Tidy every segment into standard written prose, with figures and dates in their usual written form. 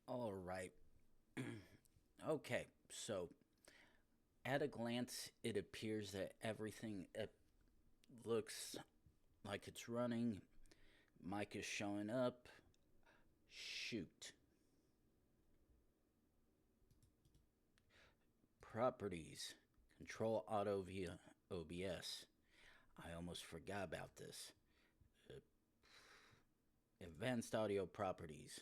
All right. Okay, so at a glance, it appears that everything looks like it's running. Mic is showing up. Shoot. Properties. Control auto via OBS. I almost forgot about this. Uh, Advanced audio properties.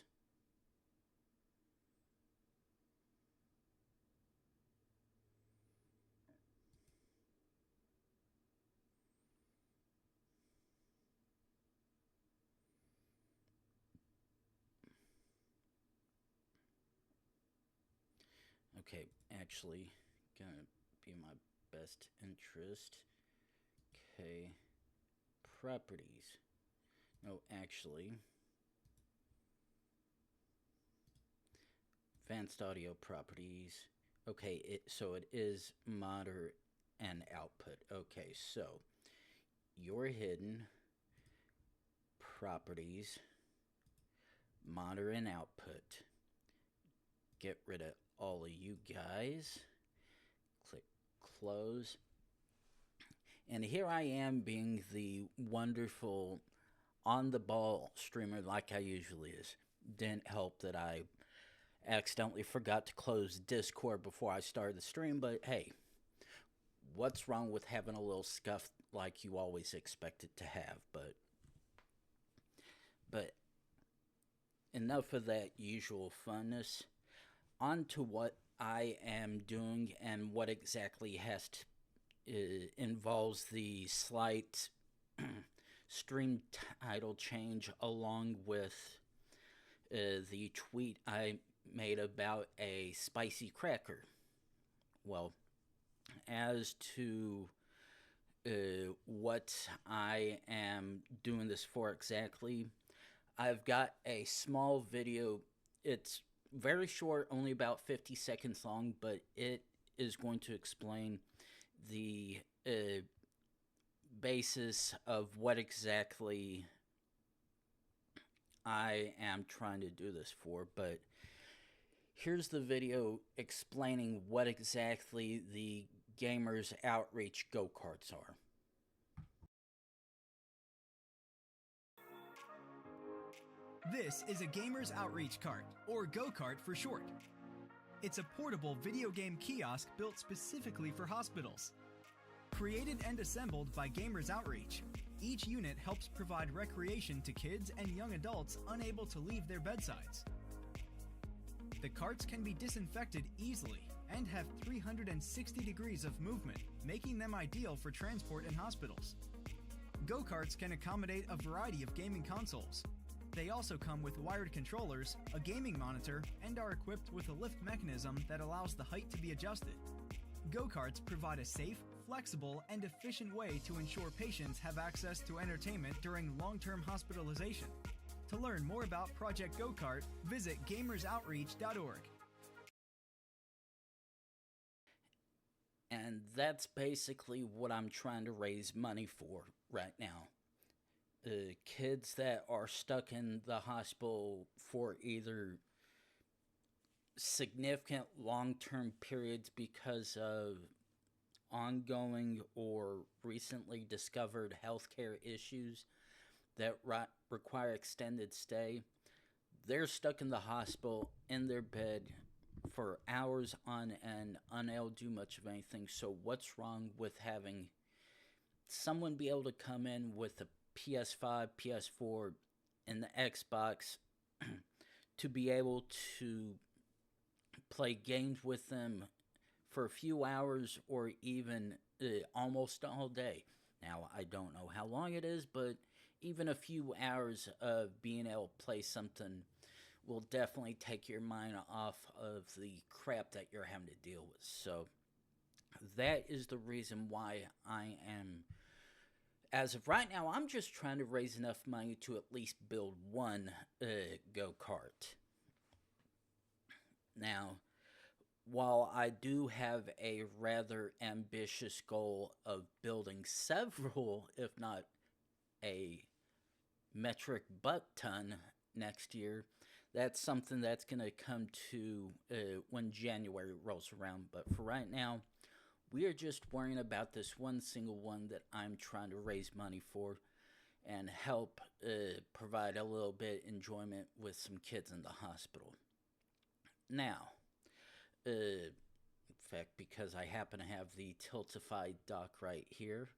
Okay, actually, gonna be my best interest. Okay, properties. No, actually, advanced audio properties. Okay, so it is monitor and output. Okay, so your hidden properties, monitor and output. Get rid of all of you guys. Click close. And here I am being the wonderful on the ball streamer like I usually is. Didn't help that I accidentally forgot to close Discord before I started the stream, but hey, what's wrong with having a little scuff like you always expect it to have? But enough of that usual funness. On to what I am doing and what exactly has to involves the slight stream title change along with the tweet I made about a spicy cracker. Well, as to what I am doing this for exactly, I've got a small video. It's very short, only about 50 seconds long, but it is going to explain the basis of what exactly I am trying to do this for. But here's the video explaining what exactly the Gamers Outreach go-karts are. This is a Gamers Outreach cart, or go-kart for short. It's a portable video game kiosk built specifically for hospitals. Created and assembled by Gamers Outreach, each unit helps provide recreation to kids and young adults unable to leave their bedsides. The carts can be disinfected easily and have 360 degrees of movement, making them ideal for transport in hospitals. Go-karts can accommodate a variety of gaming consoles. They also come with wired controllers, a gaming monitor, and are equipped with a lift mechanism that allows the height to be adjusted. Go-karts provide a safe, flexible, and efficient way to ensure patients have access to entertainment during long-term hospitalization. To learn more about Project Go-Kart, visit gamersoutreach.org. And that's basically what I'm trying to raise money for right now. Kids that are stuck in the hospital for either significant long-term periods because of ongoing or recently discovered healthcare issues that require extended stay. They're stuck in the hospital in their bed for hours on end, unable to do much of anything. So what's wrong with having someone be able to come in with a PS5, PS4, and the Xbox to be able to play games with them for a few hours or even almost all day? Now, I don't know how long it is, but even a few hours of being able to play something will definitely take your mind off of the crap that you're having to deal with. So that is the reason why I am, as of right now, I'm just trying to raise enough money to at least build one go-kart. Now, while I do have a rather ambitious goal of building several, if not a metric butt ton next year, that's something that's going to come to when January rolls around. But for right now, we are just worrying about this one single one that I'm trying to raise money for and help provide a little bit enjoyment with some kids in the hospital. Now, in fact, because I happen to have the Tiltify dock right here,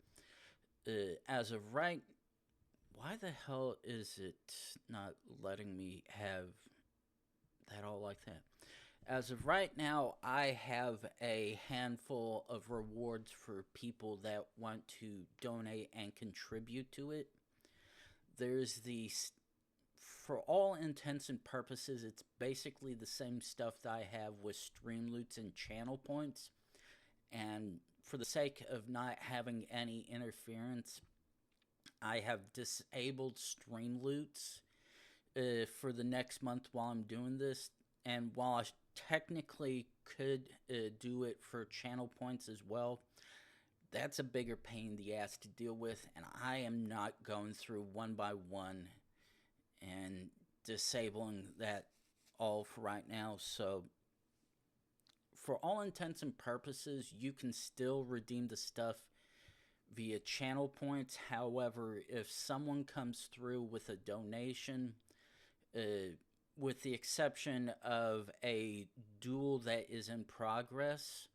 as of right, why the hell is it not letting me have that all like that? As of right now, I have a handful of rewards for people that want to donate and contribute to it. There's the, for all intents and purposes, it's basically the same stuff that I have with stream loots and channel points. And for the sake of not having any interference, I have disabled stream loots for the next month while I'm doing this. And while I technically could do it for channel points as well, that's a bigger pain in the ass to deal with, and I am not going through one by one and disabling that all for right now. So for all intents and purposes, you can still redeem the stuff via channel points. However, if someone comes through with a donation, with the exception of a duel that is in progress,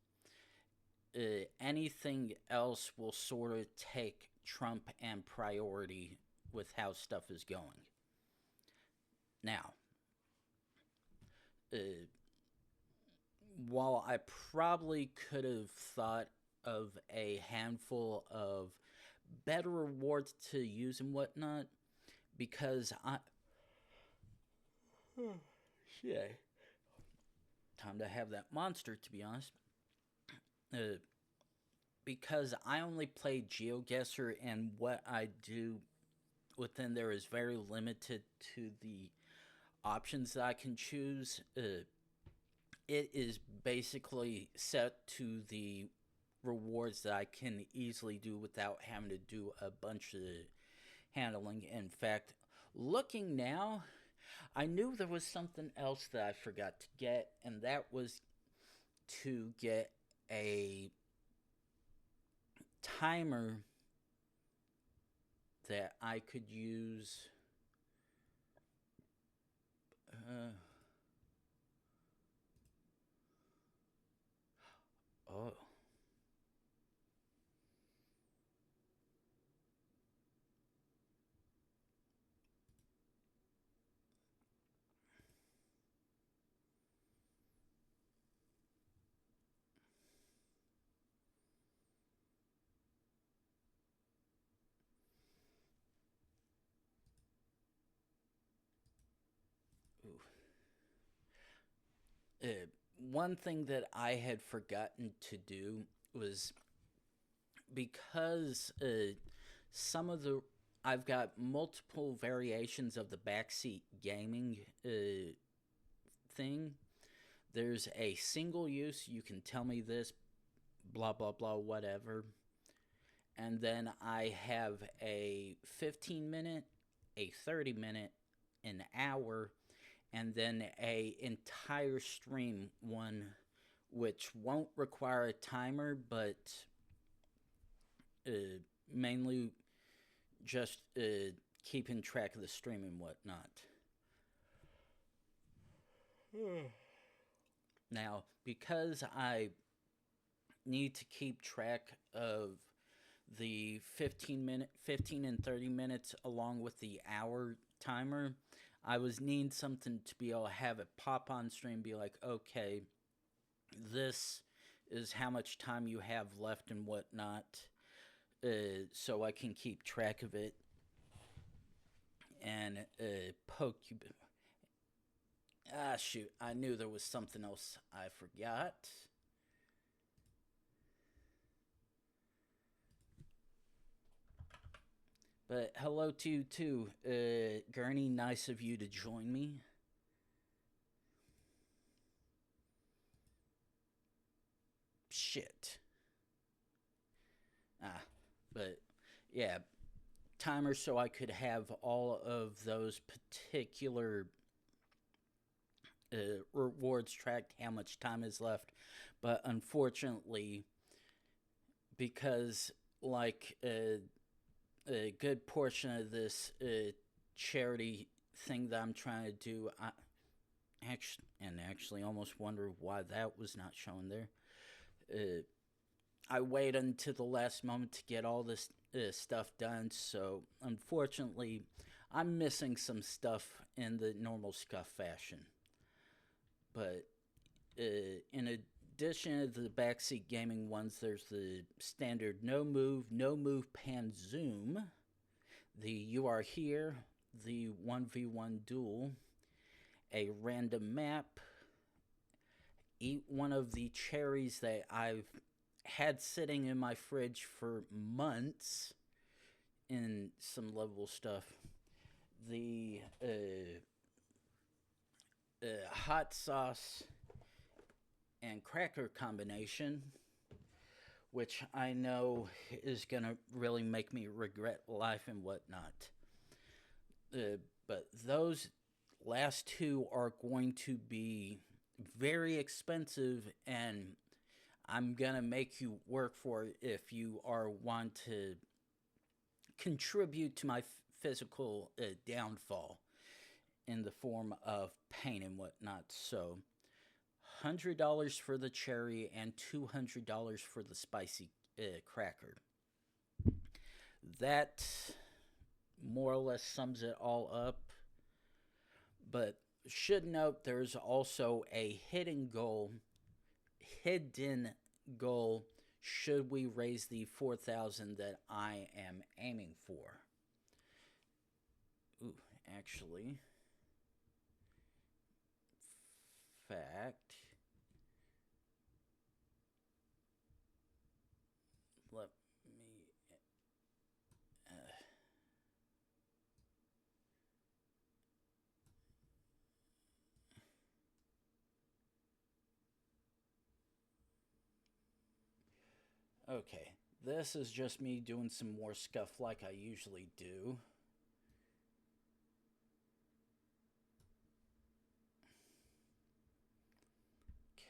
anything else will sort of take trump and priority with how stuff is going. Now, while I probably could have thought of a handful of better rewards to use and whatnot, because shit, time to have that monster, to be honest. Because I only play Geoguessr, and what I do within there is very limited to the options that I can choose. It is basically set to the rewards that I can easily do without having to do a bunch of handling. In fact, looking now, I knew there was something else that I forgot to get, and that was to get a timer that I could use. Oh. One thing that I had forgotten to do was, because some of the I've got multiple variations of the backseat gaming thing. There's a single use, you can tell me this, blah blah blah, whatever. And then I have a 15-minute, a 30-minute, an hour, and then a entire stream one, which won't require a timer, but mainly just keeping track of the stream and whatnot. Now, because I need to keep track of the 15 and 30 minutes along with the hour timer, I was needing something to be able to have it pop on stream, be like, okay, this is how much time you have left and whatnot, so I can keep track of it and poke you. Ah, shoot, I knew there was something else I forgot. But hello to you too, Gurney, nice of you to join me. Shit. But yeah, timer so I could have all of those particular rewards tracked how much time is left, but unfortunately, because like a good portion of this charity thing that I'm trying to do, I actually almost wonder why that was not shown there. I wait until the last moment to get all this stuff done, so unfortunately, I'm missing some stuff in the normal scuff fashion. But in addition to the backseat gaming ones, there's the standard no move, pan zoom, the you are here, the 1v1 duel, a random map, eat one of the cherries that I've had sitting in my fridge for months in some level stuff, the hot sauce and cracker combination, which I know is going to really make me regret life and whatnot. But those last two are going to be very expensive, and I'm going to make you work for it if you are want to contribute to my physical downfall in the form of pain and whatnot. So $100 for the cherry and $200 for the spicy cracker. That more or less sums it all up. But should note there's also a hidden goal should we raise the 4,000 that I am aiming for. Ooh, actually, let me okay, this is just me doing some more scuff like I usually do.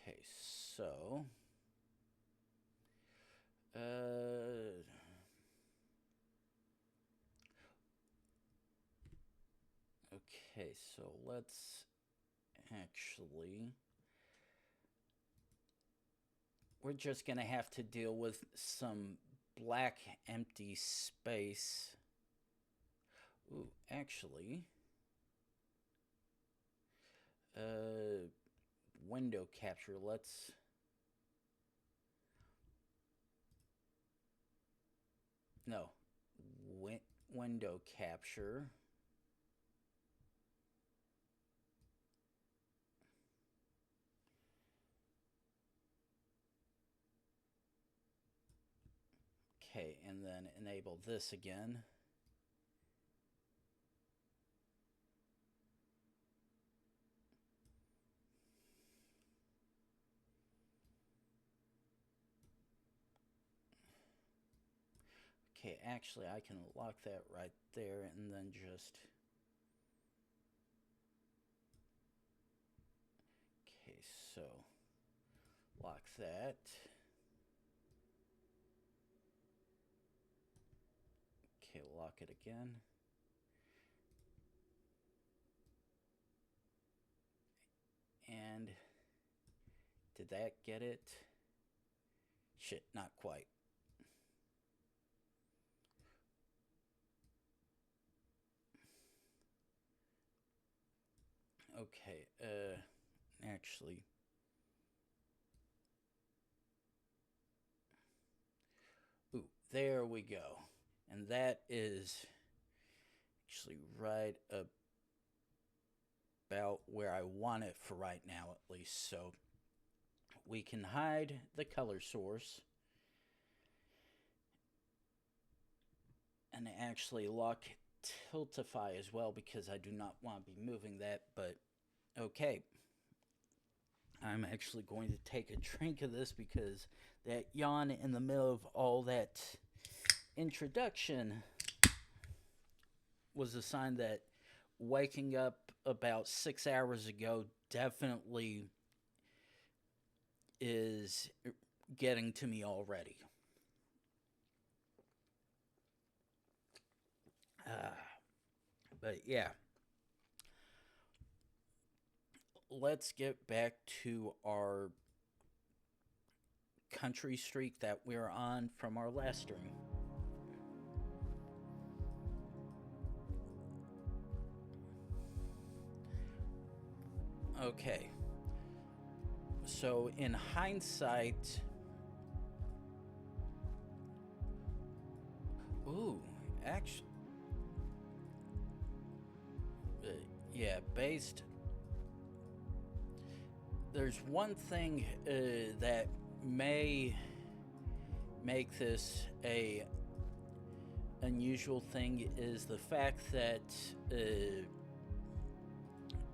Okay, so okay, so let's actually, we're just gonna have to deal with some black empty space. Ooh, actually, window capture, let's no, window capture. Okay, and then enable this again. Okay, actually I can lock that right there and then just... Okay, so lock that. Okay, lock it again. And did that get it? Shit, not quite. Okay, actually, ooh, there we go. And that is actually right about where I want it for right now, at least. So we can hide the color source and actually lock Tiltify as well, because I do not want to be moving that. But okay, I'm actually going to take a drink of this because that yawn in the middle of all that introduction was a sign that waking up about 6 hours ago definitely is getting to me already. But yeah, let's get back to our country streak that we're on from our last stream. Okay. So in hindsight, actually, yeah, there's one thing that may make this a unusual thing is the fact that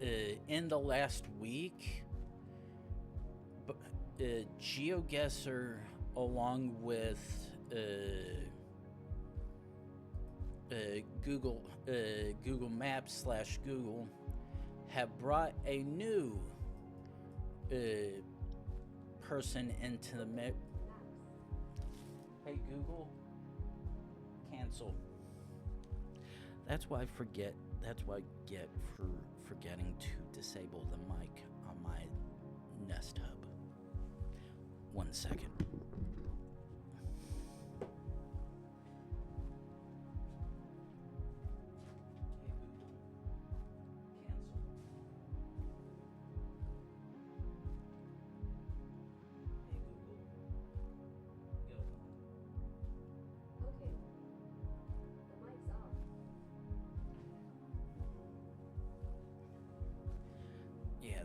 in the last week, Geoguessr, along with Google Maps / Google, have brought a new person into the mix. Hey Google, cancel. That's why I forget. That's what I get for forgetting to disable the mic on my Nest Hub. 1 second.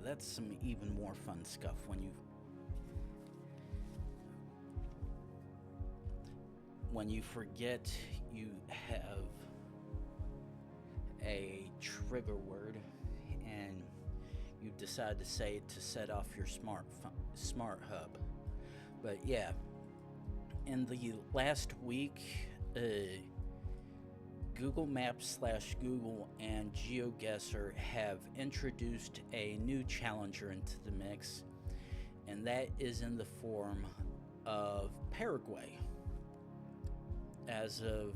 That's some even more fun stuff when you forget you have a trigger word and you decide to say it to set off your smart hub. But yeah, in the last week, Google Maps / Google and Geoguessr have introduced a new challenger into the mix, and that is in the form of Paraguay. As of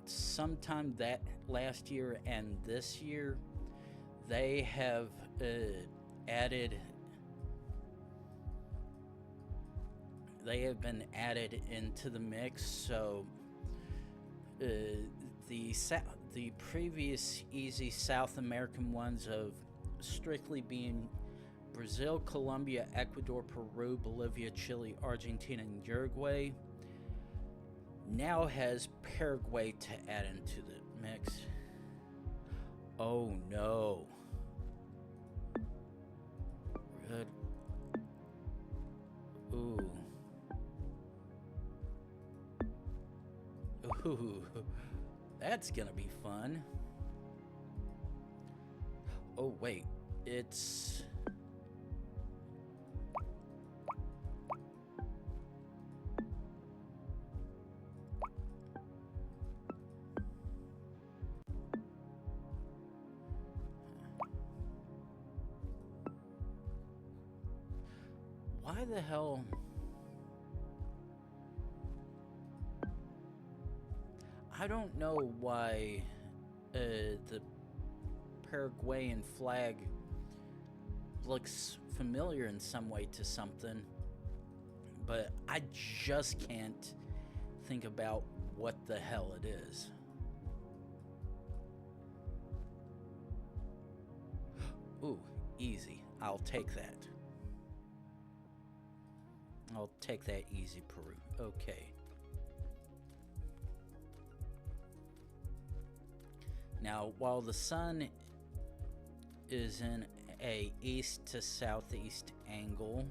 sometime that last year and this year, they have been added into the mix. So the previous easy South American ones of strictly being Brazil, Colombia, Ecuador, Peru, Bolivia, Chile, Argentina, and Uruguay now has Paraguay to add into the mix. Oh no. Good. Ooh. Ooh. That's gonna be fun. Oh wait, it's... Why the hell... I don't know why the Paraguayan flag looks familiar in some way to something, but I just can't think about what the hell it is. Ooh, easy. I'll take that. I'll take that easy, Peru. Okay. Now, while the sun is in a east to southeast angle,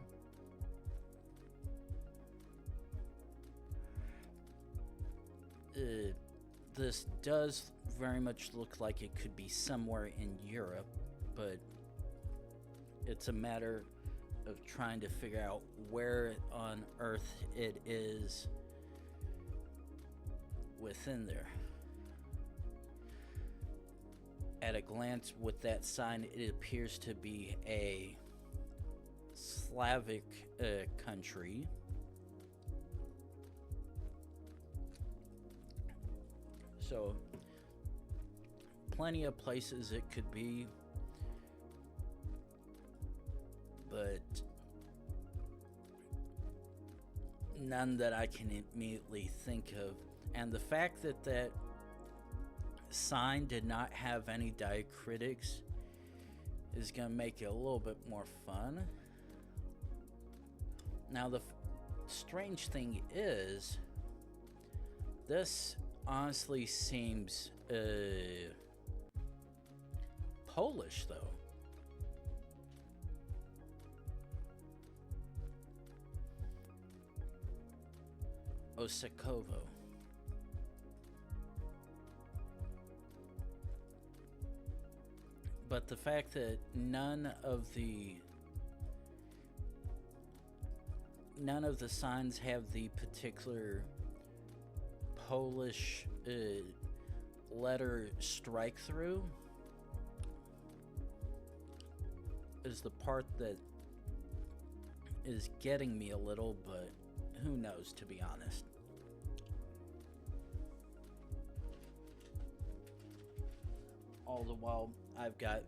this does very much look like it could be somewhere in Europe, but it's a matter of trying to figure out where on earth it is within there. at a glance with that sign, it appears to be a Slavic country. So, plenty of places it could be, but none that I can immediately think of. And the fact that that sign did not have any diacritics is going to make it a little bit more fun. Now, the strange thing is, this honestly seems Polish, though. Osekovo. But the fact that none of the signs have the particular Polish letter strike through is the part that is getting me a little, but who knows, to be honest. All the while, I've got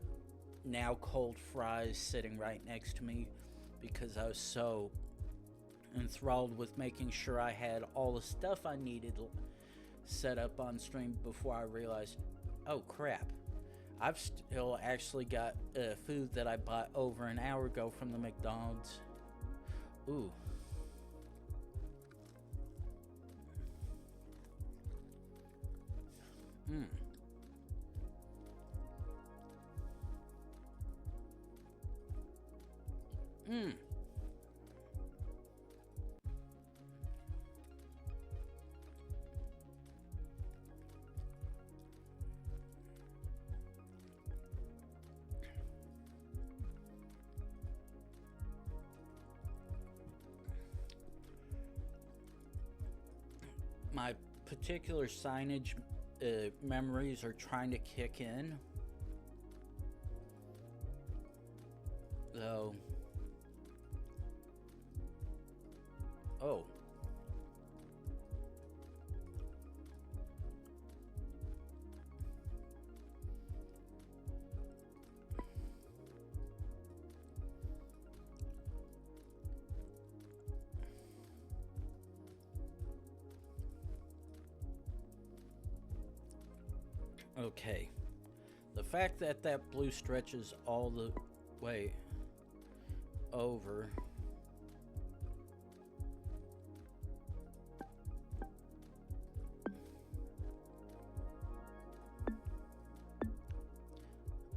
now cold fries sitting right next to me because I was so enthralled with making sure I had all the stuff I needed set up on stream before I realized, oh crap, I've still actually got food that I bought over an hour ago from the McDonald's. Ooh. Mmm. Mmm. My particular signage memories are trying to kick in. Though. Oh. Okay. The fact that that blue stretches all the way over.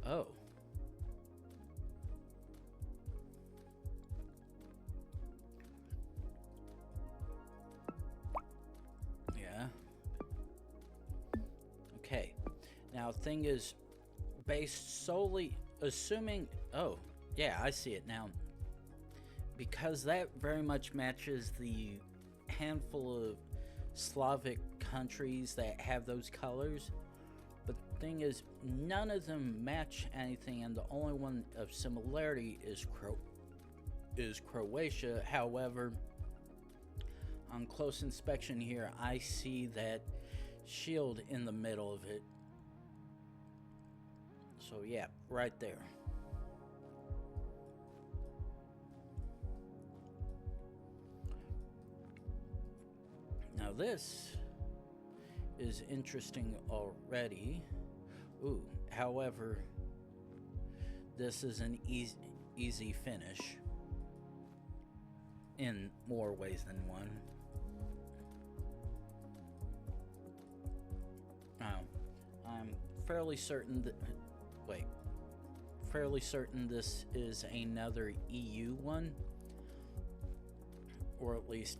Oh. Yeah. Okay. Now, thing is, based solely, assuming, oh, yeah, I see it now. Because that very much matches the handful of Slavic countries that have those colors. But the thing is, none of them match anything, and the only one of similarity is Croatia. However, on close inspection here, I see that shield in the middle of it. So yeah, right there. Now this is interesting already. Ooh, however, this is an easy finish in more ways than one. Now, I'm fairly certain that fairly certain this is another EU one, or at least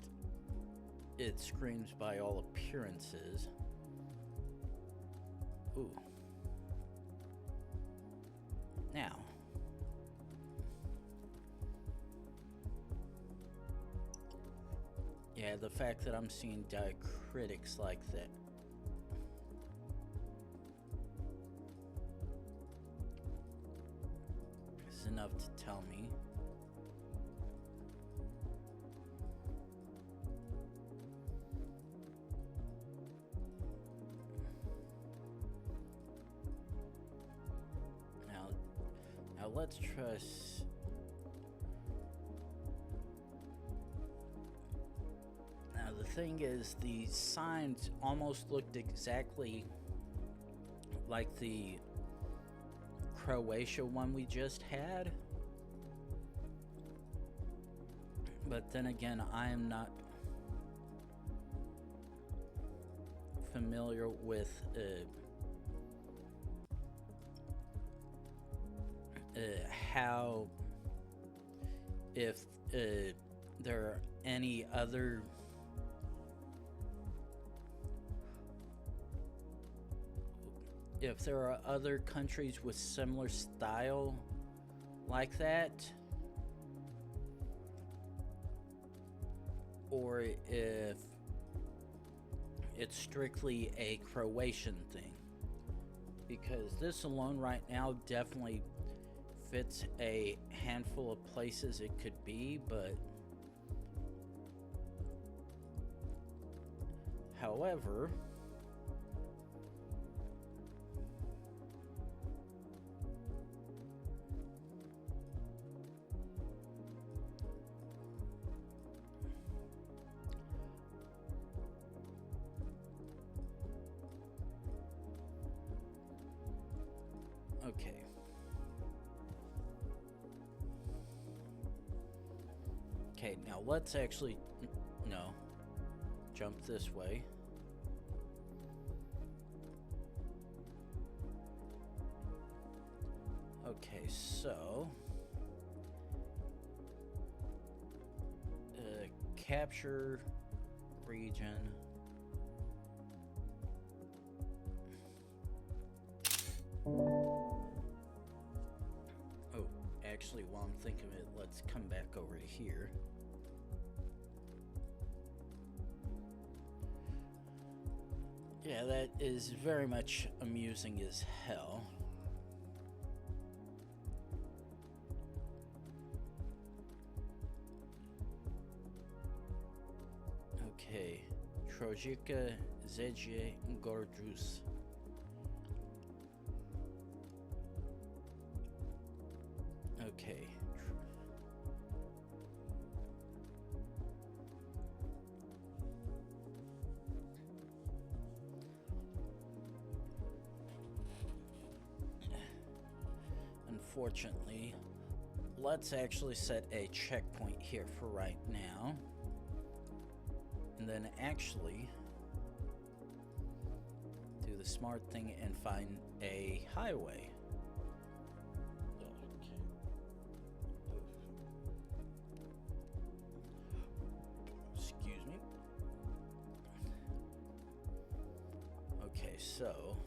it screams by all appearances. Ooh. Now, yeah, the fact that I'm seeing diacritics like that. enough to tell me. Now let's trust. Now the thing is, the signs almost looked exactly like the Croatia one we just had. But then again, I am not familiar with how, if there are any other countries with similar style like that, or if it's strictly a Croatian thing, because this alone right now definitely fits a handful of places it could be, but however, okay. Okay, now let's actually, no, jump this way. Okay, so, capture region. Oh, actually, while I'm thinking of it, let's come back over to here. Yeah, that is very much amusing as hell. Okay, Trojika Zeje Gorjus. Okay. Unfortunately, let's actually set a checkpoint here for right now, and then actually do the smart thing and find a highway. Excuse me. Okay, so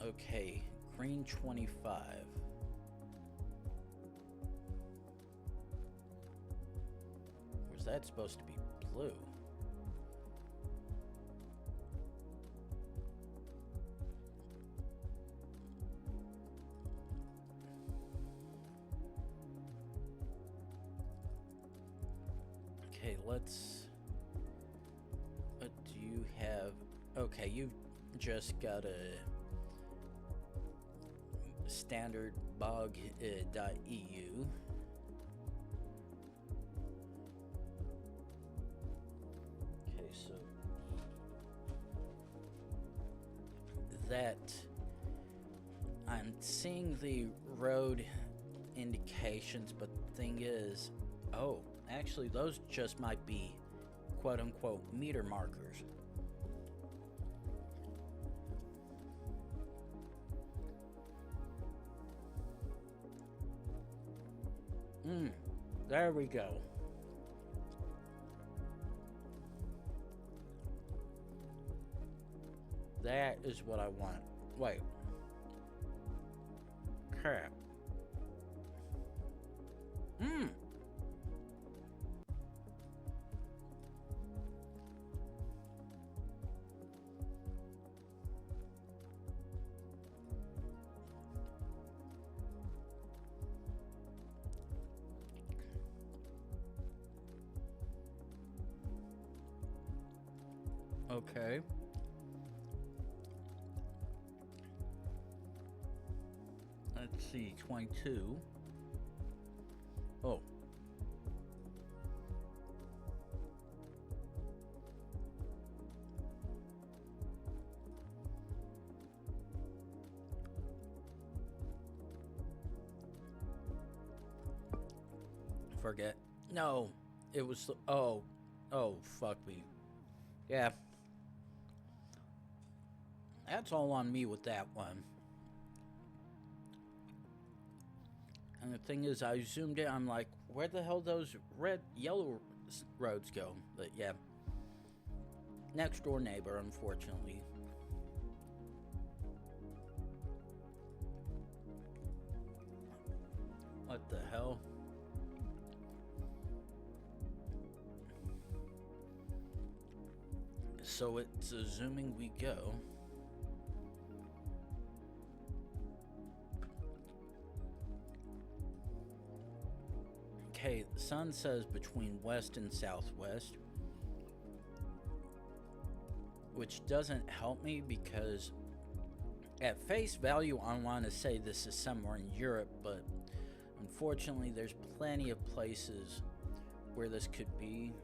okay, green 25. Where's that supposed to be blue? Okay, let's, what do you have? Okay, you've just got a standard bog.eu. Okay, so that I'm seeing the road indications, but the thing is, oh, actually those just might be quote-unquote meter markers. There we go. That is what I want. Wait. Crap. Okay. Let's see, 22. Oh. Forget. No. It was... Oh. Oh, fuck me. Yeah. That's all on me with that one. And the thing is, I zoomed in, I'm like, where the hell those yellow roads go? But yeah. Next door neighbor, unfortunately. What the hell? So it's zooming we go. Okay, the sun says between west and southwest, which doesn't help me because at face value I want to say this is somewhere in Europe, but unfortunately there's plenty of places where this could be,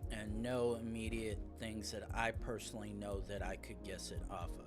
and no immediate things that I personally know that I could guess it off of.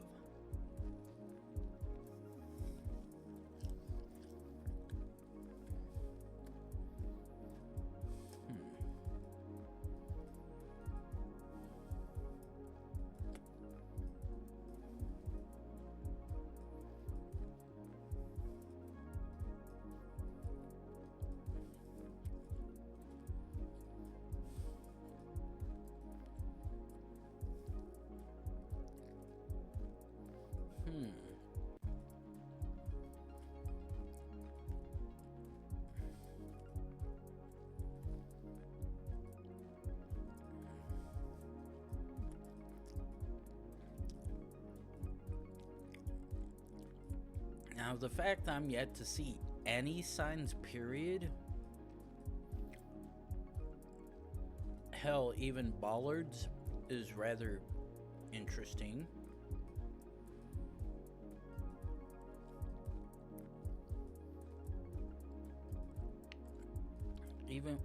Now, the fact I'm yet to see any signs, period, hell, even bollards, is rather interesting. Even,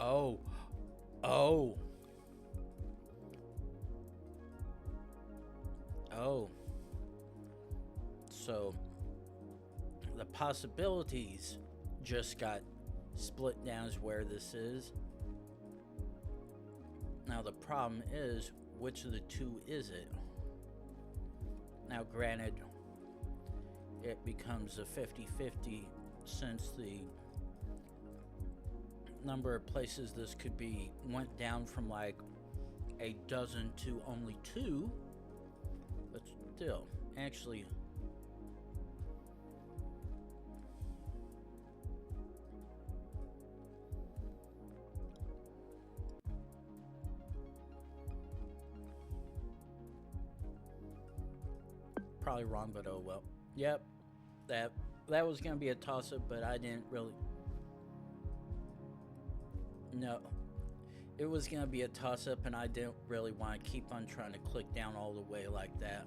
oh, oh, oh. So, the possibilities just got split down as where this is. Now the problem is, which of the two is it? Now granted, it becomes a 50-50 since the number of places this could be went down from like a dozen to only 2, but still, actually, probably wrong, but oh well. Yep, that was gonna be a toss-up, but I didn't really. No, it was gonna be a toss-up, and I didn't really want to keep on trying to click down all the way like that.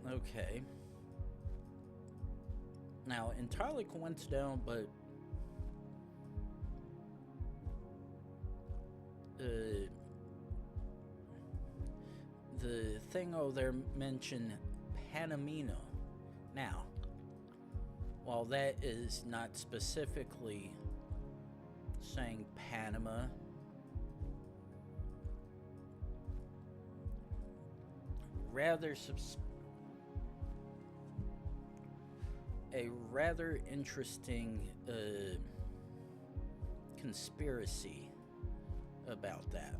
Okay. Now, entirely coincidental, but the thing over there mentioned Panamino. Now, while that is not specifically saying Panama, rather a rather interesting conspiracy about that.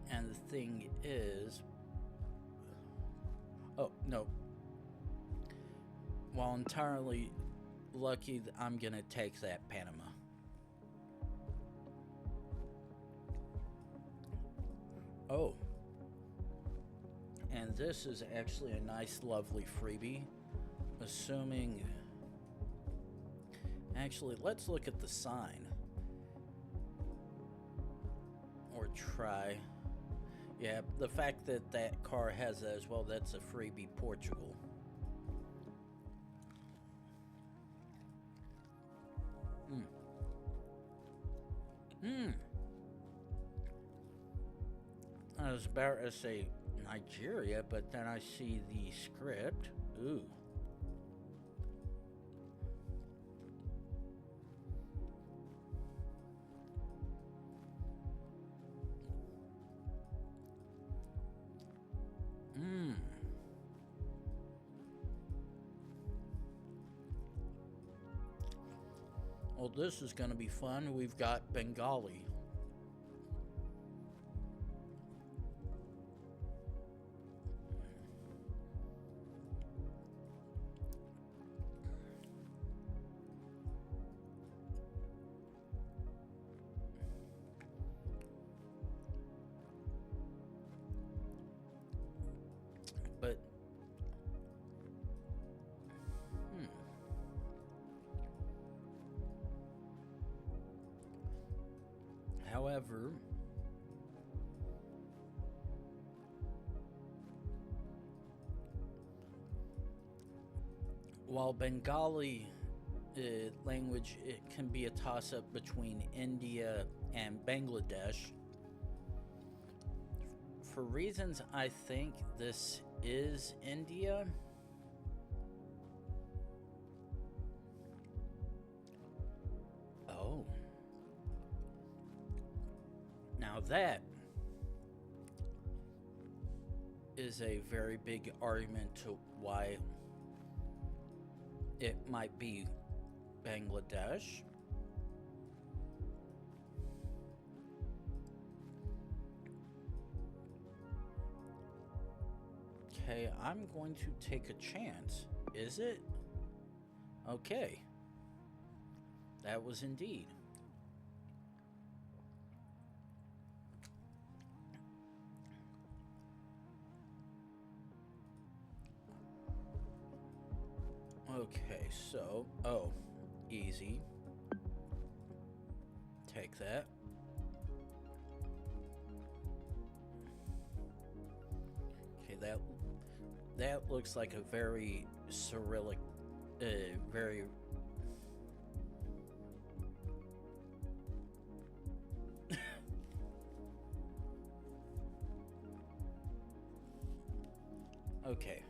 And the thing is, Oh, no. While entirely lucky, I'm gonna take that Panama. Oh. And this is actually a nice, lovely freebie. Assuming... Actually, let's look at the sign. Or try. Yeah, the fact that that car has that as well, that's a freebie Portugal. I was about to say Nigeria, but then I see the script. Ooh. Well, this is going to be fun. We've got Bengali. But however, while Bengali language, it can be a toss-up between India and Bangladesh. For reasons I think this is India. Oh. Now that is a very big argument to why it might be Bangladesh. Okay, I'm going to take a chance. Is it? Okay. That was indeed. Okay, so, oh, easy. Take that. Okay, that looks like a very Cyrillic, very... Okay.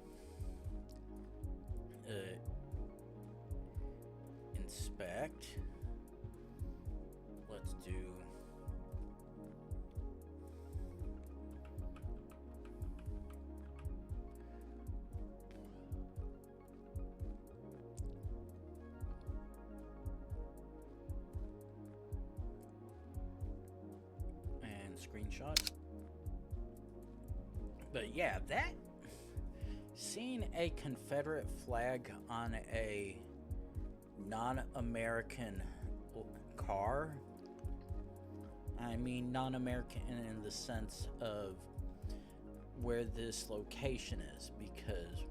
Inspect. Let's do... and screenshot. But yeah, that... Seeing a Confederate flag on a non-American car, I mean non-American in the sense of where this location is, because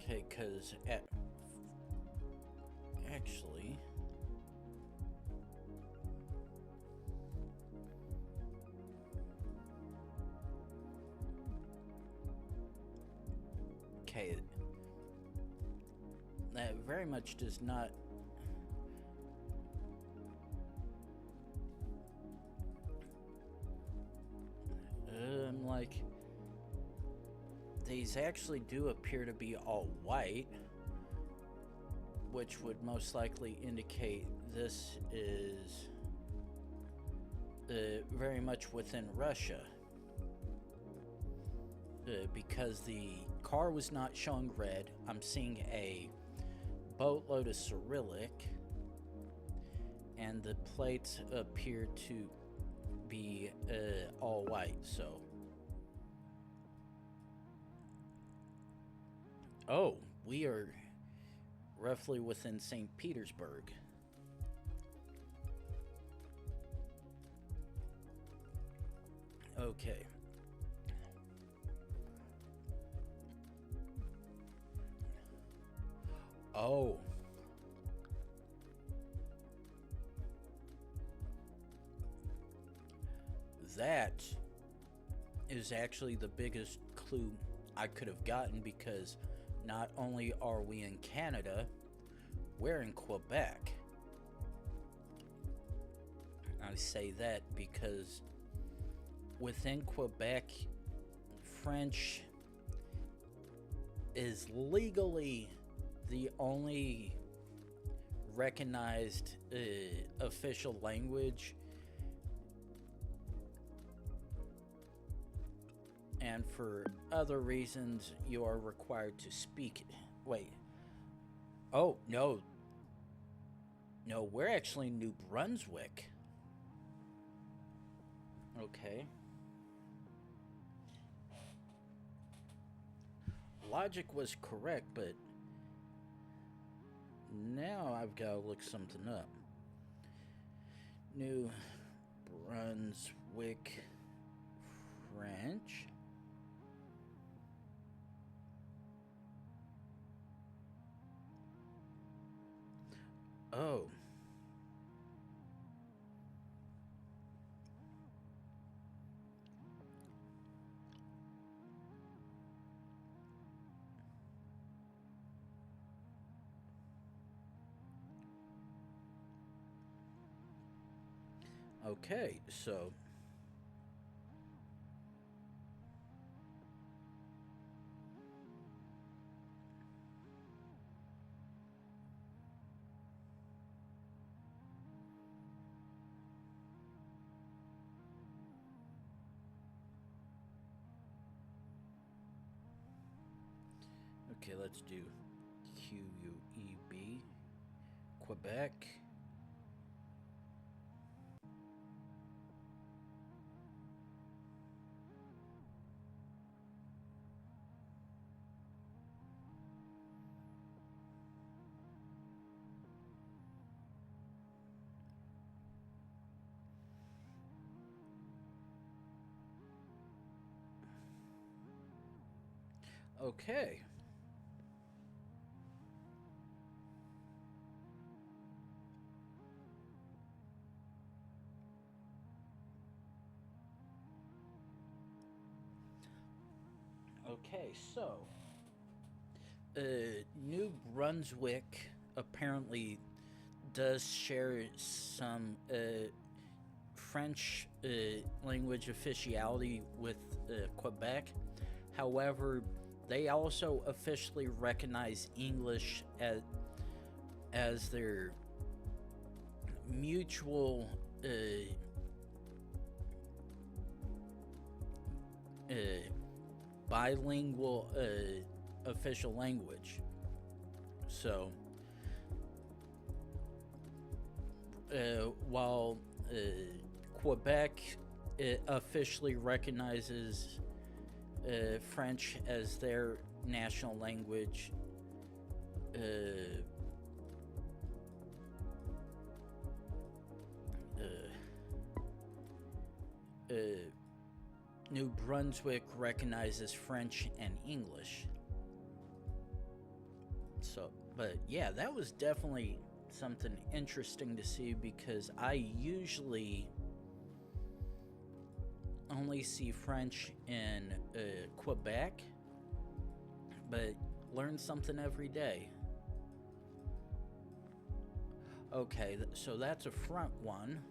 okay, because actually okay, that very much does not like these actually do appear to be all white, which would most likely indicate this is very much within Russia. because the car was not showing red. I'm seeing a boatload of Cyrillic, and the plates appear to be all white, so. Oh, we are roughly within St. Petersburg. Okay. Oh. That is actually the biggest clue I could have gotten, because not only are we in Canada, we're in Quebec. I say that because within Quebec, French is legally the only recognized official language, and for other reasons you are required to speak it. Wait. Oh, no. No, we're actually New Brunswick. Okay. Logic was correct, but now I've got to look something up. New Brunswick French. Oh. Okay, so okay, let's do QUEB, Quebec. Okay. Okay, so New Brunswick apparently does share some French language officiality with Quebec. However, they also officially recognize English as their mutual bilingual official language. So, while Quebec officially recognizes French as their national language, New Brunswick recognizes French and English. So, but yeah, that was definitely something interesting to see, because I usually only see French in Quebec, but learn something every day. Okay, so that's a front one.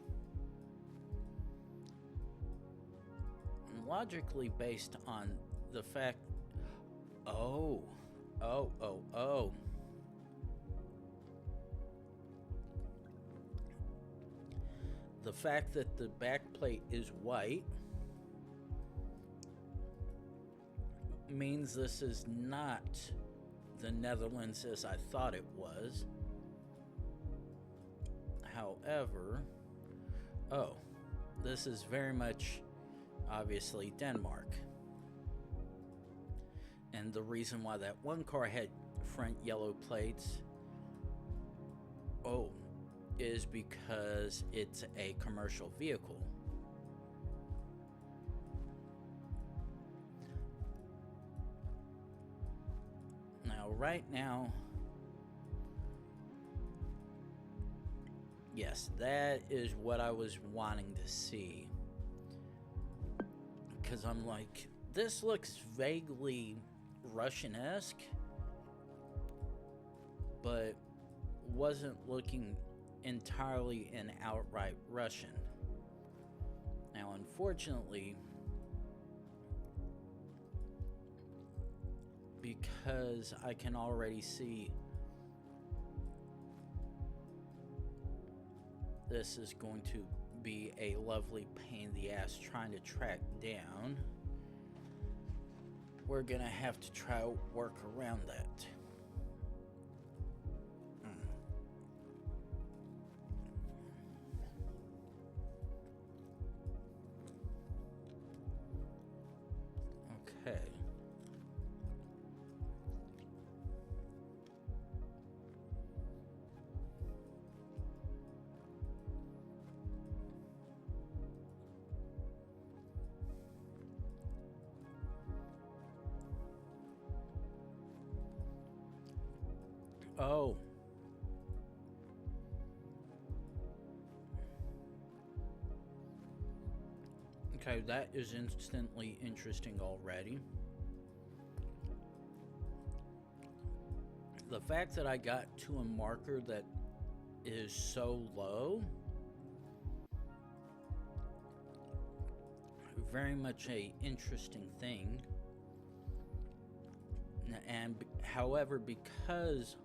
Logically based on the fact... Oh. The fact that the back plate is white means this is not the Netherlands as I thought it was. However, oh, this is very much obviously Denmark. And the reason why that one car had front yellow plates, is because it's a commercial vehicle. Now, right now, yes, that is what I was wanting to see. Because I'm like, this looks vaguely Russian-esque, but wasn't looking entirely in outright Russian. Now, unfortunately, because I can already see this is going to be a lovely pain in the ass trying to track down, we're gonna have to try to work around that. Okay. Oh. Okay, that is instantly interesting already. The fact that I got to a marker that is so low, very much a interesting thing. And however, because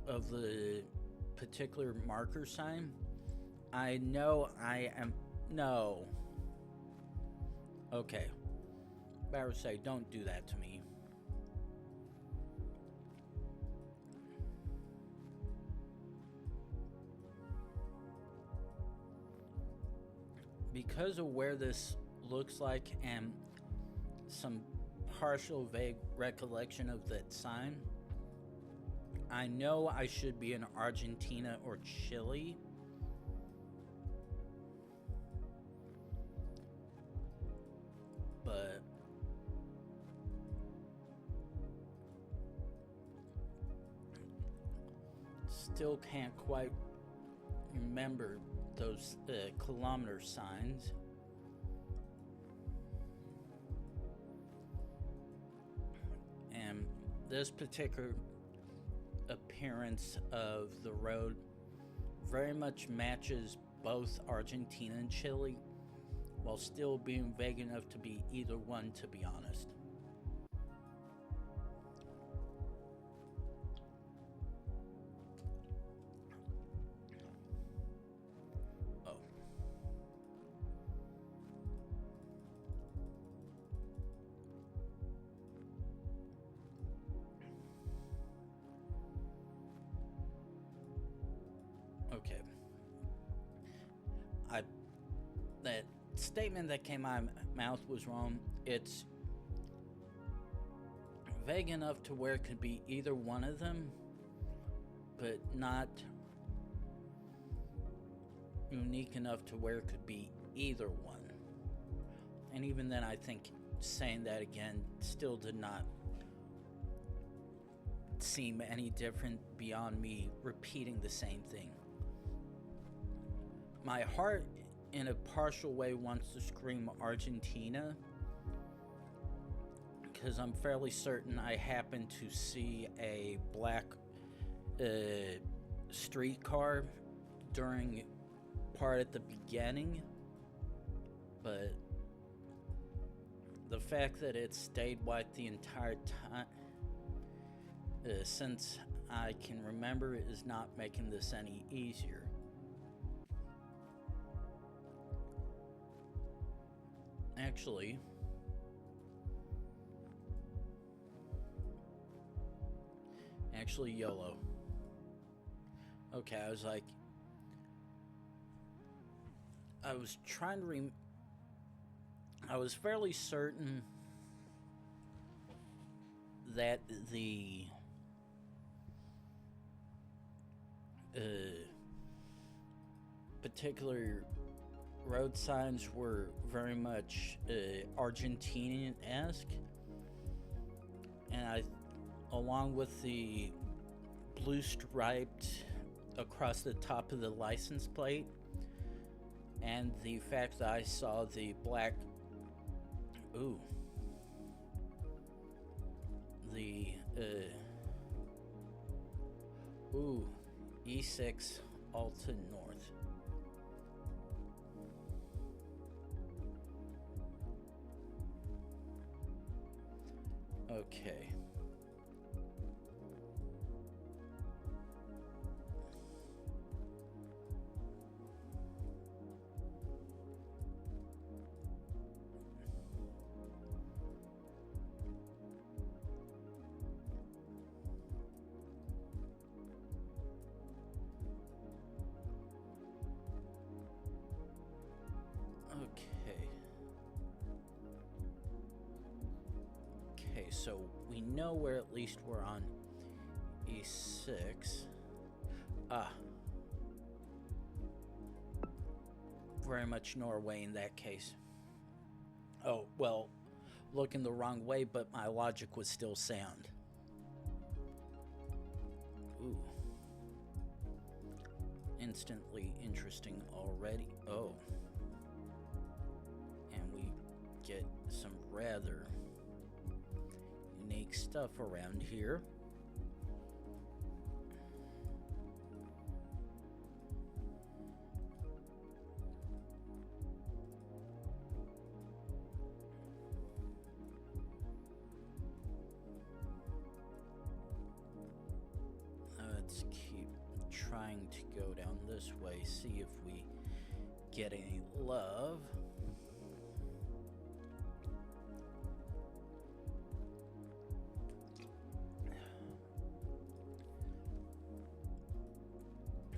of the particular marker sign, I know I am... No. Okay. Better say, don't do that to me. Because of where this looks like and some partial vague recollection of that sign, I know I should be in Argentina or Chile. But still can't quite remember those kilometer signs. And this particular appearance of the road very much matches both Argentina and Chile, while still being vague enough to be either one, to be honest. Oh. Okay. That statement that came out of my mouth was wrong. It's vague enough to where it could be either one of them, but not unique enough to where it could be either one. And even then, I think saying that again still did not seem any different beyond me repeating the same thing. My heart, in a partial way, wants to scream Argentina, because I'm fairly certain I happened to see a black streetcar during part at the beginning, but the fact that it stayed white the entire time, since I can remember, is not making this any easier. Actually, Actually, YOLO. Okay, I was like... I was trying to I was fairly certain that the... particular road signs were very much Argentinian-esque, and I, along with the blue striped across the top of the license plate, and the fact that I saw the black, E6 Alta North. Okay. Okay, so we know where at least we're on E6. Very much Norway in that case. Oh, well, looking the wrong way, but my logic was still sound. Ooh. Instantly interesting already. Oh. And we get some rather unique stuff around here. Let's keep trying to go down this way, see if we get any love.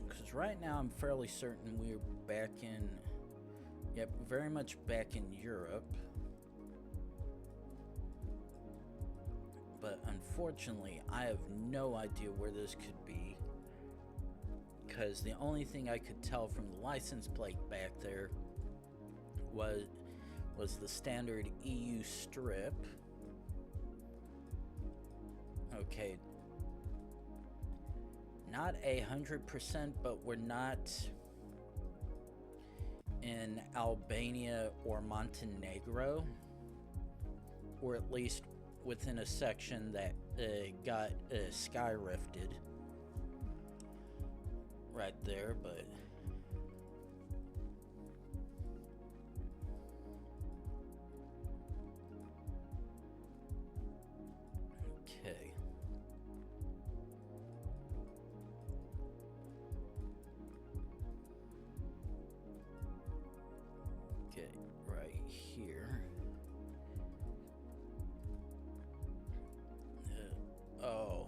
Because right now I'm fairly certain we're back in, yep, very much back in Europe. But unfortunately, I have no idea where this could be, because the only thing I could tell from the license plate back there was the standard EU strip. Okay, not 100%, but we're not in Albania or Montenegro, or at least within a section that got sky rifted right there, but okay. Okay, right here. Oh.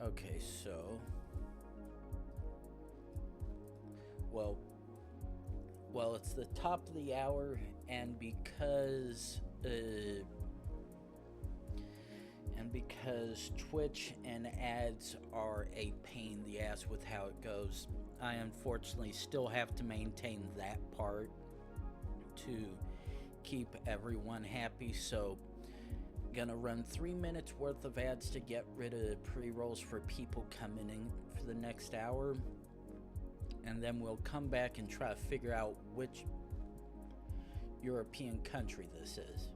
Okay, so well, it's the top of the hour, and because Twitch and ads are a pain in the ass with how it goes, I unfortunately still have to maintain that part to keep everyone happy. So gonna run 3 minutes worth of ads to get rid of pre-rolls for people coming in for the next hour, and then we'll come back and try to figure out which European country this is.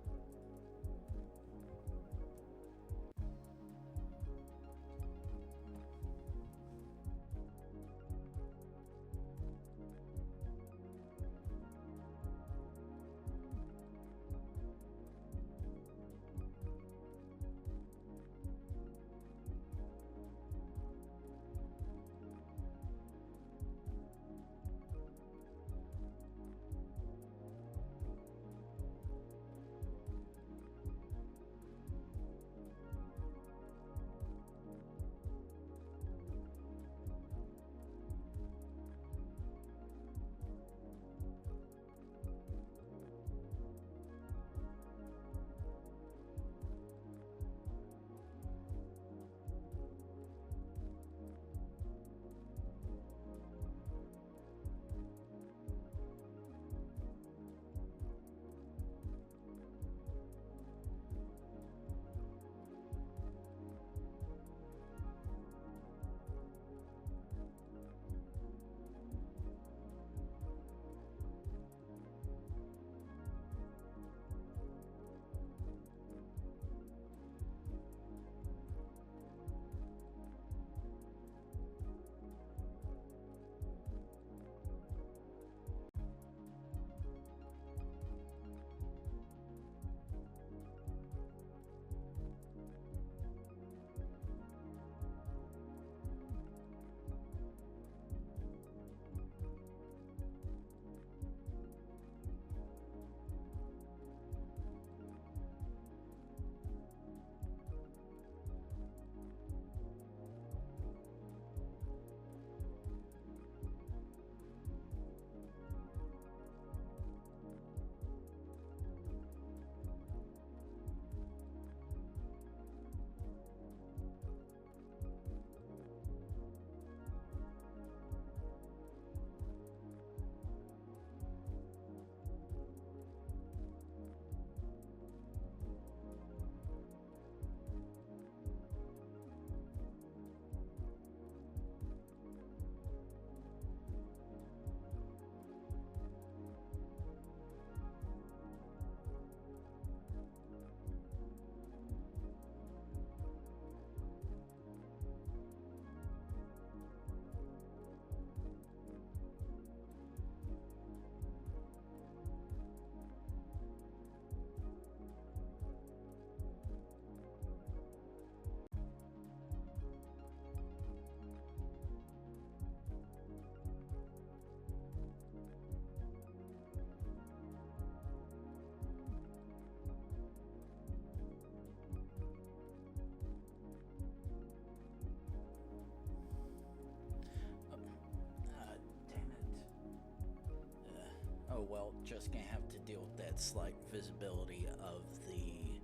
well, just gonna have to deal with that slight visibility of the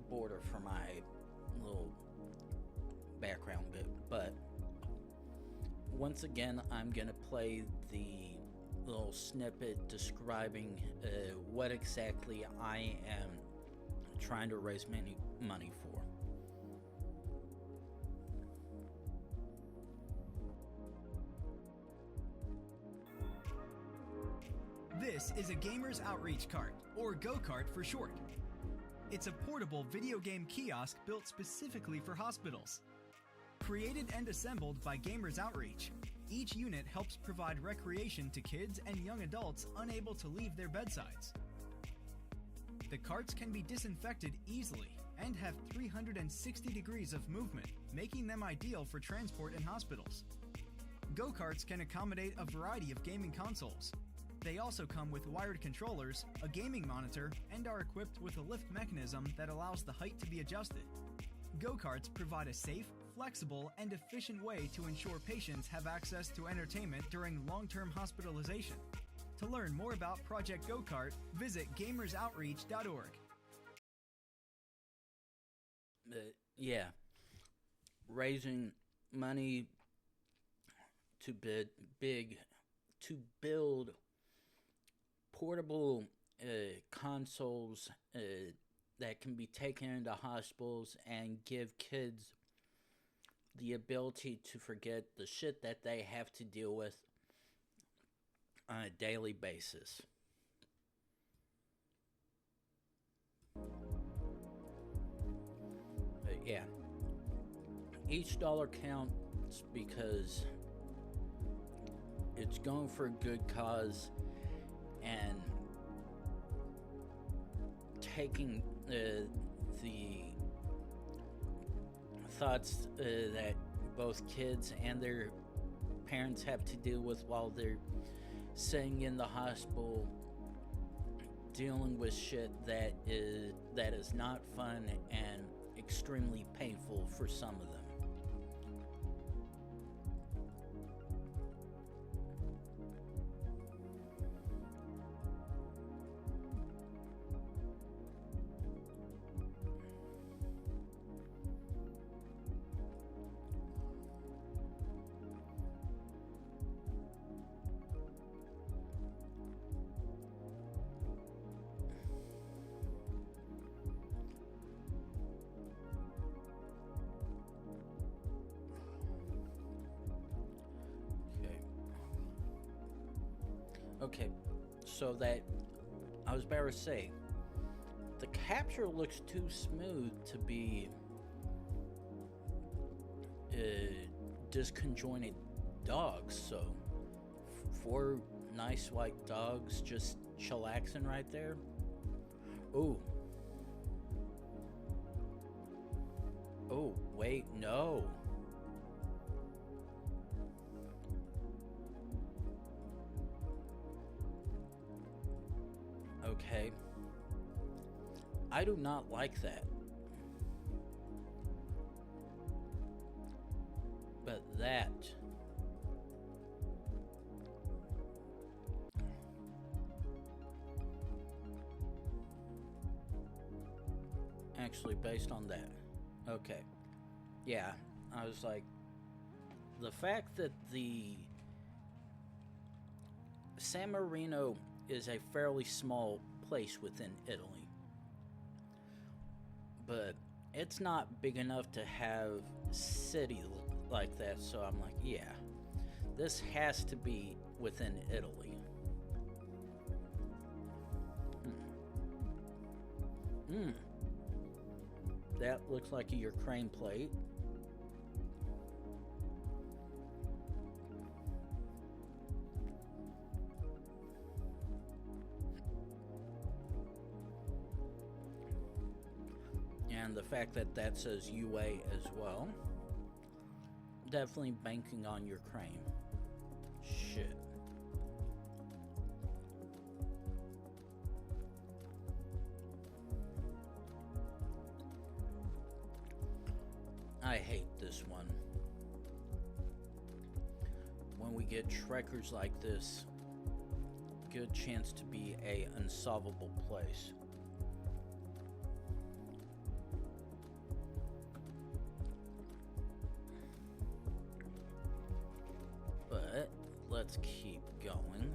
border for my little background bit. But once again, I'm gonna play the little snippet describing what exactly I am trying to raise money for. This is a gamer's outreach cart, or go-kart for short. It's a portable video game kiosk built specifically for hospitals. Created and assembled by Gamers Outreach, each unit helps provide recreation to kids and young adults unable to leave their bedsides. The carts can be disinfected easily and have 360 degrees of movement, making them ideal for transport in hospitals. Go-karts can accommodate a variety of gaming consoles. They also come with wired controllers, a gaming monitor, and are equipped with a lift mechanism that allows the height to be adjusted. Go-karts provide a safe, flexible, and efficient way to ensure patients have access to entertainment during long-term hospitalization. To learn more about Project Go-Kart, visit gamersoutreach.org. Yeah, raising money to build portable consoles that can be taken into hospitals and give kids the ability to forget the shit that they have to deal with on a daily basis. Yeah, each dollar counts because it's going for a good cause, and taking the thoughts that both kids and their parents have to deal with while they're sitting in the hospital dealing with shit that is not fun and extremely painful for some of them. Okay, so that I was about to say, the capture looks too smooth to be disconjointed dogs. So 4 nice white dogs just chillaxing right there. Oh. Oh, wait, no. Okay. I do not like that. But that actually based on that. Okay. Yeah, I was like, the fact that the San Marino is a fairly small place within Italy, but it's not big enough to have city like that, so I'm like, yeah, this has to be within Italy. That looks like a Ukraine plate. And the fact that that says UA as well, definitely banking on Ukraine. Shit. I hate this one. When we get trekkers like this good chance to be a unsolvable place. But let's keep going.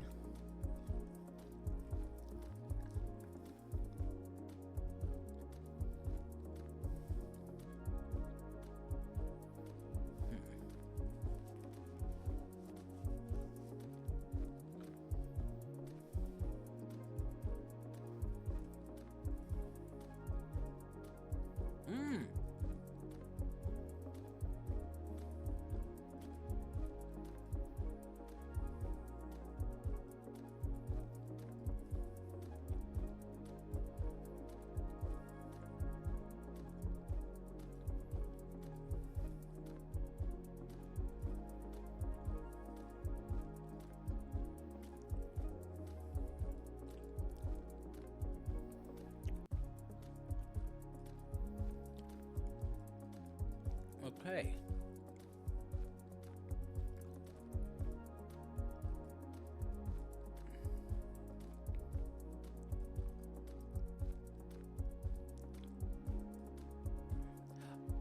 Okay.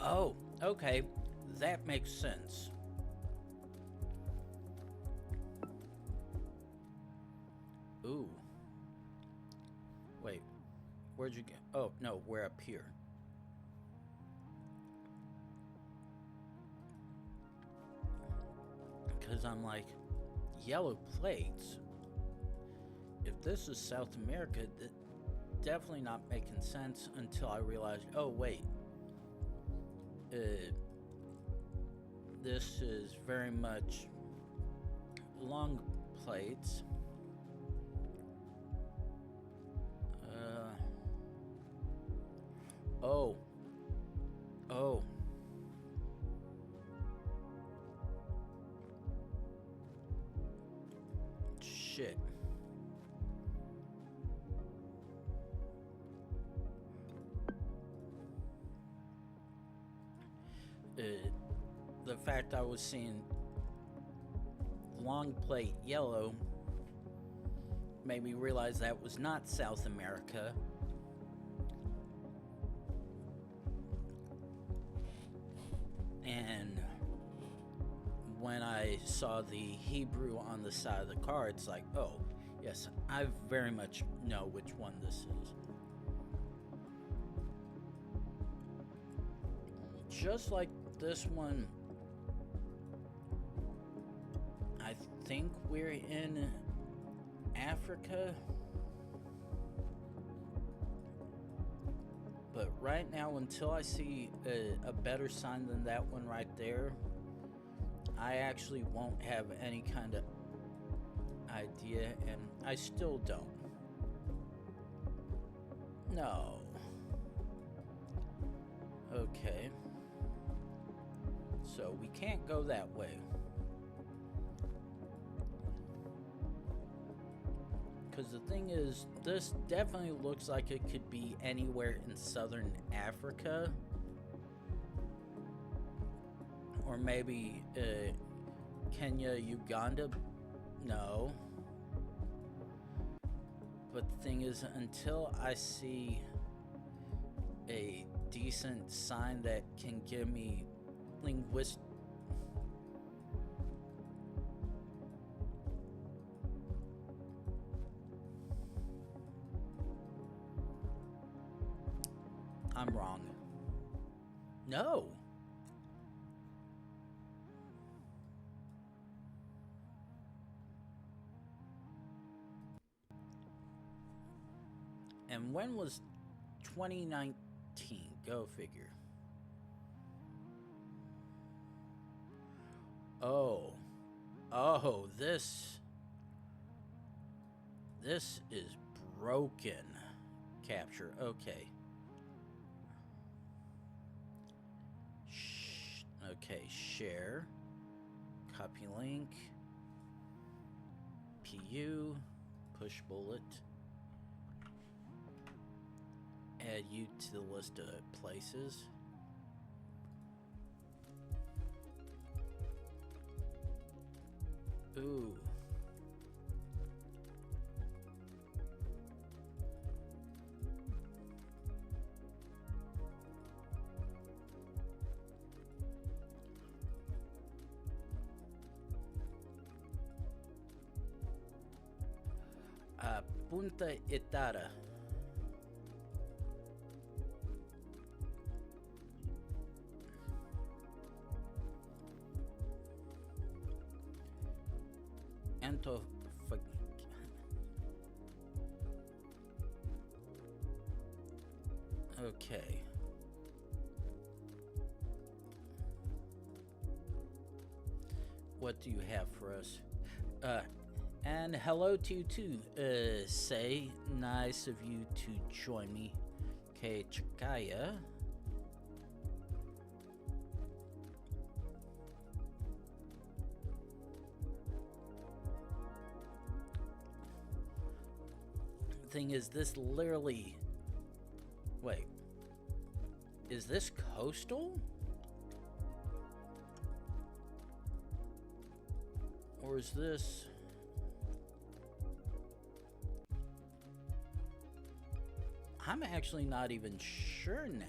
Oh, okay. That makes sense. Ooh. Wait. Where'd you get? Oh, no, we're up here. Because I'm like, yellow plates? If this is South America, definitely not making sense until I realized, oh, wait. This is very much long plates. Oh. Oh. Shit. The fact I was seeing long plate yellow made me realize that was not South America. And when I saw the Hebrew on the side of the car, it's like, oh, yes, I very much know which one this is. Just like this one, I think we're in Africa. But right now, until I see a better sign than that one right there, I actually won't have any kind of idea, and I still don't. No. Okay. So we can't go that way. Because the thing is, this definitely looks like it could be anywhere in southern Africa. Or maybe Kenya, Uganda. No. But the thing is, until I see a decent sign that can give me linguistic... I'm wrong. No. And when was 2019? Go figure. Oh. Oh, this is broken capture. Okay. Okay, share. Copy link. PU. Push bullet. Add you to the list of places. Ooh. Punta Itada. Okay. What do you have for us? And hello to you too, Say. Nice of you to join me. Okay, Chakaya. Thing is, this literally... Wait. Is this coastal? Or is this... I'm actually not even sure now.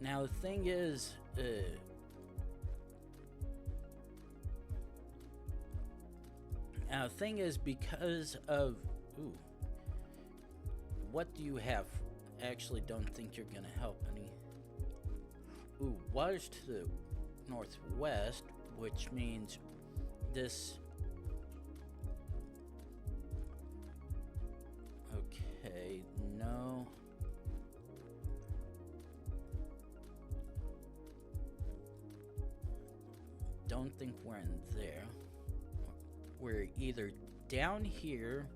Now the thing is, because of... Ooh. What do you have? Actually, don't think you're gonna help any. Ooh, water's to the northwest, which means this... Okay, no. Don't think we're in there. We're either down here,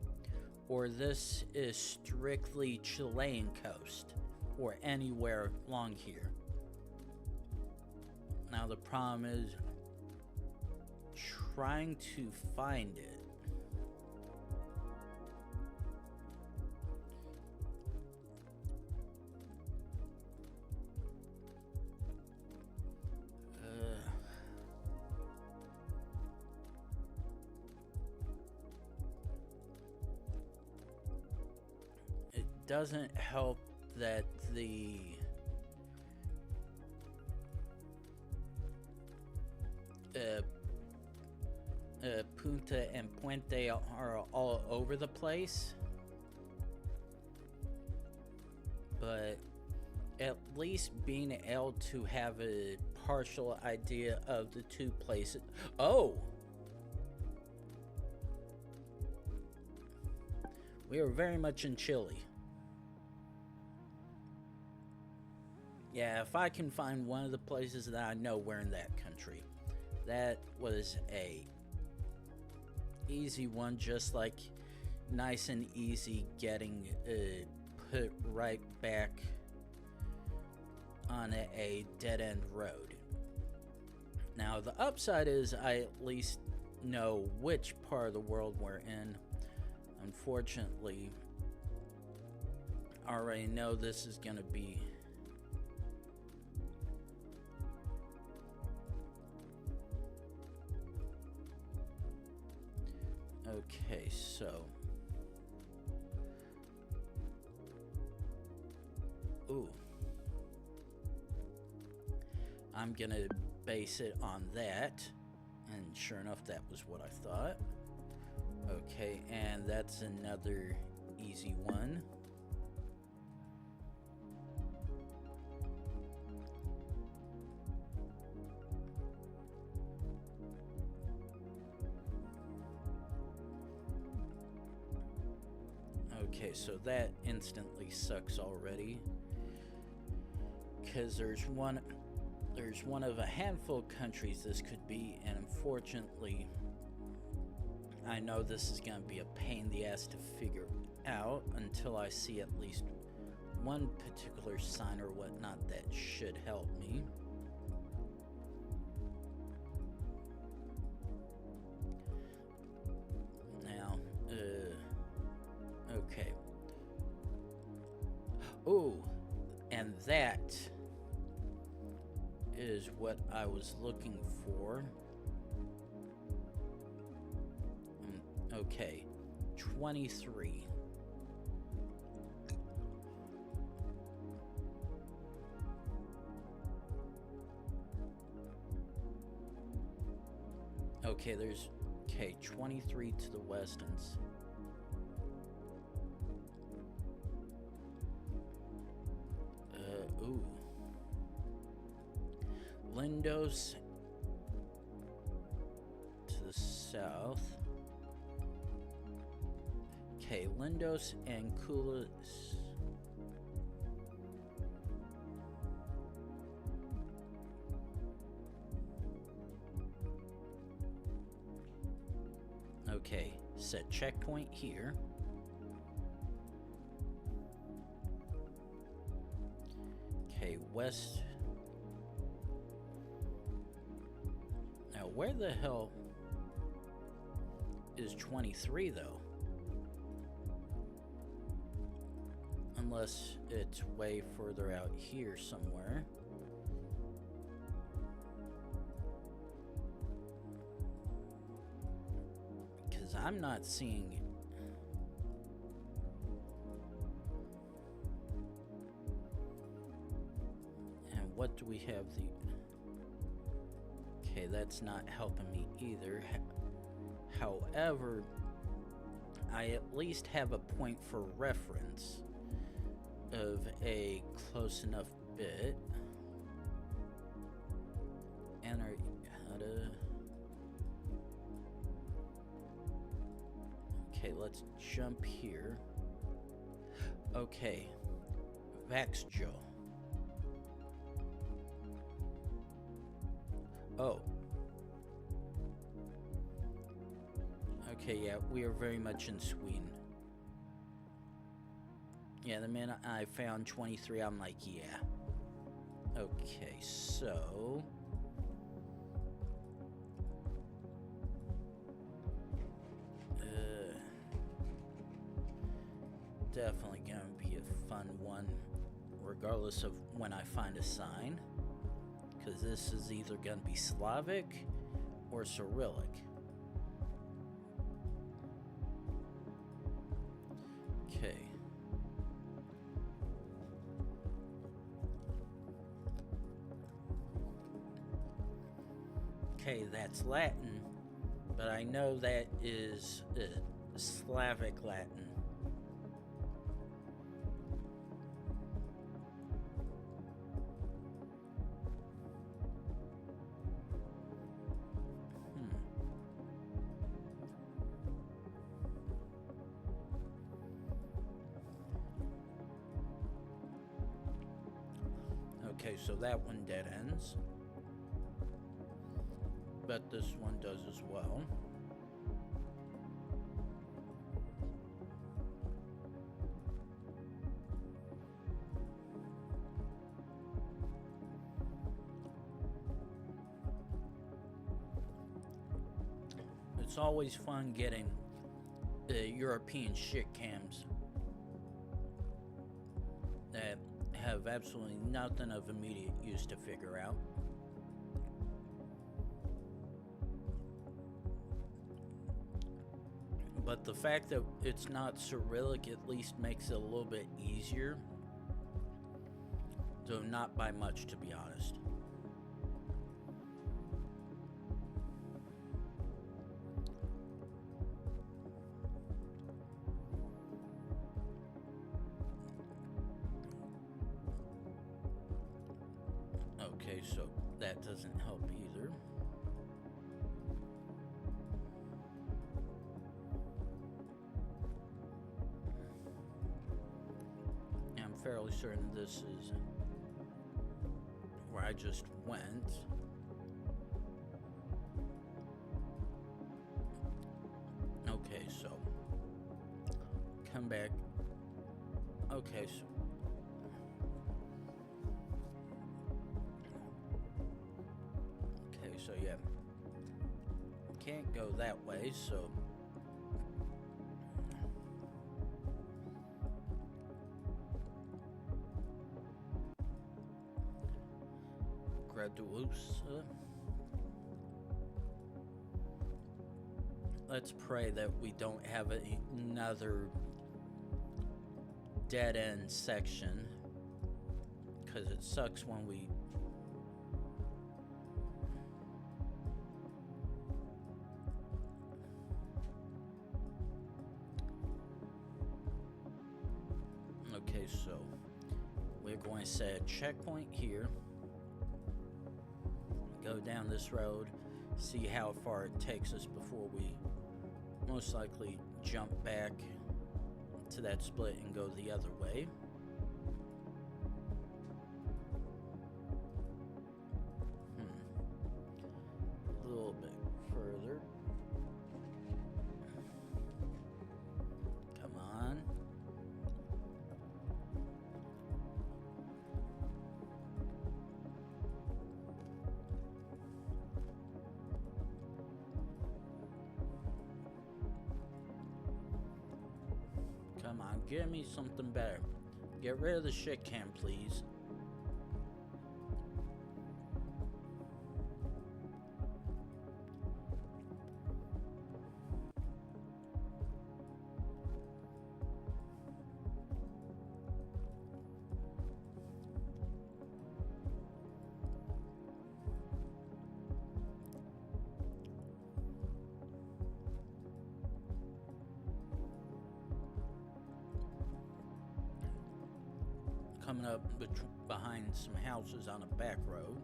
or this is strictly Chilean coast, or anywhere along here. Now the problem is trying to find it. It doesn't help that the Punta and Puente are all over the place, but at least being able to have a partial idea of the two places. Oh! We are very much in Chile. Yeah, if I can find one of the places that I know we're in that country. That was a easy one, just like nice and easy getting put right back on a dead-end road. Now the upside is I at least know which part of the world we're in. Unfortunately, I already know this is gonna be okay, so ooh, I'm gonna base it on that, and sure enough that was what I thought. Okay, and that's another easy one. Okay, so that instantly sucks already, because there's one of a handful of countries this could be, and unfortunately I know this is going to be a pain in the ass to figure out until I see at least one particular sign or whatnot that should help me. Now, okay. Oh, and that is what I was looking for. Okay, 23. Okay, there's 23 to the west and ooh. Lindos to the south. Okay, Lindos and Kulis. Okay, set checkpoint here. Okay, west. Now, where the hell is 23 though? Unless it's way further out here somewhere. Because I'm not seeing it. And what do we have the... Okay, that's not helping me either. However, I at least have a point for reference of a close enough bit. And how to... Okay, let's jump here. Okay, Vaxjo. Oh. Okay, yeah, we are very much in Sweden. Yeah, the minute I found 23, I'm like, yeah. Okay, so... definitely gonna be a fun one, regardless of when I find a sign. Because this is either gonna be Slavic or Cyrillic. Okay. Okay, that's Latin, but I know that is Slavic Latin. Okay, so that one dead ends. But this one does as well. It's always fun getting the European shit cams that have absolutely nothing of immediate use to figure out. But the fact that it's not Cyrillic at least makes it a little bit easier. Though not by much, to be honest. Okay, so that doesn't help either. I'm fairly certain this is where I just went. Okay, so come back. Okay, so so yeah, can't go that way, so Graduosa. Let's pray that we don't have another dead end section, because it sucks when we Okay, so we're going to set a checkpoint here. Go down this road, see how far it takes us before we most likely jump back to that split and go the other way. A little bit further. Come on. Come on, give me something better. Get rid of the shit cam, please. Coming up behind some houses on a back road.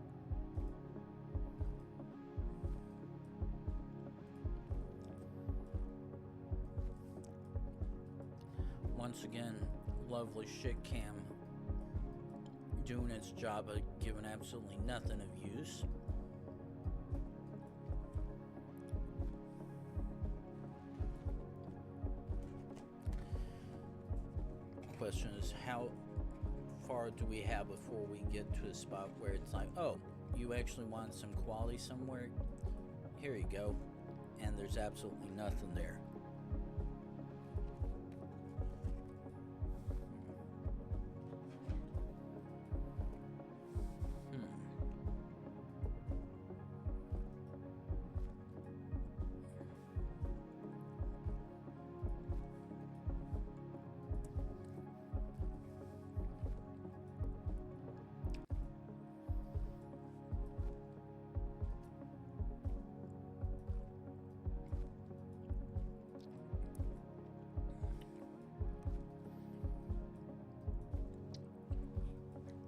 Once again, lovely shit cam doing its job of giving absolutely nothing of use. Question is, how far do we have before we get to a spot where it's like, oh, you actually want some quality somewhere? Here you go. And there's absolutely nothing there.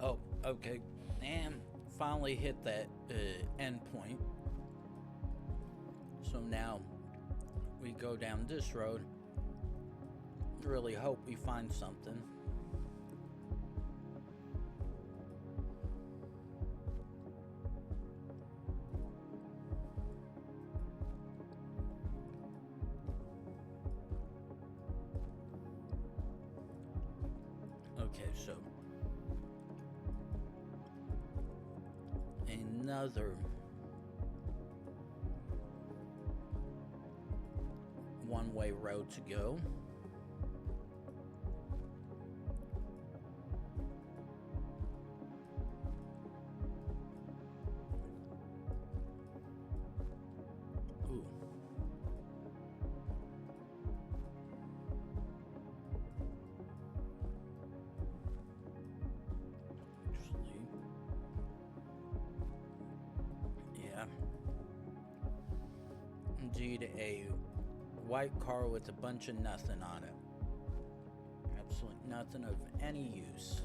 Oh, okay, and finally hit that end point. So now we go down this road. Really hope we find something. Okay, so another one-way road to go. Ooh. Yeah. Indeed, a white car with a bunch of nothing on it. Absolutely nothing of any use.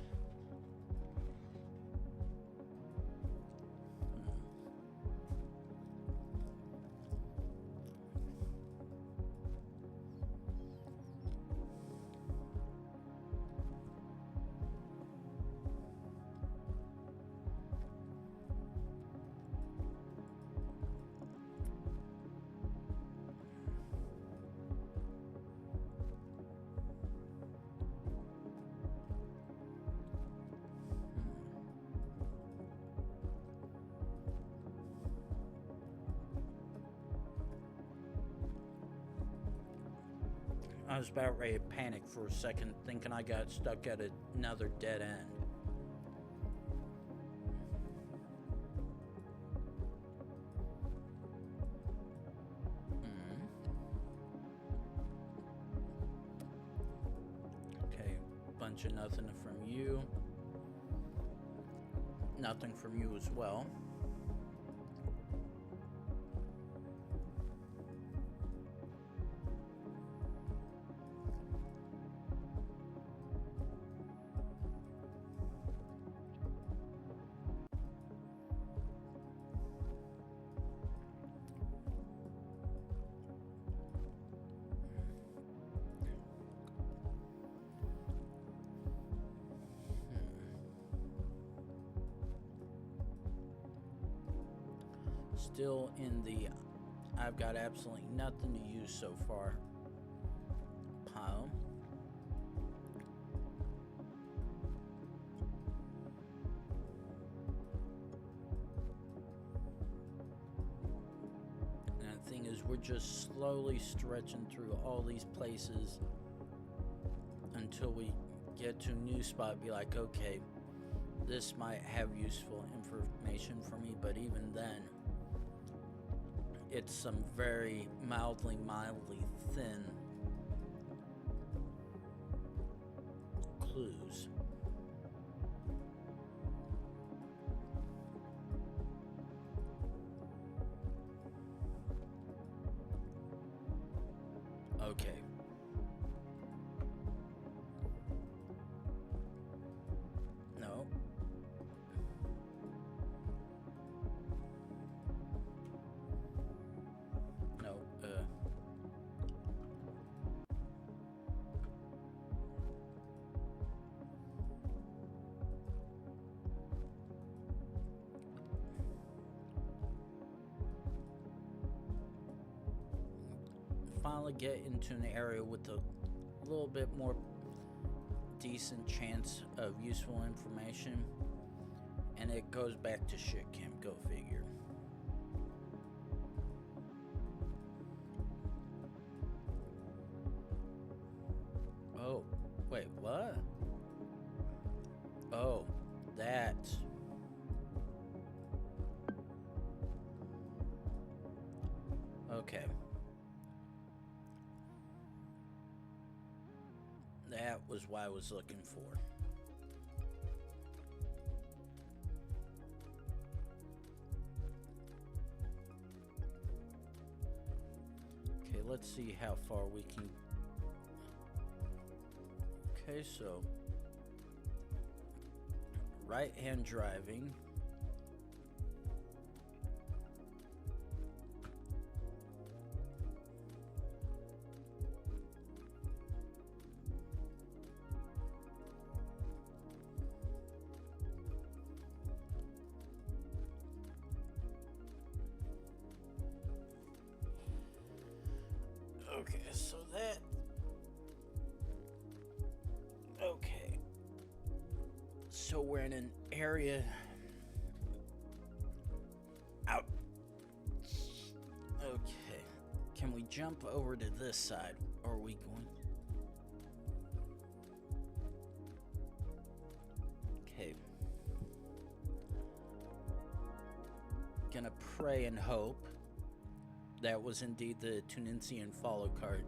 I was about ready to panic for a second, thinking I got stuck at another dead end. Okay, bunch of nothing from you. Nothing from you as well. Still in the I've got absolutely nothing to use so far pile. And the thing is, we're just slowly stretching through all these places until we get to a new spot. Be like, okay, this might have useful information for me, but even then, it's some very mildly thin clues. Okay. No. No, finally get into an area with a little bit more decent chance of useful information, and it goes back to shit camp. Go figure. Oh, wait, what? Oh, that. Okay. That was what I was looking for. Okay, let's see how far we can. Okay, so right-hand driving. Okay, so that. Okay. So we're in an area. Out. Okay. Can we jump over to this side? Or are we going? Okay. Gonna pray and hope that was indeed the Tunisian follow card,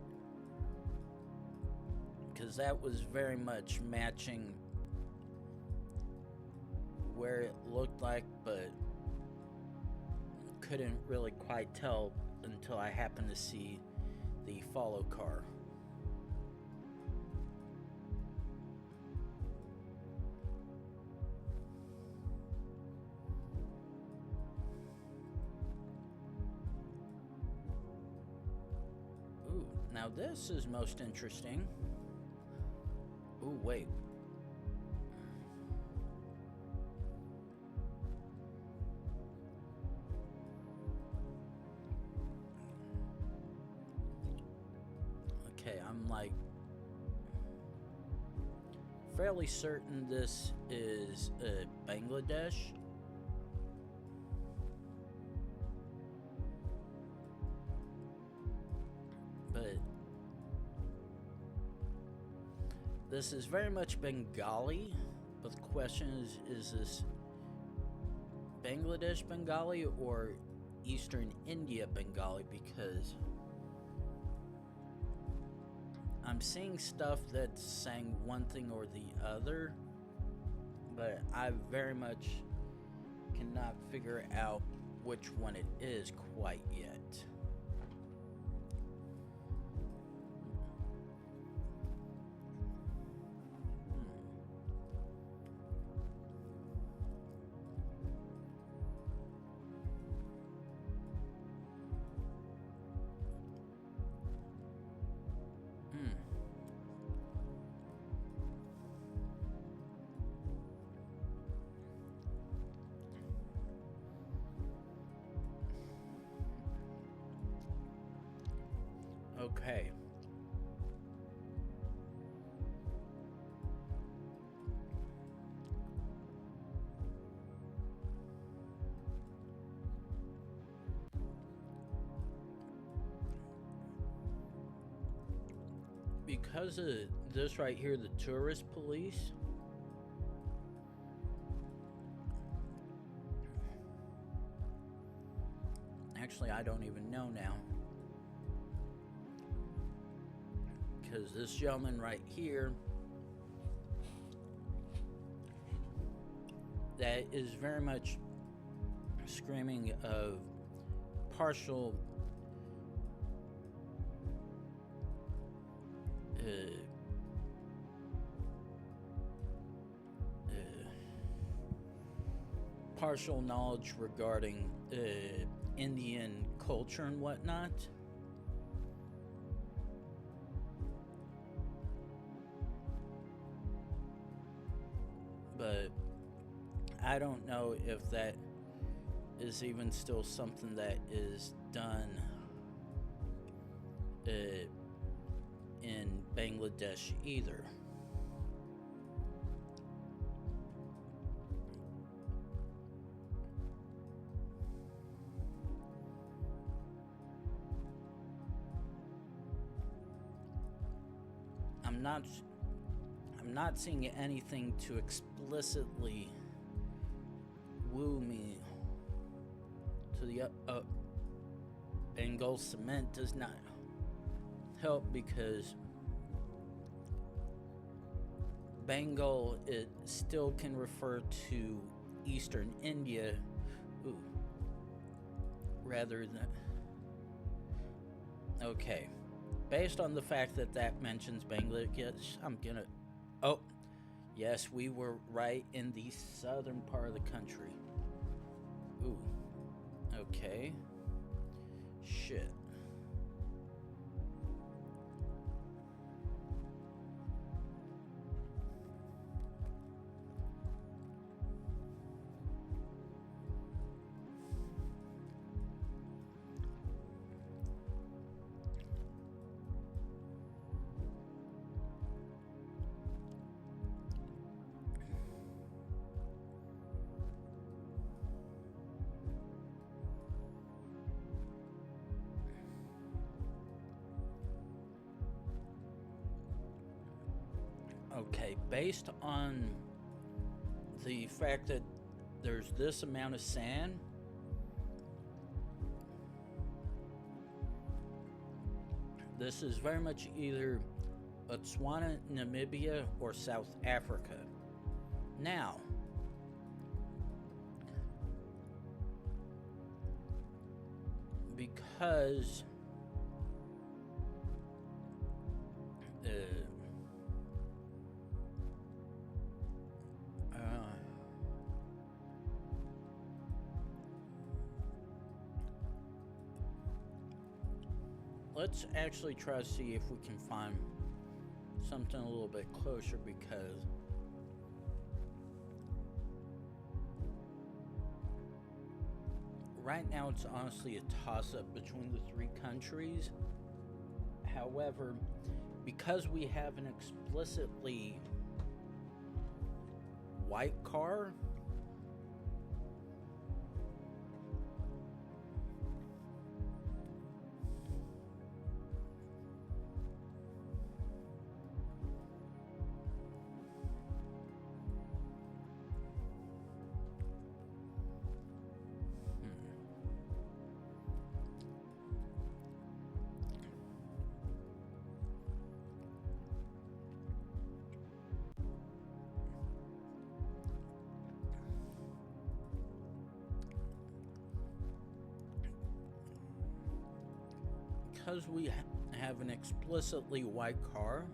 because that was very much matching where it looked like, but couldn't really quite tell until I happened to see the follow car. Now this is most interesting. Ooh, wait. Okay, I'm like fairly certain this is Bangladesh. But this is very much Bengali. But the question is this Bangladesh Bengali or Eastern India Bengali? Because I'm seeing stuff that's saying one thing or the other, but I very much cannot figure out which one it is quite yet. Okay. Because of this right here, the tourist police, actually I don't even know now, because this gentleman right here, that is very much screaming of partial partial knowledge regarding Indian culture and whatnot. But I don't know if that is even still something that is done in Bangladesh either. I'm not seeing anything to explicitly woo me to the Bengal cement does not help, because Bengal, it still can refer to Eastern India, rather than... Okay. Based on the fact that that mentions Bangladesh, I'm gonna... Oh, yes, we were right in the southern part of the country. Ooh. Okay. Shit. Okay, based on the fact that there's this amount of sand, this is very much either Botswana, Namibia, or South Africa. Now, because let's actually try to see if we can find something a little bit closer, because right now it's honestly a toss-up between the three countries. However, because we have an explicitly white car, because we have an explicitly white car,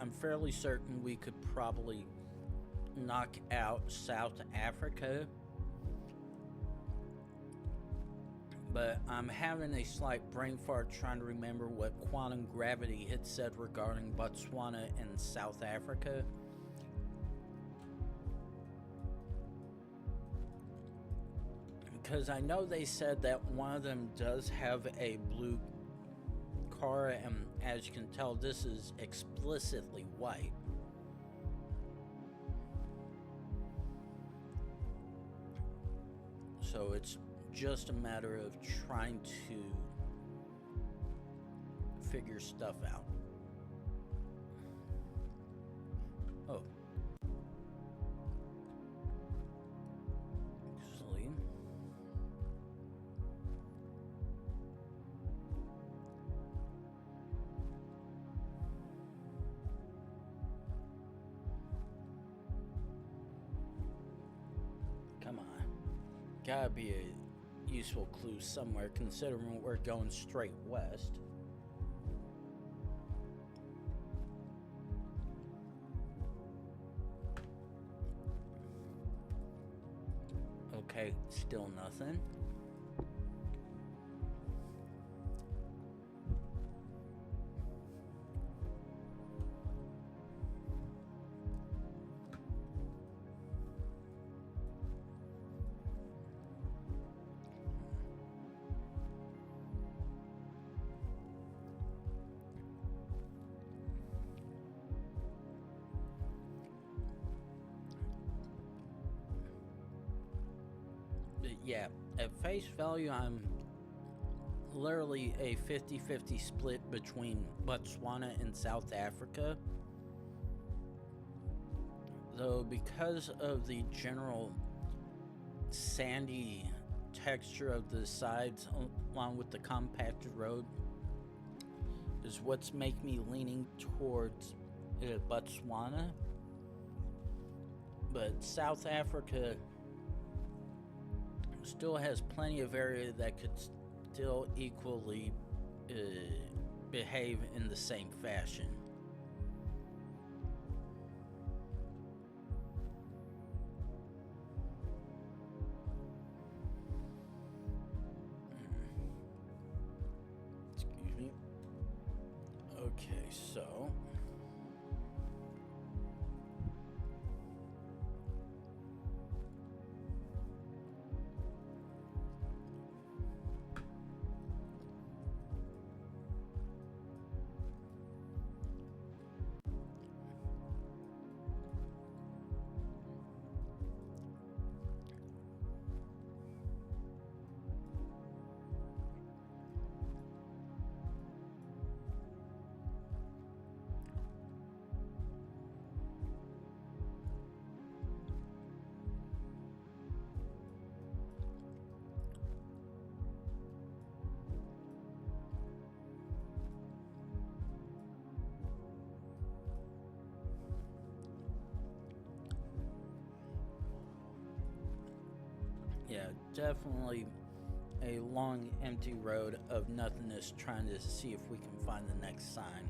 I'm fairly certain we could probably knock out South Africa. But I'm having a slight brain fart trying to remember what quantum gravity had said regarding Botswana and South Africa. Because I know they said that one of them does have a blue car, and as you can tell, this is explicitly white. So it's just a matter of trying to figure stuff out. Oh. Actually. Come on. Gotta be a useful clue somewhere, considering we're going straight west. Okay, still nothing. Yeah, at face value, I'm literally a 50-50 split between Botswana and South Africa. Though because of the general sandy texture of the sides along with the compacted road is what's making me leaning towards Botswana. But South Africa still has plenty of area that could still equally behave in the same fashion. Excuse me. Okay, so yeah, definitely a long, empty road of nothingness, trying to see if we can find the next sign.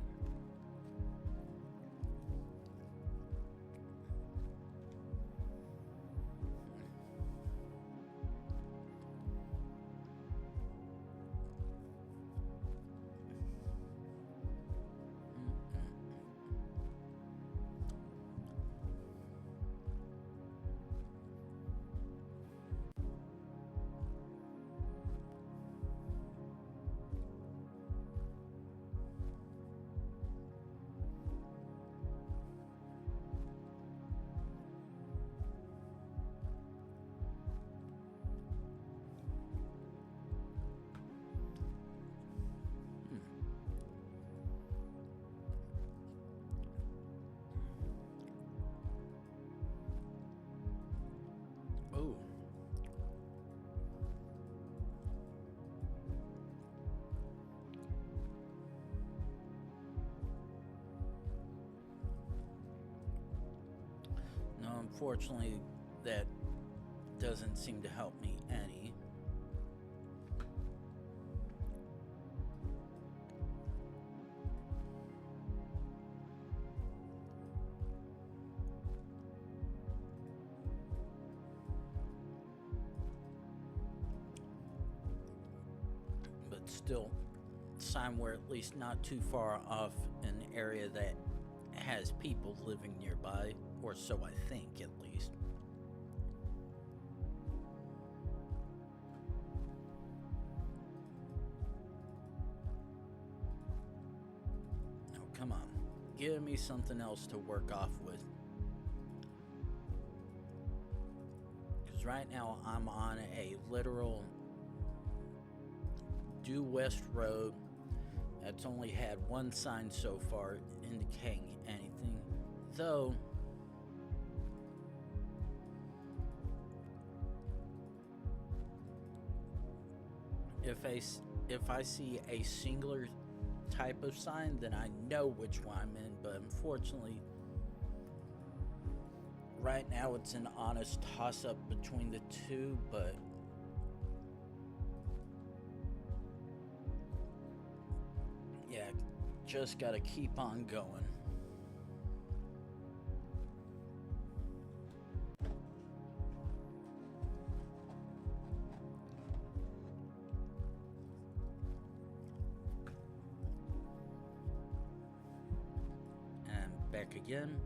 Oh. No, unfortunately, that doesn't seem to help me any. But still, sign we're at least not too far off an area that has people living nearby, or so I think at least. Come on. Give me something else to work off with. Because right now I'm on a literal due west road that's only had one sign so far indicating anything. Though, if I see a singular type of sign, then I know which one I'm in, but unfortunately right now it's an honest toss-up between the two, but yeah, just gotta keep on going. And back again.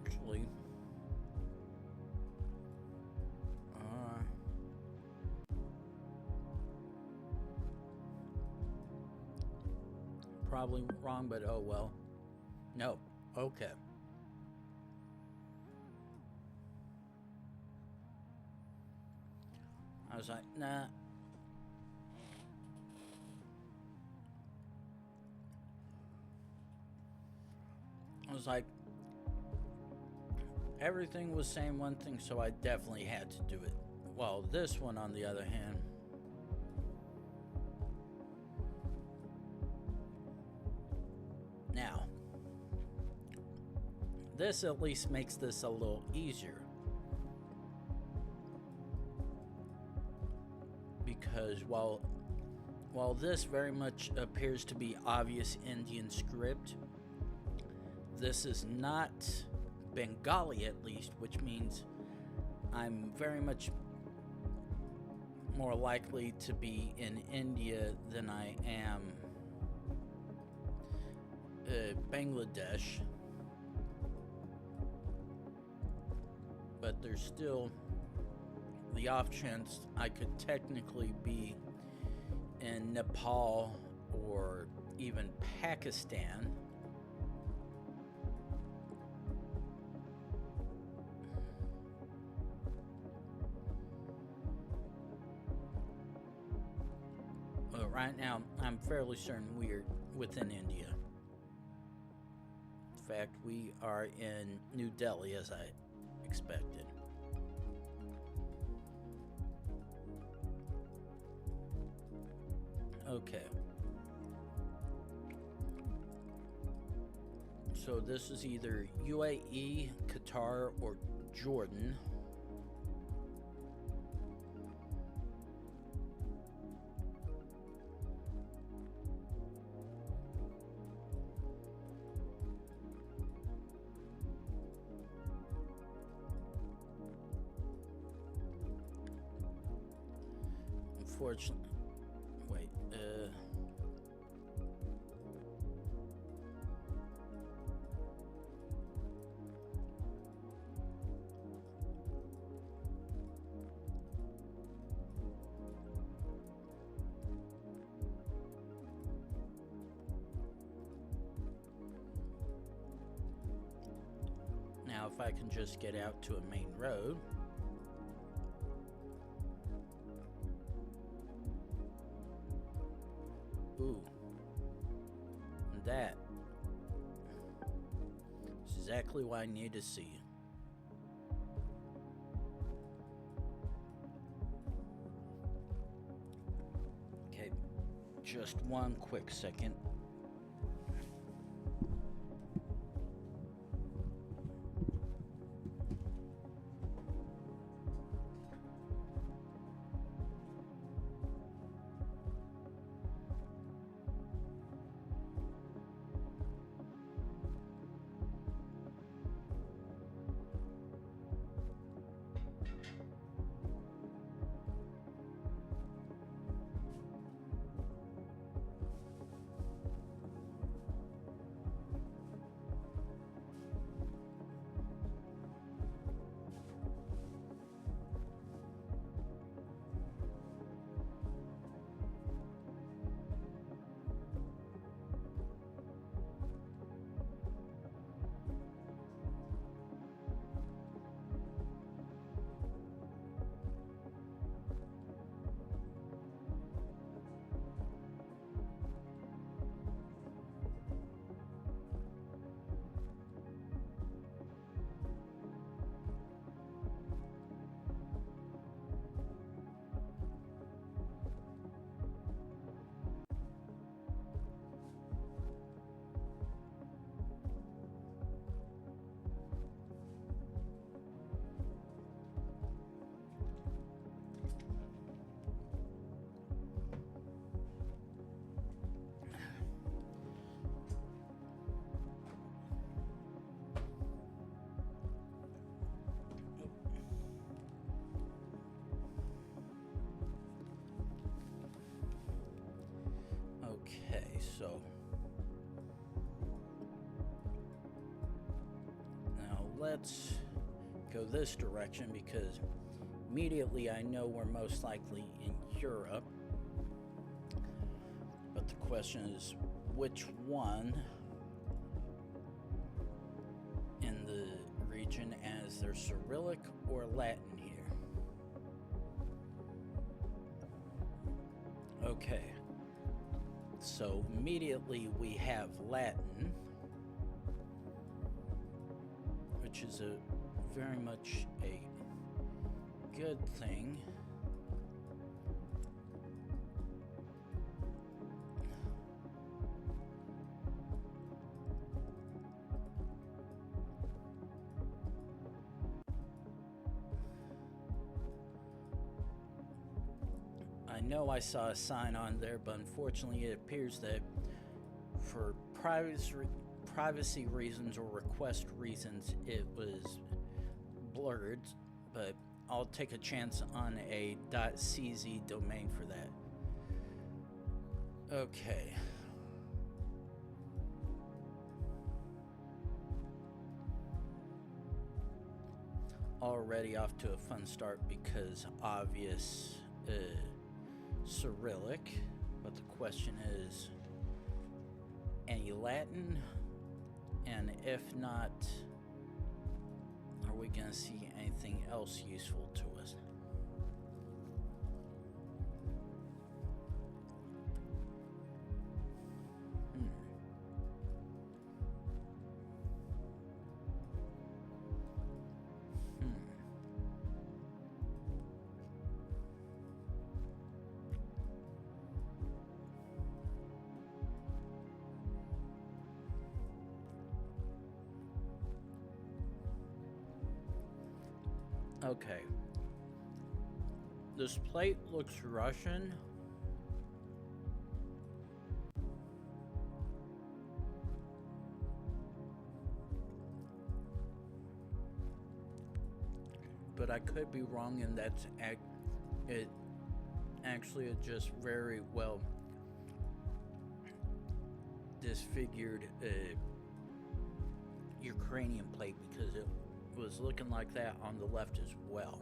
Actually, probably wrong, but oh well. No. Okay. I was like, nah. I was like, everything was saying one thing, so I definitely had to do it. Well, this one, on the other hand, now, this at least makes this a little easier. Because while this very much appears to be obvious Indian script, this is not Bengali, at least, which means I'm very much more likely to be in India than I am Bangladesh. But there's still the off chance I could technically be in Nepal or even Pakistan. But right now, I'm fairly certain we're within India. In fact, we are in New Delhi, as I expected. Okay. So this is either UAE, Qatar, or Jordan. Unfortunately, wait, now if I can just get out to a main road. Ooh. And that is exactly what I need to see. Okay. Just one quick second. Okay, so now let's go this direction because immediately I know we're most likely in Europe. But the question is, which one in the region, as there's Cyrillic or Latin here? Okay. So immediately we have Latin, which is a very much a good thing. I know I saw a sign on there, but unfortunately it appears that for privacy reasons or request reasons it was blurred, but I'll take a chance on a .cz domain for that. Okay. Already off to a fun start because obvious Cyrillic, but the question is, any Latin? And if not, are we going to see anything else useful to us? Okay. This plate looks Russian. But I could be wrong, and that's it actually is just very well disfigured Ukrainian plate, because it was looking like that on the left as well.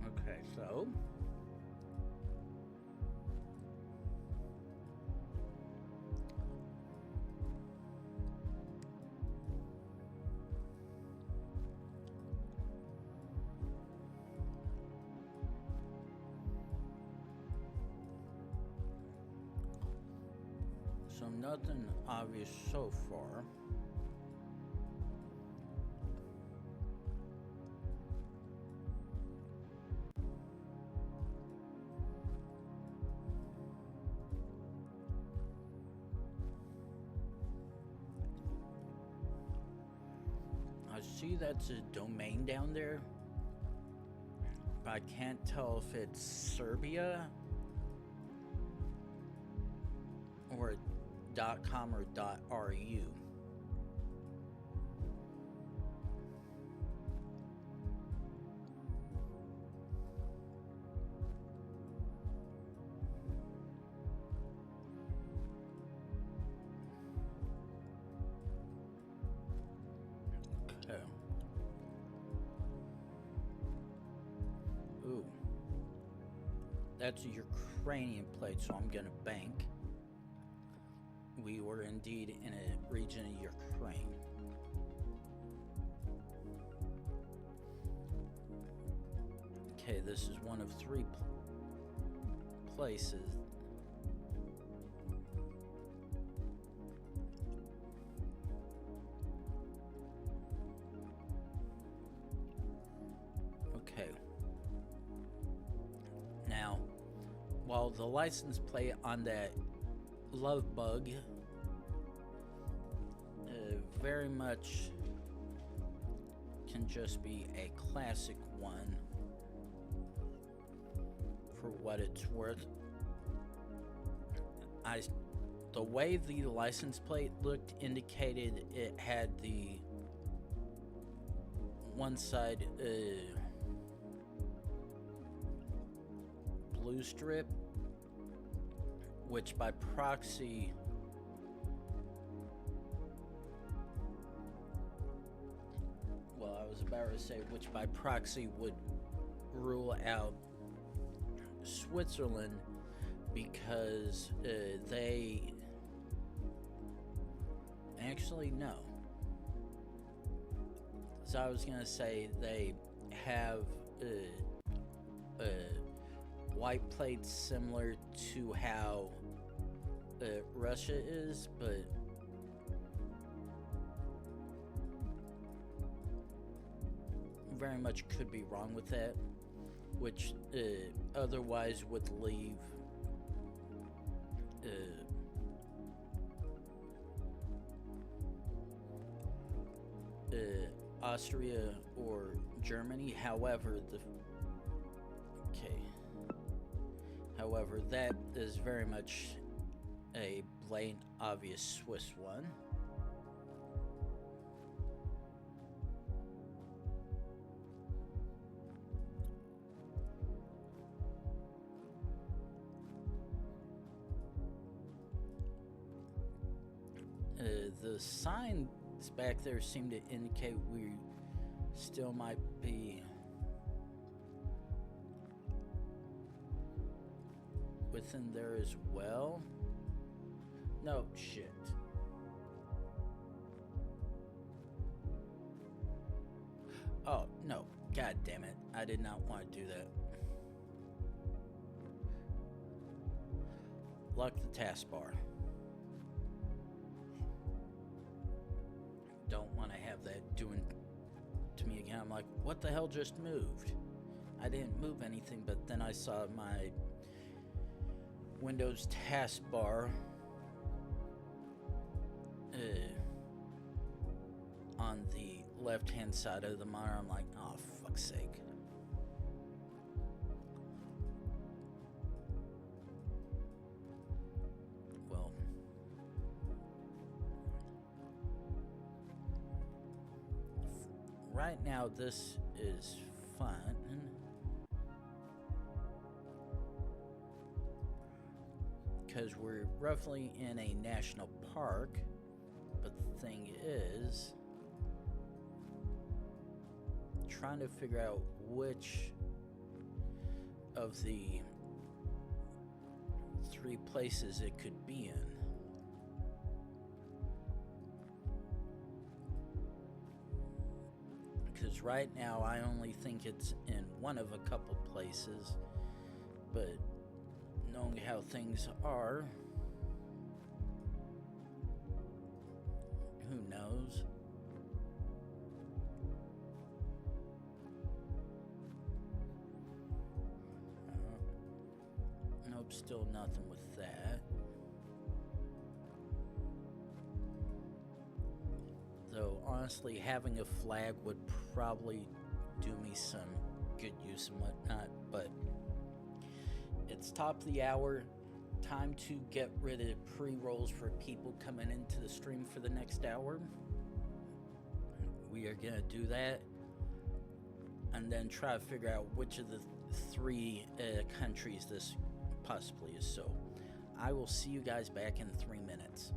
Okay, so So nothing obvious so far. I see that's a domain down there, but I can't tell if it's Serbia or .com or .ru. Okay. Ooh. That's a Ukrainian plate, so I'm gonna bank. We were indeed in a region of Ukraine. Okay, this is one of three places. Okay. Now, while the license plate on that Love Bug very much can just be a classic one for what it's worth. The way the license plate looked indicated it had the one side blue strip, which by proxy which by proxy would rule out Switzerland, because they actually no. So I was gonna say they have white plates similar to how Russia is, but very much could be wrong with that, which otherwise would leave Austria or Germany. However, that is very much a blatant, obvious Swiss one. The signs back there seem to indicate we still might be within there as well. No shit. Oh no, god damn it, I did not want to do that. Lock the taskbar. Don't want to have that doing to me again. I'm like, what the hell just moved? I didn't move anything, but then I saw my Windows taskbar on the left-hand side of the monitor. I'm like, oh, fuck's sake. Well, right now this is fun. Because we're roughly in a national park, but the thing is, trying to figure out which of the three places it could be in. Because right now I only think it's in one of a couple places, but knowing how things are, who knows? Nope, still nothing with that. Though, honestly, having a flag would probably do me some good use and whatnot, but it's top of the hour. Time to get rid of pre-rolls for people coming into the stream for the next hour. We are going to do that, and then try to figure out which of the three countries this possibly is. So I will see you guys back in 3 minutes.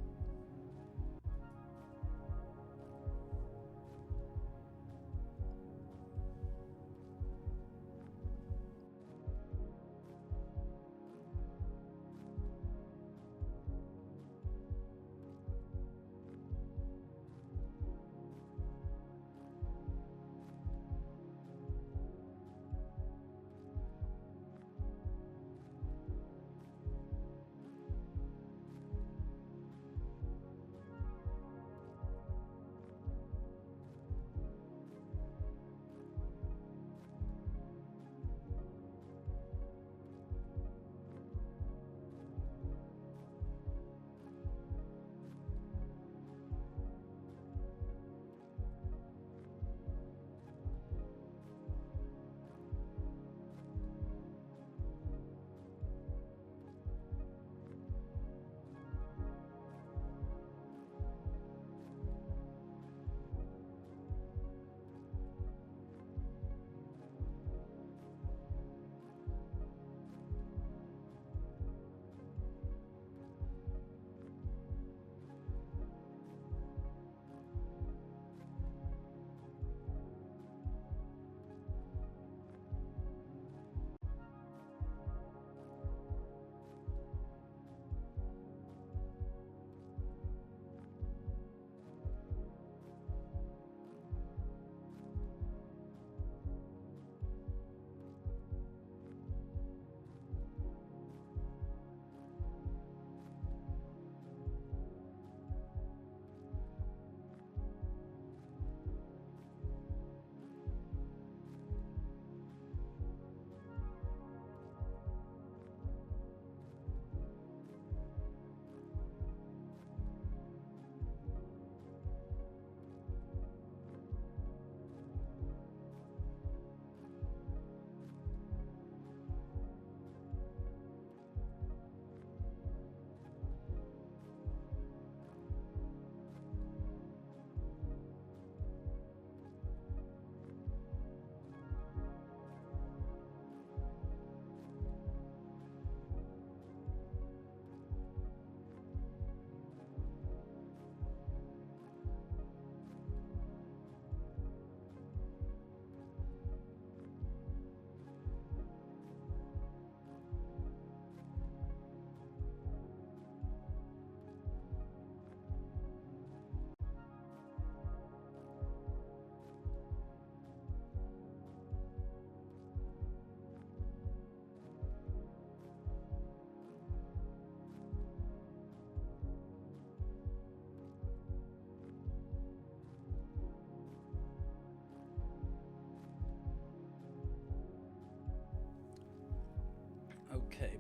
Okay,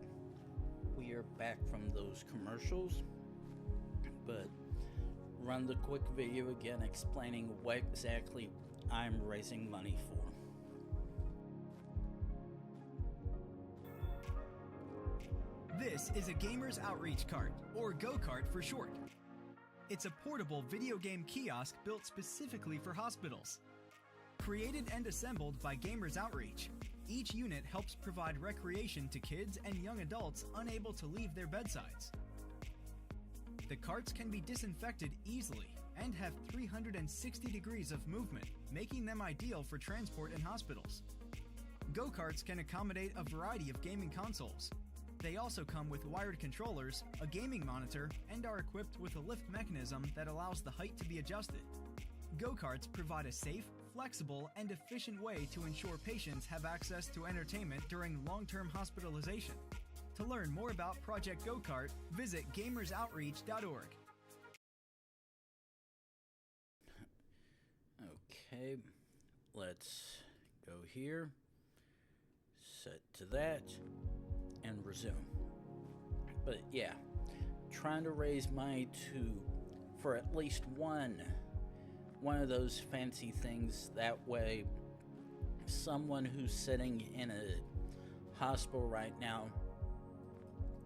we are back from those commercials, but run the quick video again explaining what exactly I'm raising money for. This is a gamer's outreach cart, or go-kart for short. It's a portable video game kiosk built specifically for hospitals. Created and assembled by Gamers Outreach, each unit helps provide recreation to kids and young adults unable to leave their bedsides. The carts can be disinfected easily and have 360 degrees of movement, making them ideal for transport in hospitals. Go-karts can accommodate a variety of gaming consoles. They also come with wired controllers, a gaming monitor, and are equipped with a lift mechanism that allows the height to be adjusted. Go-karts provide a safe, flexible, and efficient way to ensure patients have access to entertainment during long-term hospitalization. To learn more about Project Go-Kart, visit gamersoutreach.org. Okay, let's go here, set to that, and resume. But yeah, trying to raise money for at least one of those fancy things. That way, someone who's sitting in a hospital right now,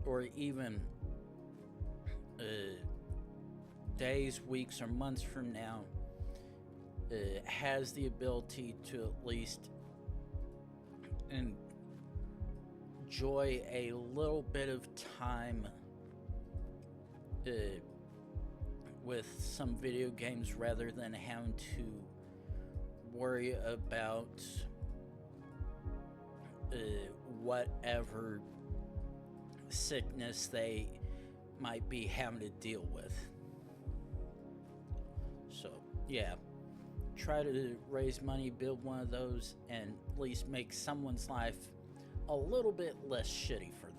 or even days, weeks, or months from now, has the ability to at least enjoy a little bit of time with some video games rather than having to worry about whatever sickness they might be having to deal with. So, yeah, try to raise money, build one of those, and at least make someone's life a little bit less shitty for them.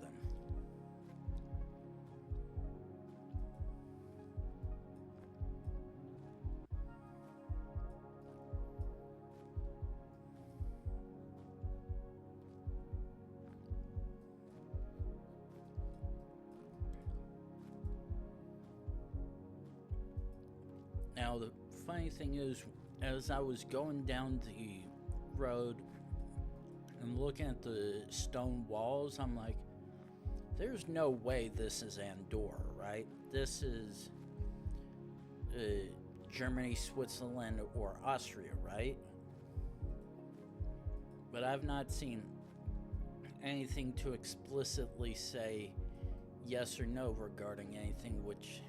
Now, the funny thing is, as I was going down the road and looking at the stone walls, I'm like, there's no way this is Andorra, right? This is Germany, Switzerland, or Austria, right? But I've not seen anything to explicitly say yes or no regarding anything, which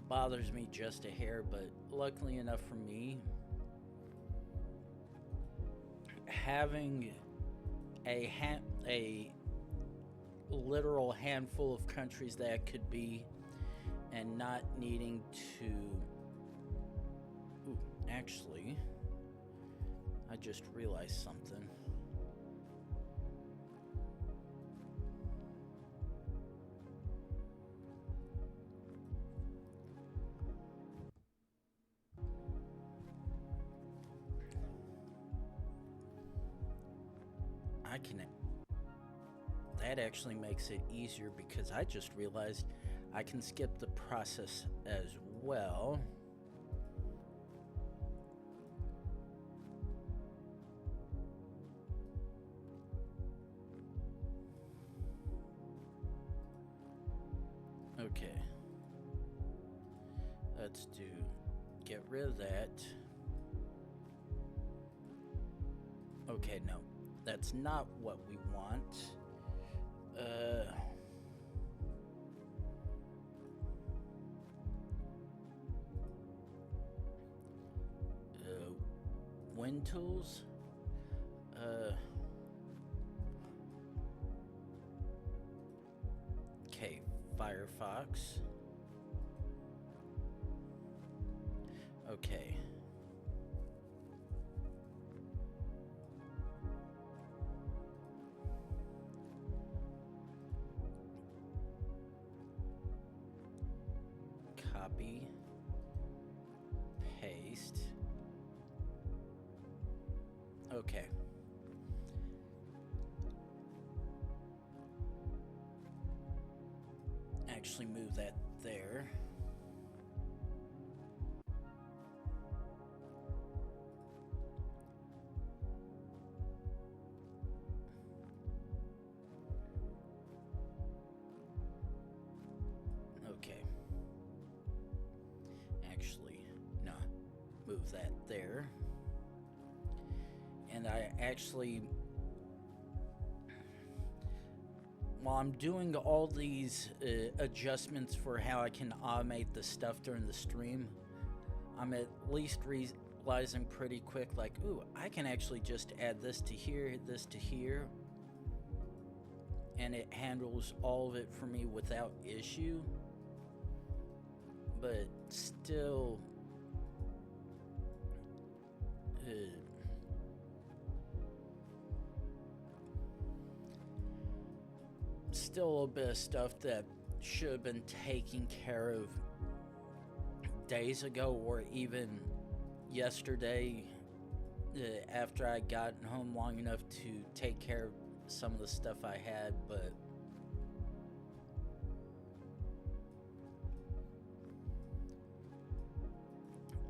bothers me just a hair. But luckily enough for me, having a literal handful of countries that could be, and not needing to... Ooh, actually, I just realized something. That actually makes it easier, because I just realized I can skip the process as well. Okay. Let's get rid of that. Okay, no. That's not what we want. Wind tools. Okay, Firefox. Okay. Copy, paste. Okay. Actually move that there. Okay. Actually, no. Move that there. And I actually, while I'm doing all these adjustments for how I can automate the stuff during the stream, I'm at least realizing pretty quick, like, ooh, I can actually just add this to here, and it handles all of it for me without issue. But still, still a little bit of stuff that should have been taken care of days ago, or even yesterday after I gotten home long enough to take care of some of the stuff I had, but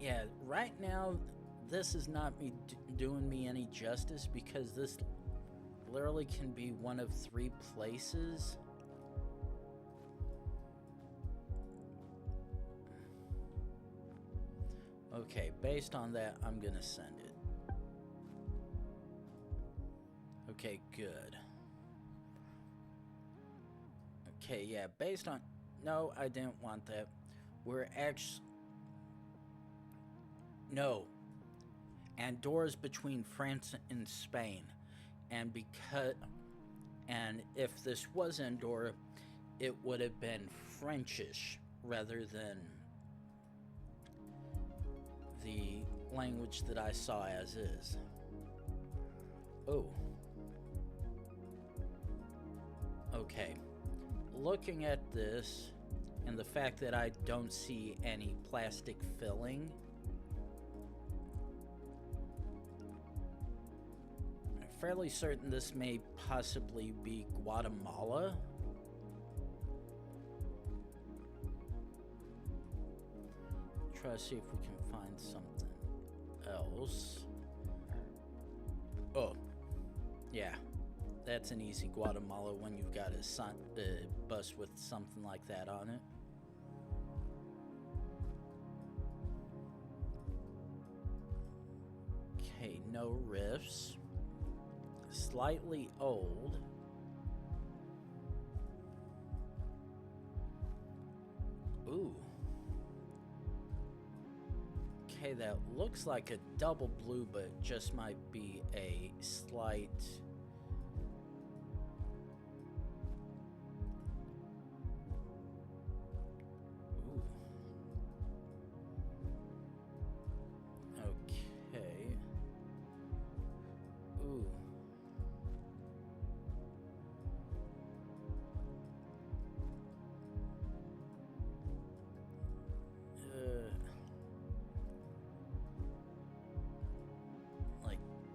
yeah, right now this is not me doing me any justice, because this literally can be one of 3 places. Okay, based on that, I'm gonna send it. Okay, good. Okay, yeah, based on... No, I didn't want that. We're actually... No. Andorra's between France and Spain. And because... And if this was Andorra, it would have been Frenchish rather than the language that I saw as is. Oh. Okay. Looking at this, and the fact that I don't see any plastic filling, I'm fairly certain this may possibly be Guatemala. Try to see if we can find something else. Oh, yeah. That's an easy Guatemala when you've got a bus with something like that on it. Okay, no riffs. Slightly old. Ooh. Okay, that looks like a double blue, but it just might be a slight...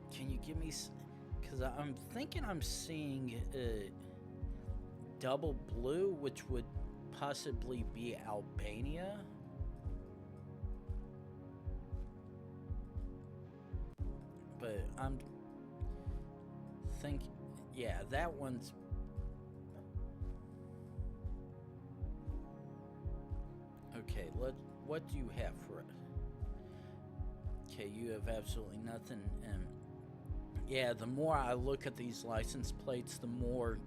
Can you give me... Because I'm thinking I'm seeing double blue, which would possibly be Albania. But I'm thinking... Yeah, that one's... Okay, what do you have for it? Okay, you have absolutely nothing. Yeah, the more I look at these license plates, the more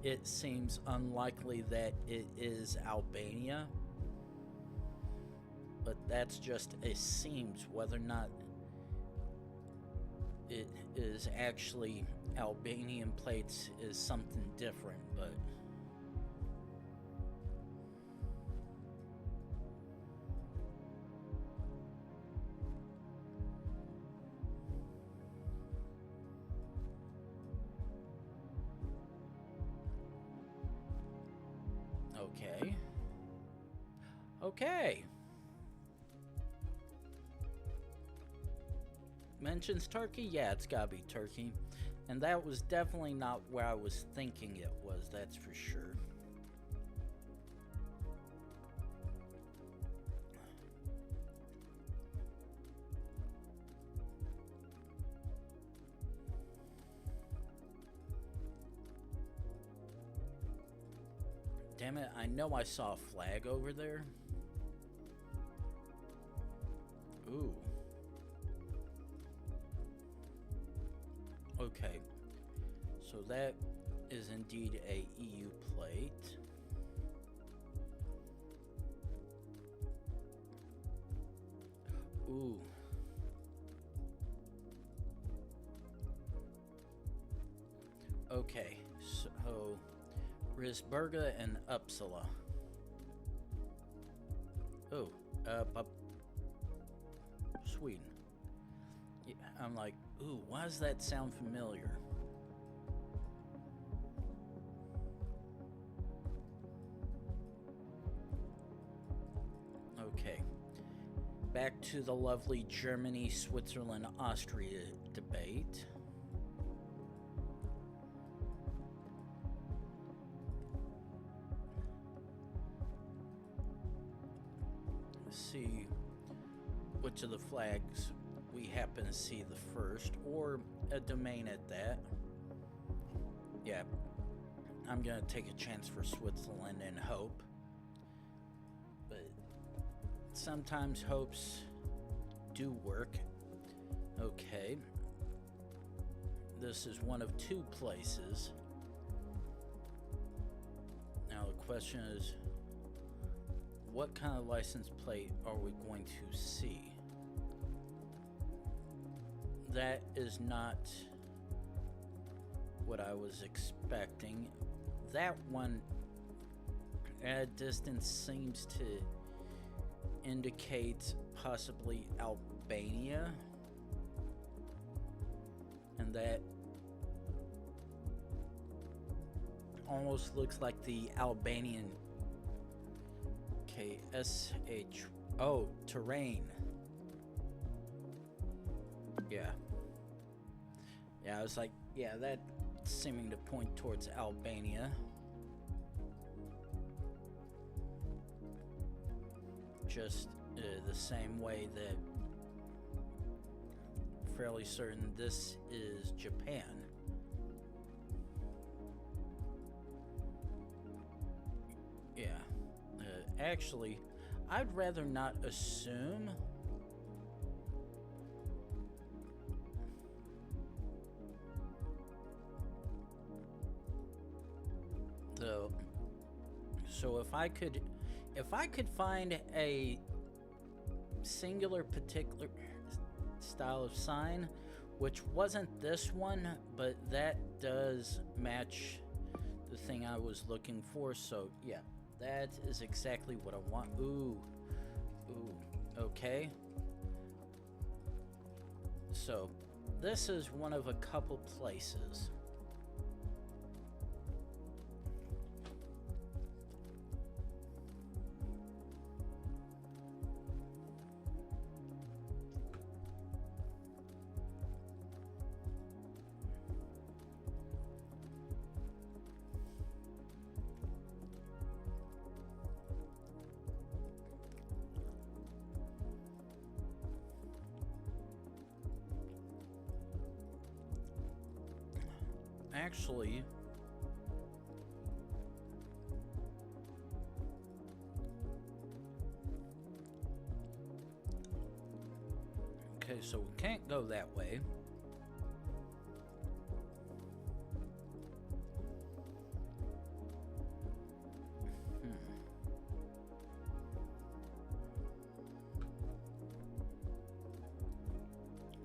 it seems unlikely that it is Albania. But that's just it seems. Whether or not it is actually Albanian plates is something different, but... Okay. Okay. Mentions Turkey? Yeah, it's gotta be Turkey. And that was definitely not where I was thinking it was, that's for sure. Damn it, I know I saw a flag over there. Ooh. Okay. So that is indeed a EU plate. Ooh. Okay, so... Risberga and Uppsala. Oh, Sweden. Yeah, I'm like, ooh, why does that sound familiar? Okay. back to the lovely Germany, Switzerland, Austria debate. Let's see which of the flags we happen to see the first, or a domain at that. Yeah, I'm gonna take a chance for Switzerland and hope. But sometimes hopes do work. Okay. This is one of two places. Now the question is, what kind of license plate are we going to see? That is not what I was expecting. That one at a distance seems to indicate possibly Albania, and that almost looks like the Albanian KSH. Oh, terrain. Yeah. Yeah, I was like, yeah, that's seeming to point towards Albania. Just the same way that fairly certain this is Japan. Yeah. Actually, I'd rather not assume. Though, so if I could find a singular particular style of sign, which wasn't this one, but that does match the thing I was looking for. So yeah, that is exactly what I want. Ooh, okay. So this is one of a couple places. Actually, okay, so we can't go that way.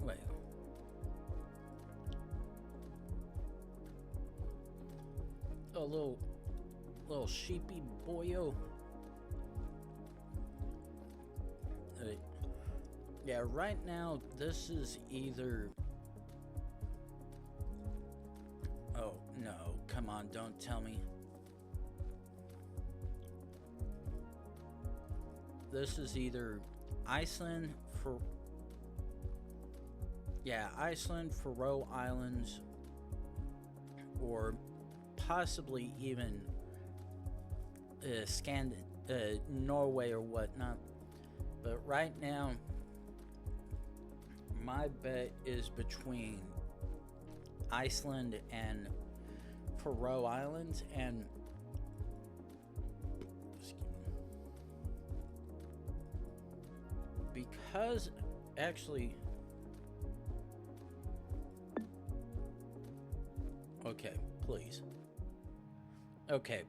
Wait. A little sheepy boyo. Yeah, right now this is either. Oh no! Come on! Don't tell me. This is either Iceland for. Yeah, Iceland, Faroe Islands, or possibly even Norway or whatnot. But right now, my bet is between Iceland and Faroe Islands, and because actually, okay, please. Okay,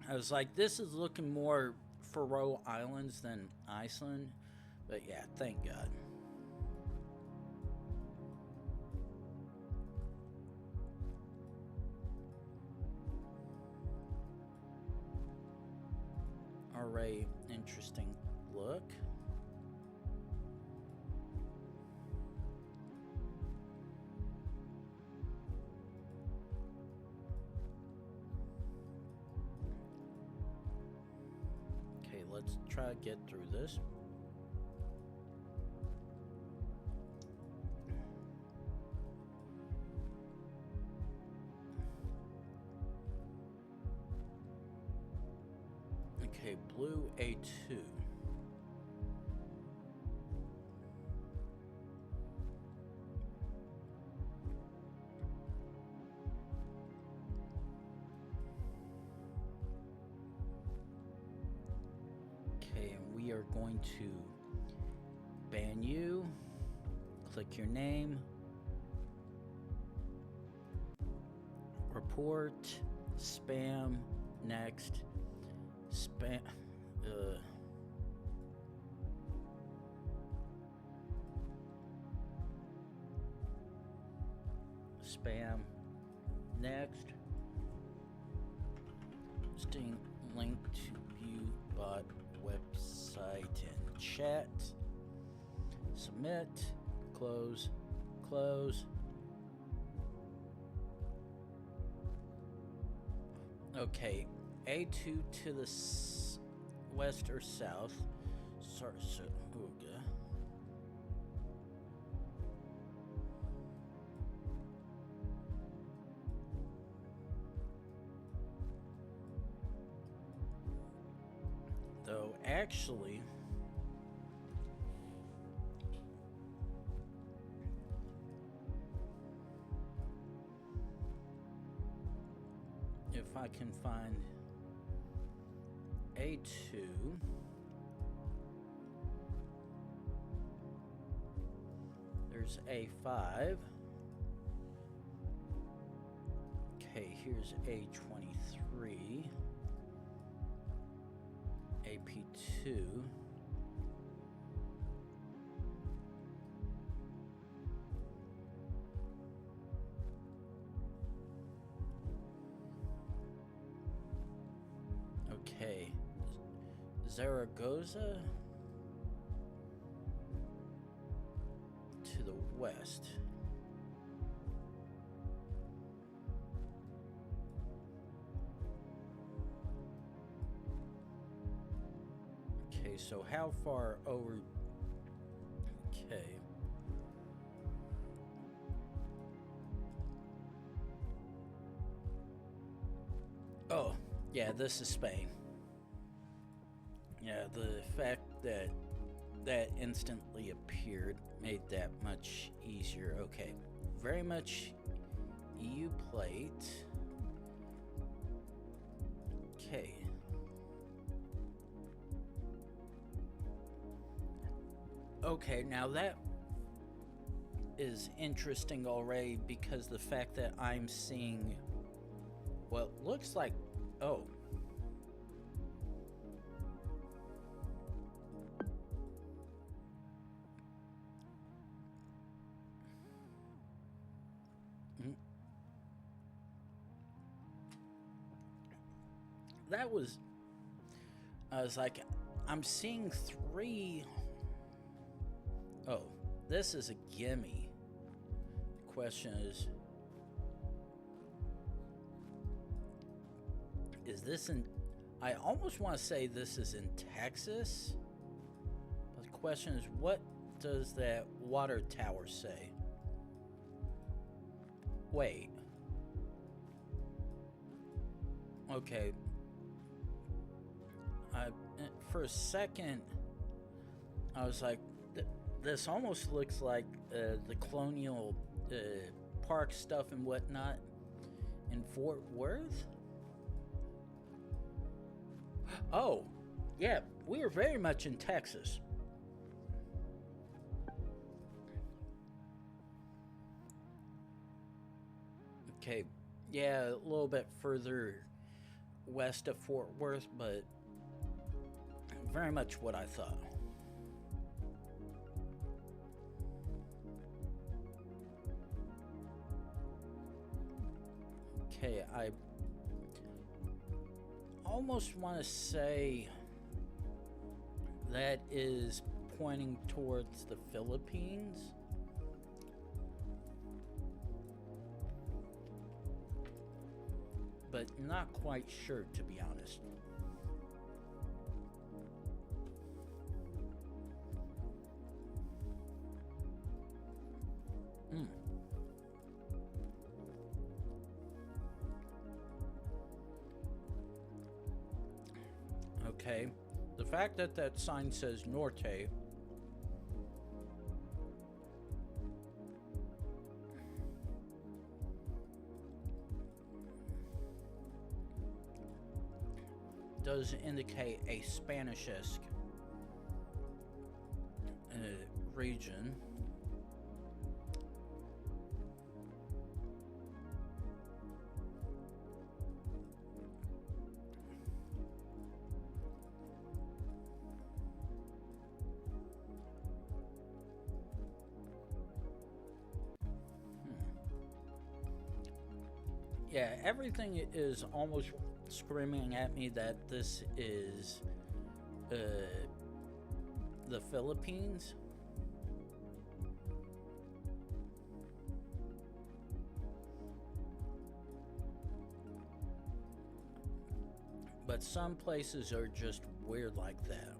I was like, this is looking more Faroe Islands than Iceland, but yeah, thank God. Alright, interesting look. Let's try to get through this. Okay, blue A2. Okay, and we are going to ban you. Click your name. Report. Spam. Next. Spam. Spam. Next. Posting link to view bot website and chat. Submit. Close. Close. Okay, A2 to the west or south. Sorry, okay. Though, actually, if I can find A2, there's A5. Okay, here's A23, AP2. Okay, Zaragoza to the west. Okay, so how far over? Okay. Oh, yeah, this is Spain. Yeah, the fact that that instantly appeared made that much easier. Okay, very much EU plate. Okay. Okay, now that is interesting already because the fact that I'm seeing what looks like, oh. That was, I was like, I'm seeing 3. Oh, this is a gimme. The question is this in, I almost want to say this is in Texas. But the question is, what does that water tower say? Wait. Okay. For a second, I was like, this almost looks like the colonial park stuff and whatnot in Fort Worth. Oh, yeah, we are very much in Texas. Okay, yeah, a little bit further west of Fort Worth, but very much what I thought. Okay, I almost want to say that is pointing towards the Philippines. But not quite sure, to be honest. Okay. The fact that that sign says Norte does indicate a Spanish-esque region. Yeah, everything is almost screaming at me that this is the Philippines. But some places are just weird like that.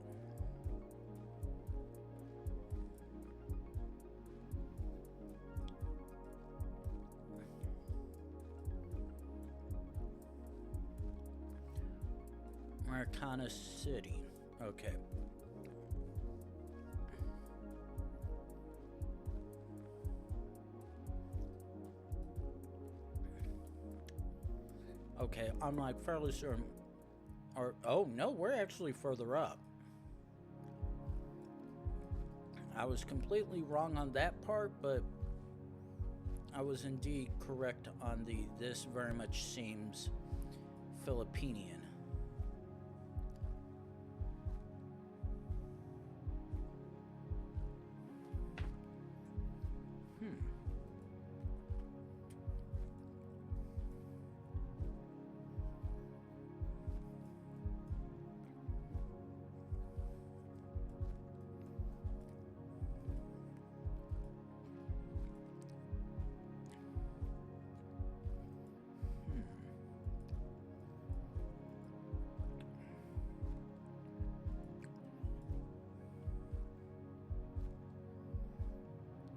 Maracana City. Okay. Okay, I'm like fairly certain. Or, oh no, we're actually further up. I was completely wrong on that part, but I was indeed correct on the this very much seems Filipinian.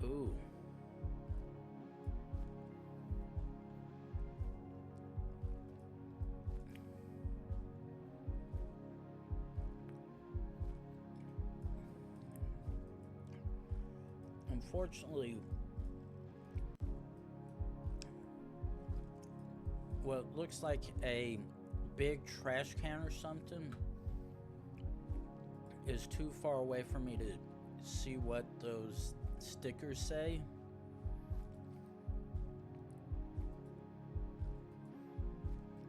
Ooh. Unfortunately, what looks like a big trash can or something is too far away for me to see what those stickers say.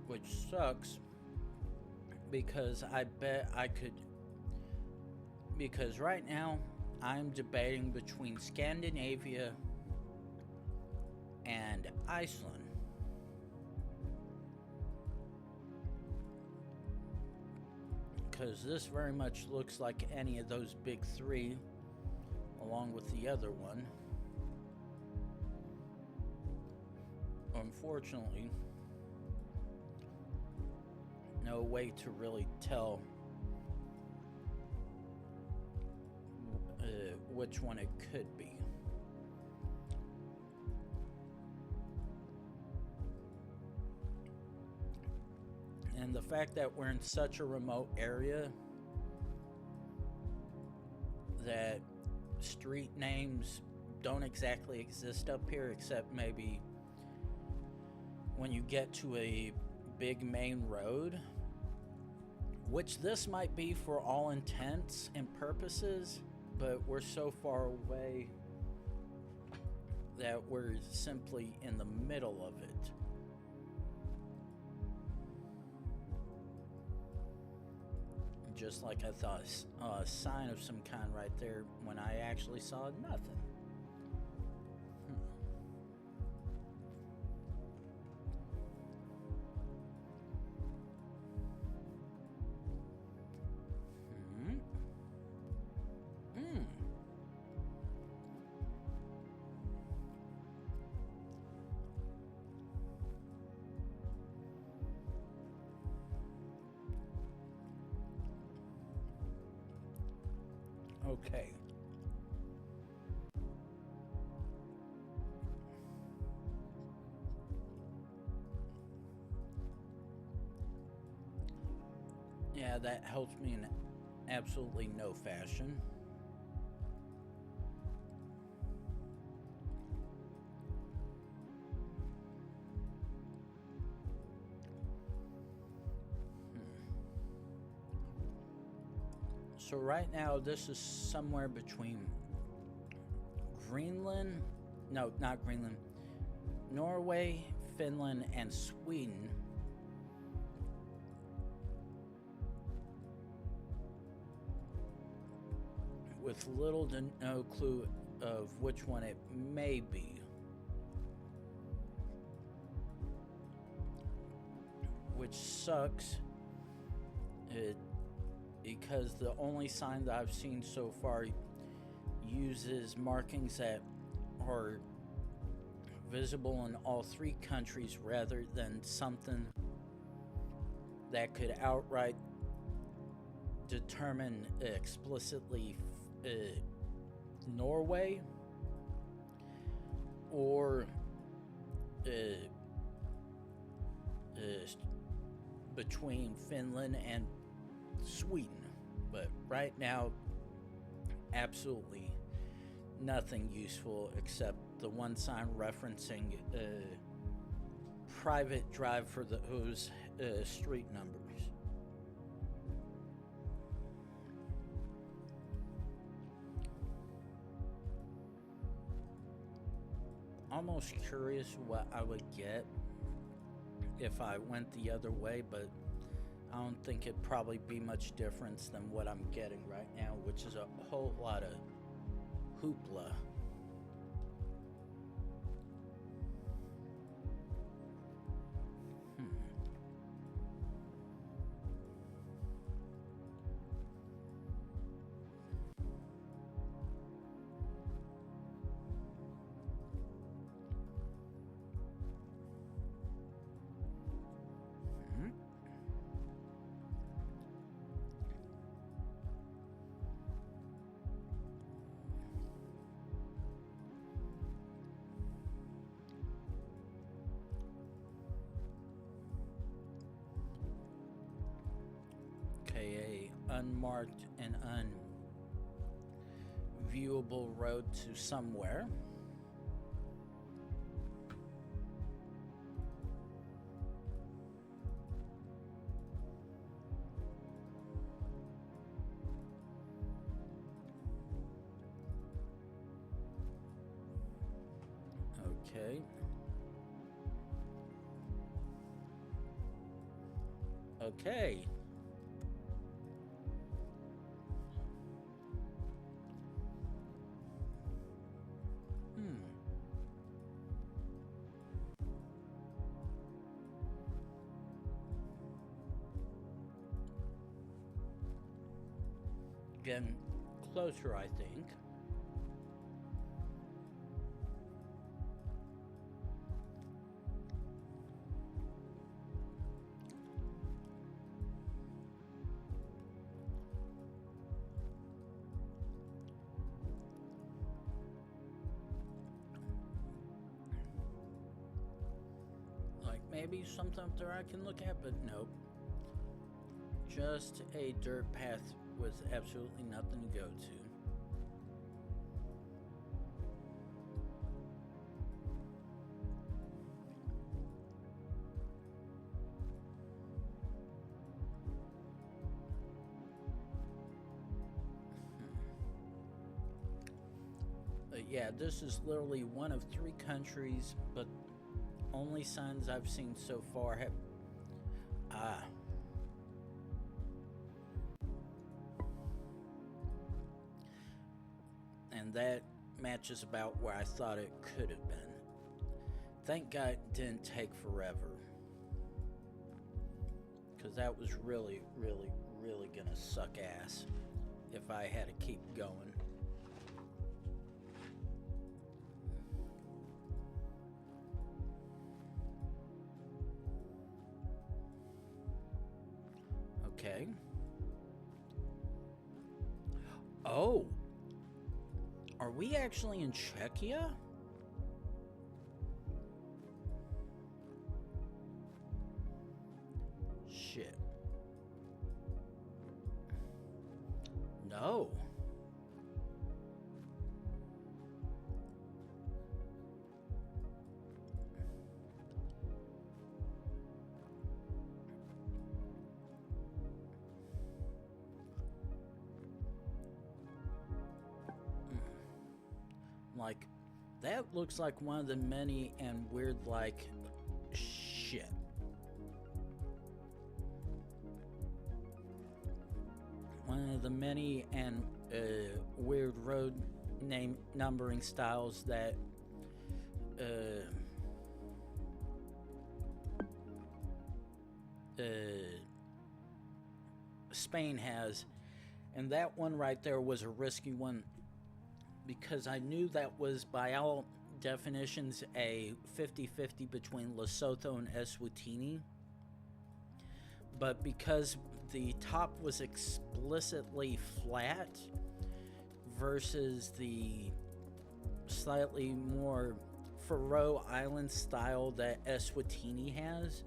Which sucks, because I bet I could, because right now I'm debating between Scandinavia and Iceland. Because this very much looks like any of those big three, along with the other one. Unfortunately, no way to really tell which one it could be. And the fact that we're in such a remote area that street names don't exactly exist up here, except maybe when you get to a big main road, which this might be for all intents and purposes, but we're so far away that we're simply in the middle of it. Just like I thought a sign of some kind right there when I actually saw nothing. Okay. Yeah, that helps me in absolutely no fashion. So right now, this is somewhere between Greenland, no, not Greenland, Norway, Finland, and Sweden. With little to no clue of which one it may be. Which sucks. Because the only sign that I've seen so far uses markings that are visible in all three countries rather than something that could outright determine explicitly Norway or between Finland and Sweden. But right now, absolutely nothing useful except the one sign referencing private drive for those street numbers. Almost curious what I would get if I went the other way, but I don't think it'd probably be much difference than what I'm getting right now, which is a whole lot of hoopla. A unmarked and unviewable road to somewhere. Okay. Okay. Getting closer, I think. Like maybe something up there I can look at, but nope. Just a dirt path with absolutely nothing to go to. But yeah, this is literally one of three countries, but only signs I've seen so far have... And that matches about where I thought it could have been. Thank God it didn't take forever. Because that was really, really, really gonna suck ass if I had to keep going. Okay. Oh. Are we actually in Czechia? Shit. no. Like, that looks like one of the many and weird, like, shit. One of the many and weird road name numbering styles that Spain has. And that one right there was a risky one, because I knew that was, by all definitions, a 50-50 between Lesotho and Eswatini. But because the top was explicitly flat versus the slightly more Faroe Island style that Eswatini has,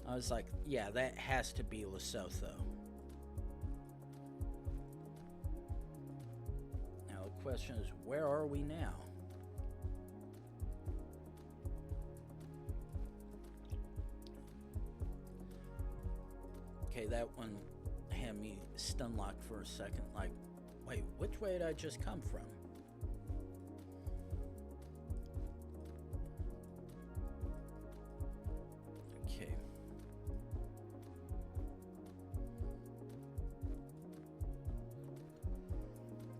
I was like, yeah, that has to be Lesotho. Now the question is, where are we now? Okay, that one had me stun locked for a second, like, wait, which way did I just come from? Okay.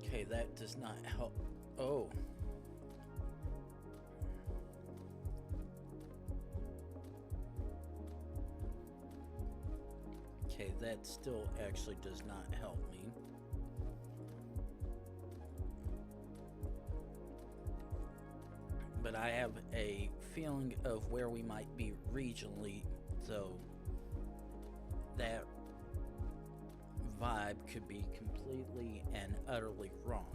Okay, that does not help. Oh. Okay, that still actually does not help me. But I have a feeling of where we might be regionally, so that vibe could be completely and utterly wrong.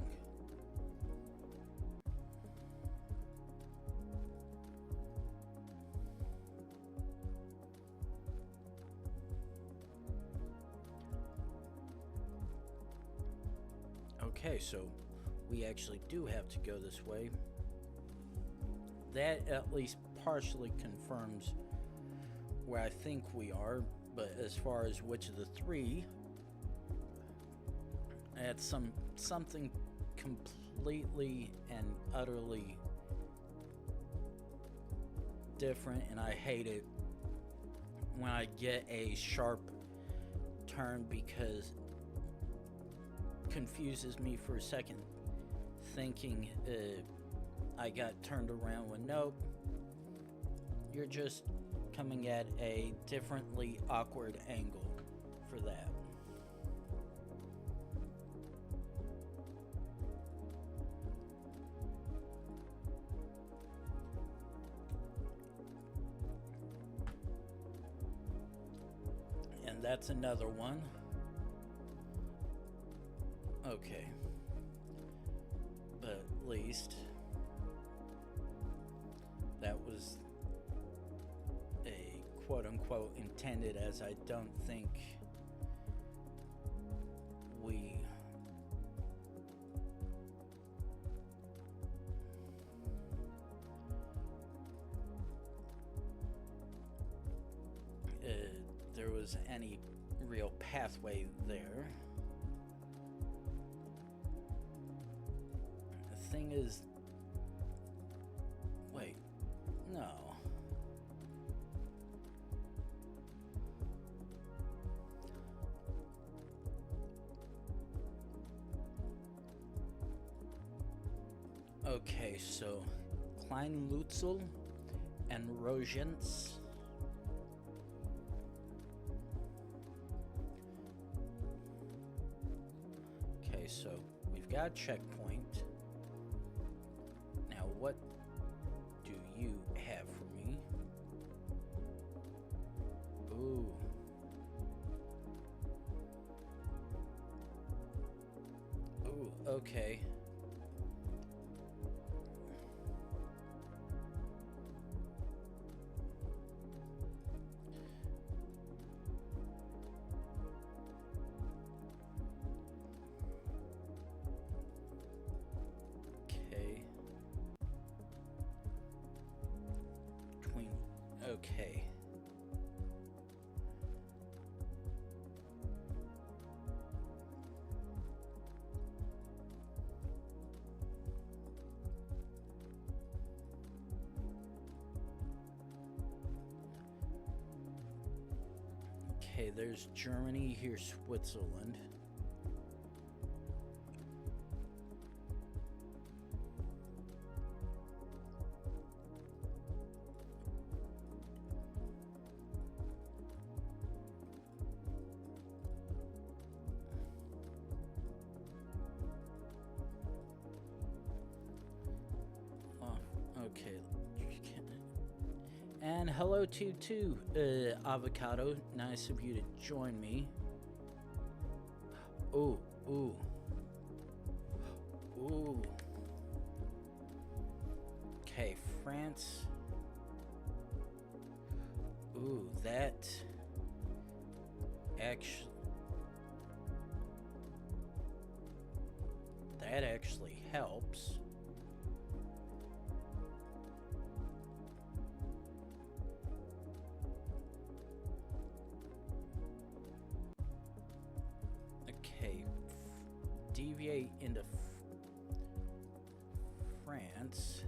Okay, so we actually do have to go this way. That at least partially confirms where I think we are, but as far as which of the three, that's something completely and utterly different, and I hate it when I get a sharp turn, because confuses me for a second, thinking I got turned around when nope, you're just coming at a differently awkward angle for that. And that's another one. Okay, but at least that was a quote-unquote intended, as I don't think we there was any real pathway there. Thing is, wait, no. Okay, so Kleinlutzel and Rogens. Okay, so we've got a checkpoint. What do you have for me? Ooh. Ooh, okay. Okay. Okay, there's Germany, here's Switzerland. Okay. And hello to Avocado. Nice of you to join me. Ooh, ooh. Ooh. Okay, France. Ooh, that actually helps. Okay, deviate into France.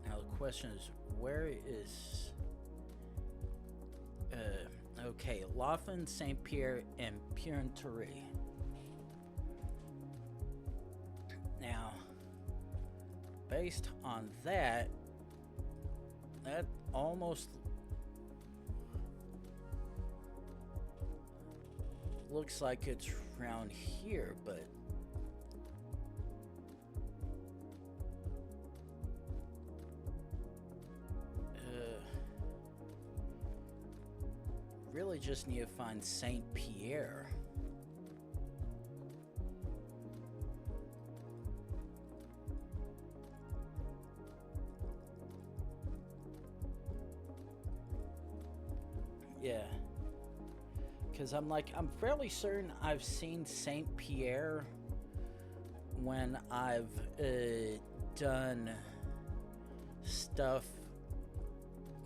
Now the question is, where is okay, Laufen, Saint Pierre, and Puy-en-Torre. Now, based on that almost looks like it's around here, but really just need to find Saint Pierre. Yeah, because I'm fairly certain I've seen Saint Pierre when I've done stuff,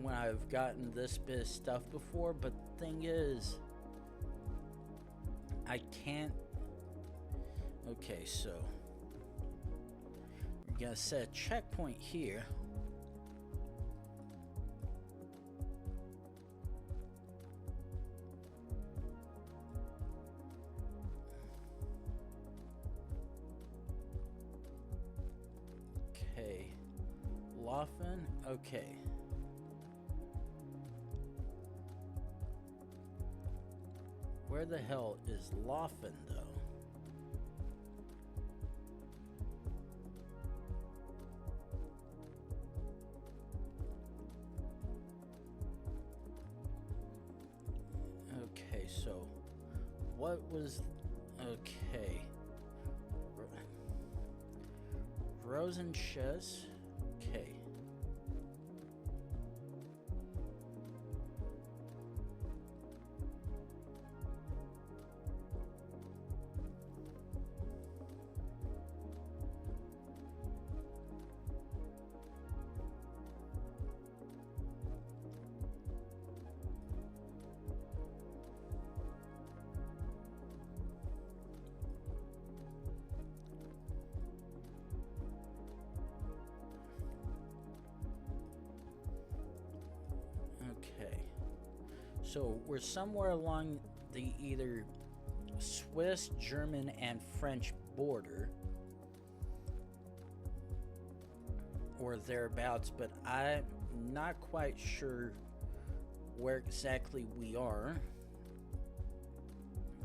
when I've gotten this bit of stuff before, but the thing is, I can't. Okay, so we're gonna set a checkpoint here. Okay, Laufen, okay. Where the hell is Laufen, though? Okay, so what was... Okay. Rosenchess. Okay. So we're somewhere along the either Swiss, German, and French border, or thereabouts, but I'm not quite sure where exactly we are,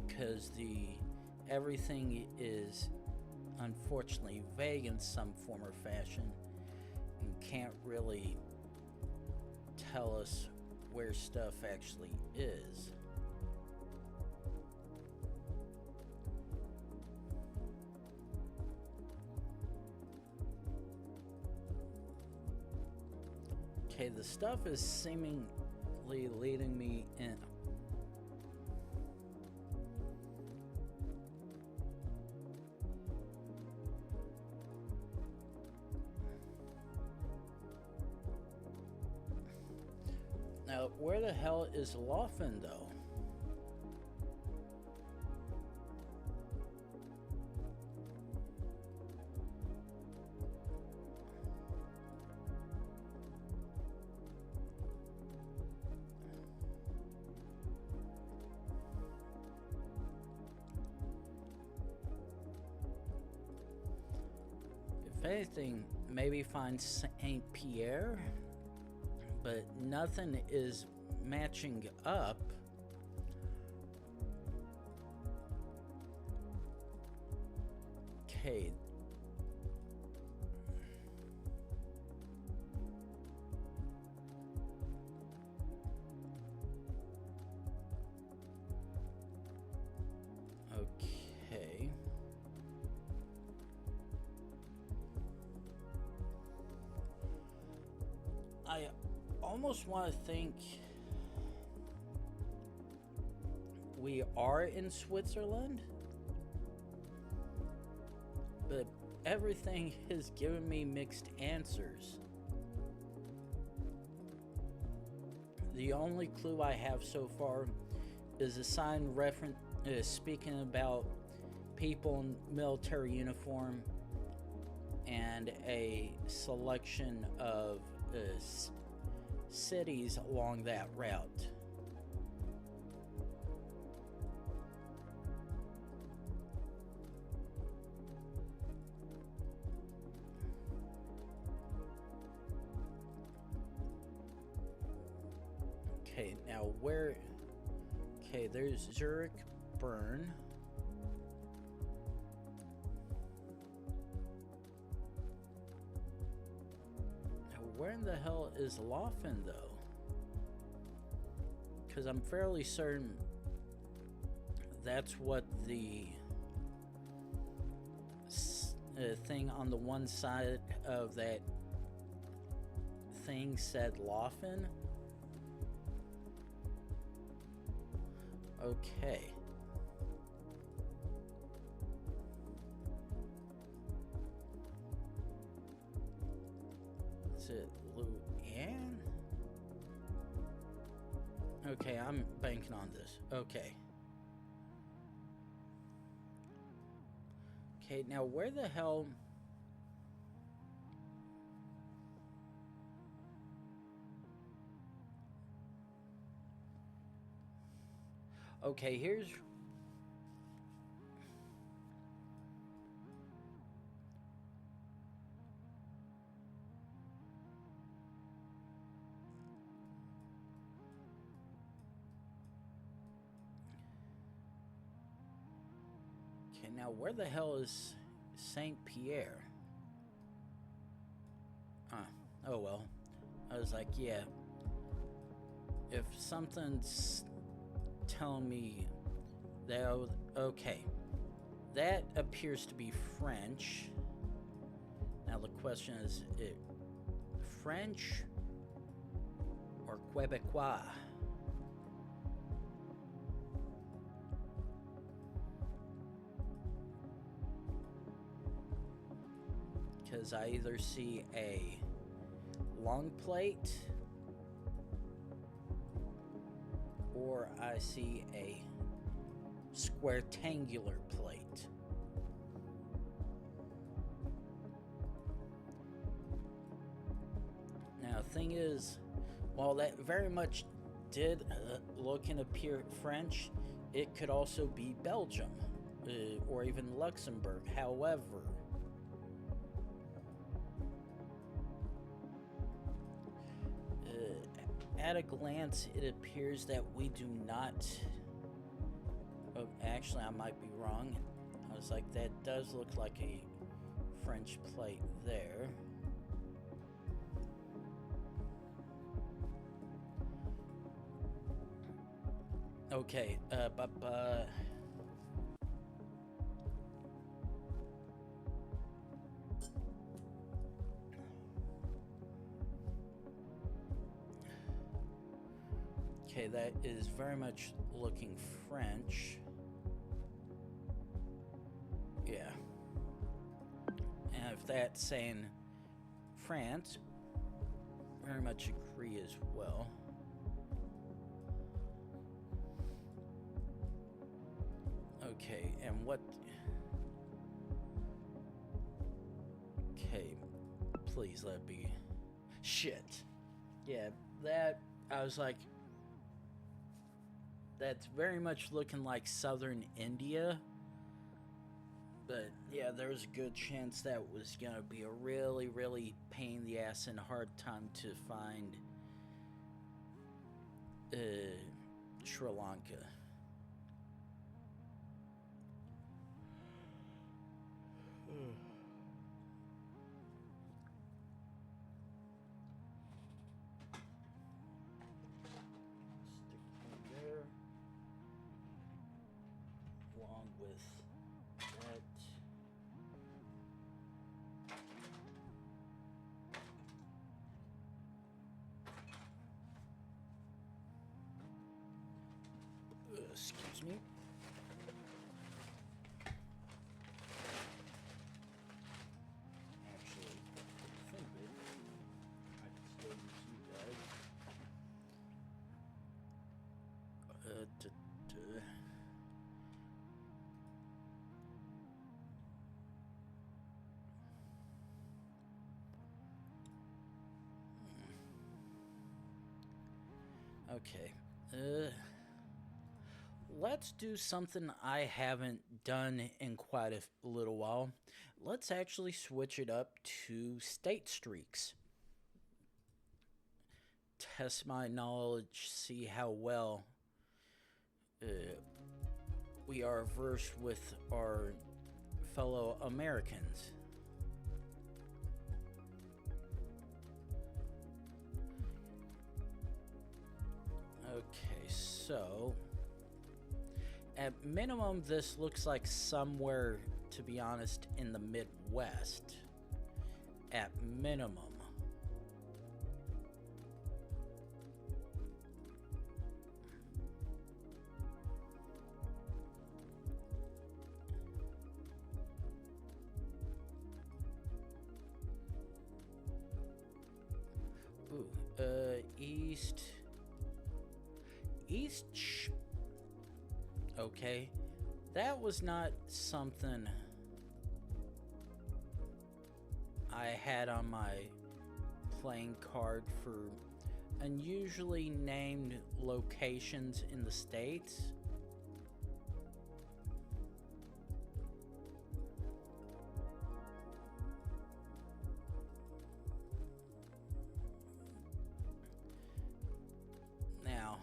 because everything is unfortunately vague in some form or fashion and can't really tell us where stuff actually is. Okay, the stuff is seemingly leading me in. where the hell is Laufen, though? If anything, maybe find Saint Pierre, but nothing is matching up. Okay. Okay. I almost want to think we are in Switzerland, but everything has given me mixed answers. The only clue I have so far is a sign reference speaking about people in military uniform and a selection of cities along that route. Okay, now where... Okay, there's Zurich, Bern. Now where in the hell is Laufen, though? Because I'm fairly certain that's what the thing on the one side of that thing said Laufen. Okay. Is it Luann? Okay, I'm banking on this. Okay. Okay, now where the hell... Okay, here's... Okay, now where the hell is Saint Pierre? Oh well. I was like, yeah. If something's telling me that... Okay. That appears to be French. Now the question is, it French or Quebecois? Because I either see a long plate or I see a square-tangular plate. Now, the thing is, while that very much did look and appear French, it could also be Belgium or even Luxembourg. However, at a glance, it appears that we do not... Oh, actually, I might be wrong. I was like, that does look like a French plate there. Okay, Okay, that is very much looking French. Yeah. And if that's saying France, very much agree as well. Okay, and what... Okay, please let be... Shit. Yeah, that... I was like... That's very much looking like southern India. But, yeah, there's a good chance that was gonna be a really, really pain in the ass and hard time to find... Sri Lanka. Stick in there. Along with that. Excuse me. Actually, I think that I can still use you guys. Okay. Let's do something I haven't done in quite a little while. Let's actually switch it up to state streaks. Test my knowledge, see how well we are versed with our fellow Americans. Okay, so at minimum this looks like somewhere, to be honest, in the Midwest. At minimum. East. Okay, that was not something I had on my playing card for unusually named locations in the States. Now,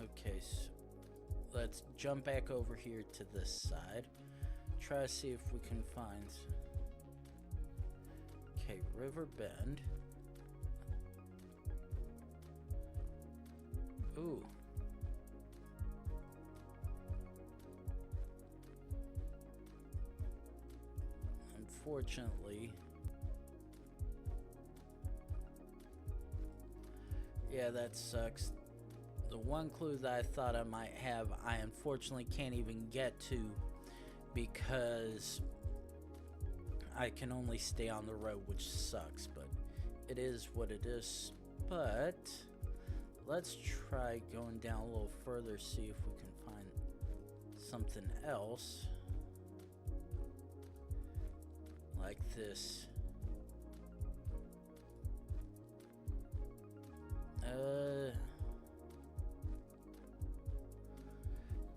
okay, so let's jump back over here to this side. Try to see if we can find... Okay, River Bend. Ooh. Unfortunately... Yeah, that sucks. The one clue that I thought I might have, I unfortunately can't even get to because I can only stay on the road, which sucks, but it is what it is. But let's try going down a little further, see if we can find something else like this.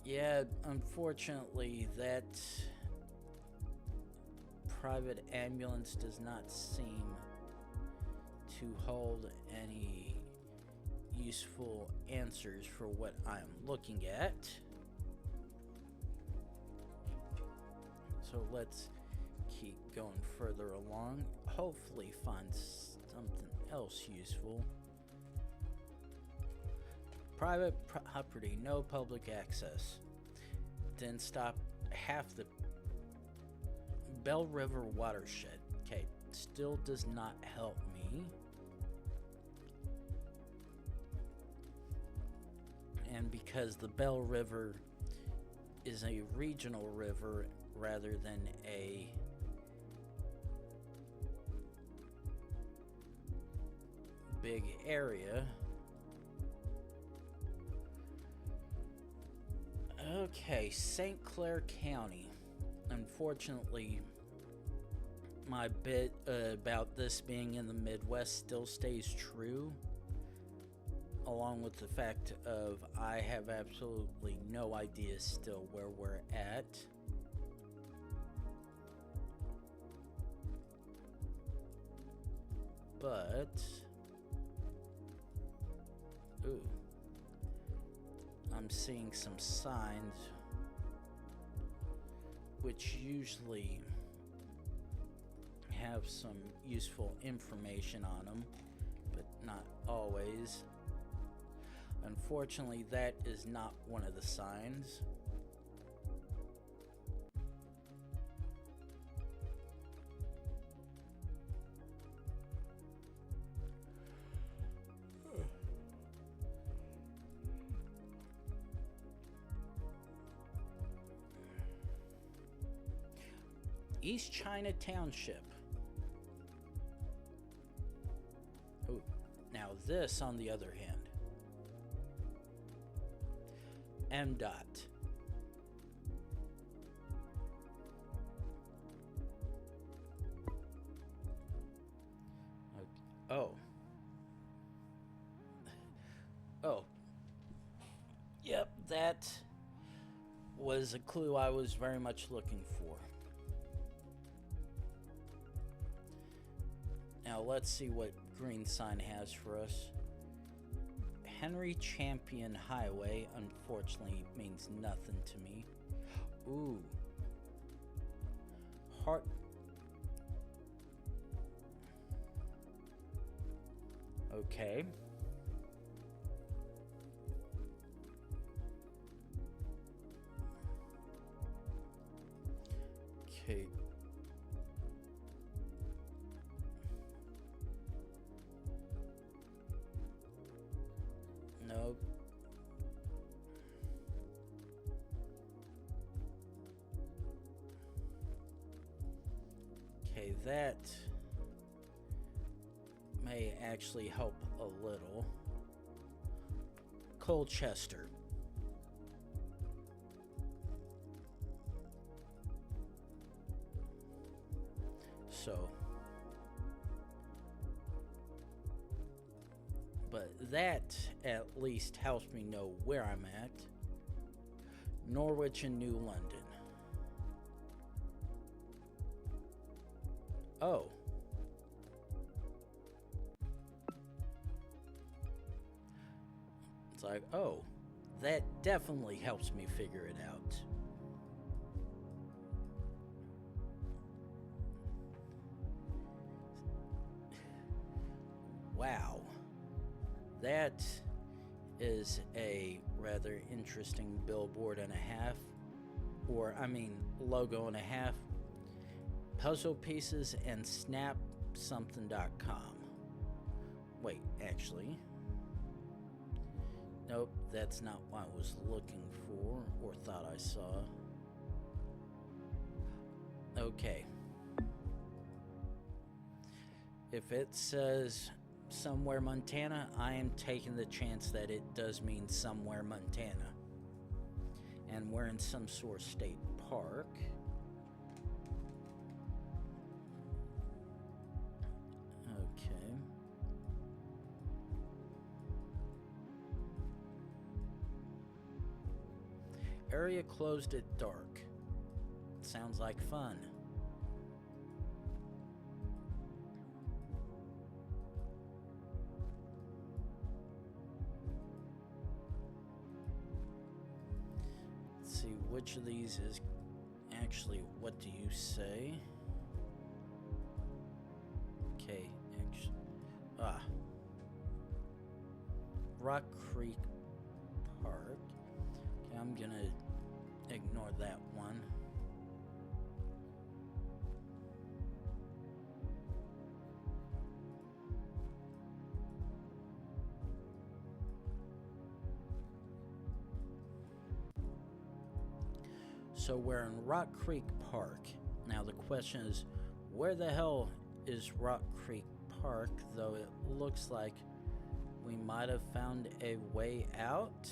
Yeah, unfortunately, that private ambulance does not seem to hold any useful answers for what I'm looking at. So let's keep going further along. Hopefully find something else useful. Private property, no public access. Then stop half the Bell River watershed. Okay, still does not help me. And because the Bell River is a regional river rather than a big area, Okay, St. Clair County. Unfortunately, my bit about this being in the Midwest still stays true, along with the fact of I have absolutely no idea still where we're at. But, ooh, I'm seeing some signs which usually have some useful information on them, but not always. Unfortunately, that is not one of the signs. East China Township. Oh, now this, on the other hand. MDOT. Oh. Oh. Yep, that was a clue I was very much looking for. Now let's see what green sign has for us. Henry Champion Highway, unfortunately, means nothing to me. Ooh. Heart. Okay. Okay. Nope. Okay, that may actually help a little. Colchester. So, but that at least helps me know where I'm at. Norwich and New London. Oh. It's like, oh, that definitely helps me figure it out. Wow. That is a rather interesting billboard and a half. Or, I mean, logo and a half. Puzzle pieces and snapsomething.com. Wait, actually. Nope, that's not what I was looking for or thought I saw. Okay. If it says somewhere Montana, I am taking the chance that it does mean somewhere Montana. And we're in some sort of state park. Okay. Area closed at dark. Sounds like fun. Let's see which of these is actually, what do you say? Okay, Rock Creek Park. Okay, I'm gonna ignore that one. So we're in Rock Creek Park. Now the question is, where the hell is Rock Creek Park? Though it looks like we might have found a way out.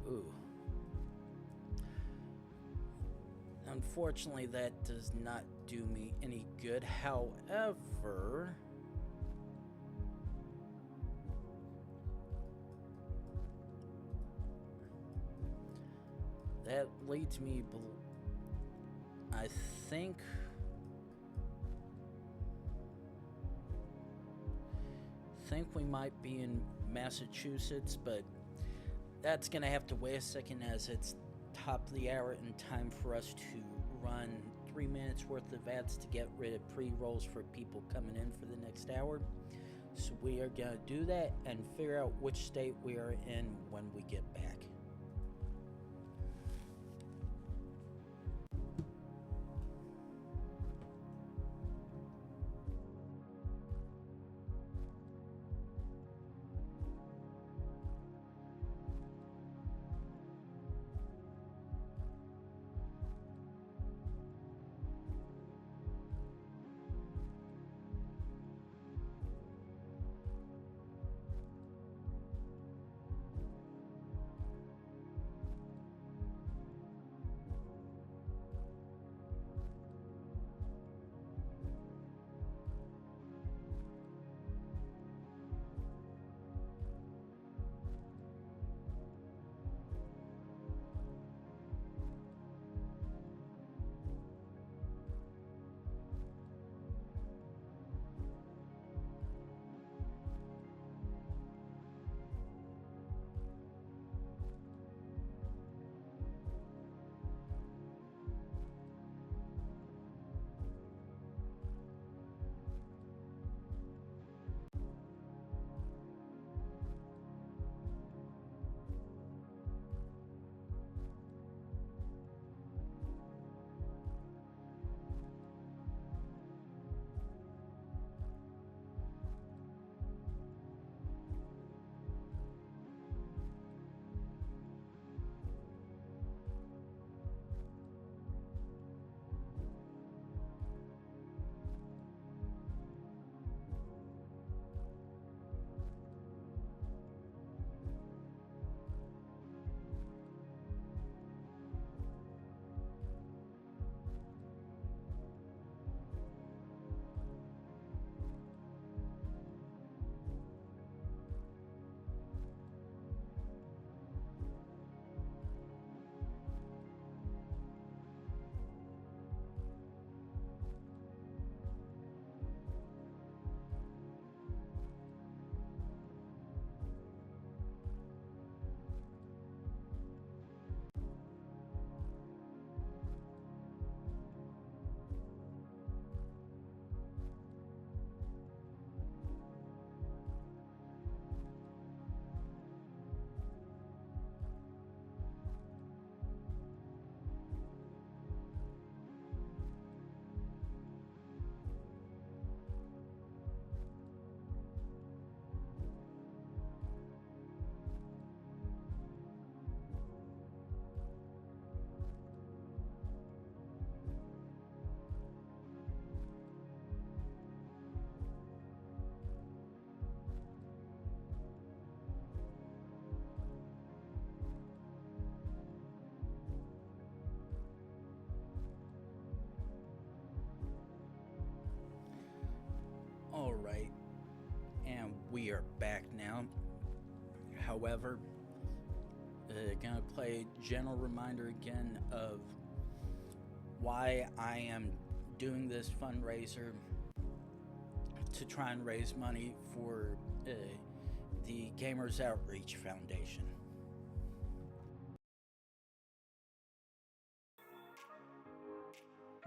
Ooh. Unfortunately, that does not do me any good. However, that leads me, I think we might be in Massachusetts, but that's gonna have to wait a second as it's top of the hour and time for us to run 3 minutes worth of ads to get rid of pre-rolls for people coming in for the next hour. So we are gonna do that and figure out which state we are in when we get back. All right, and we are back now. However, gonna play a general reminder again of why I am doing this fundraiser to try and raise money for the Gamers Outreach Foundation.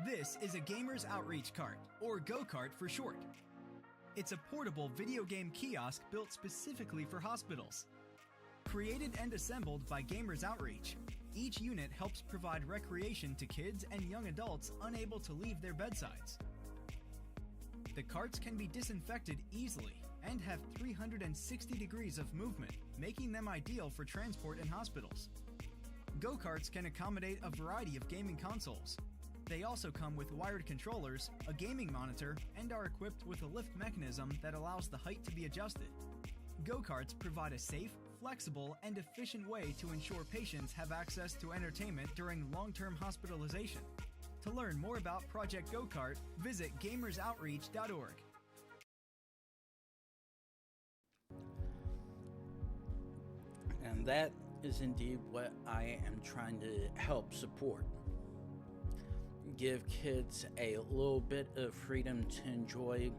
This is a Gamers Outreach Cart, or Go-Kart for short. It's a portable video game kiosk built specifically for hospitals. Created and assembled by Gamers Outreach, each unit helps provide recreation to kids and young adults unable to leave their bedsides. The carts can be disinfected easily and have 360 degrees of movement, making them ideal for transport in hospitals. Go-karts can accommodate a variety of gaming consoles. They also come with wired controllers, a gaming monitor, and are equipped with a lift mechanism that allows the height to be adjusted. Go-karts provide a safe, flexible, and efficient way to ensure patients have access to entertainment during long-term hospitalization. To learn more about Project Go-Kart, visit gamersoutreach.org. And that is indeed what I am trying to help support. Give kids a little bit of freedom to enjoy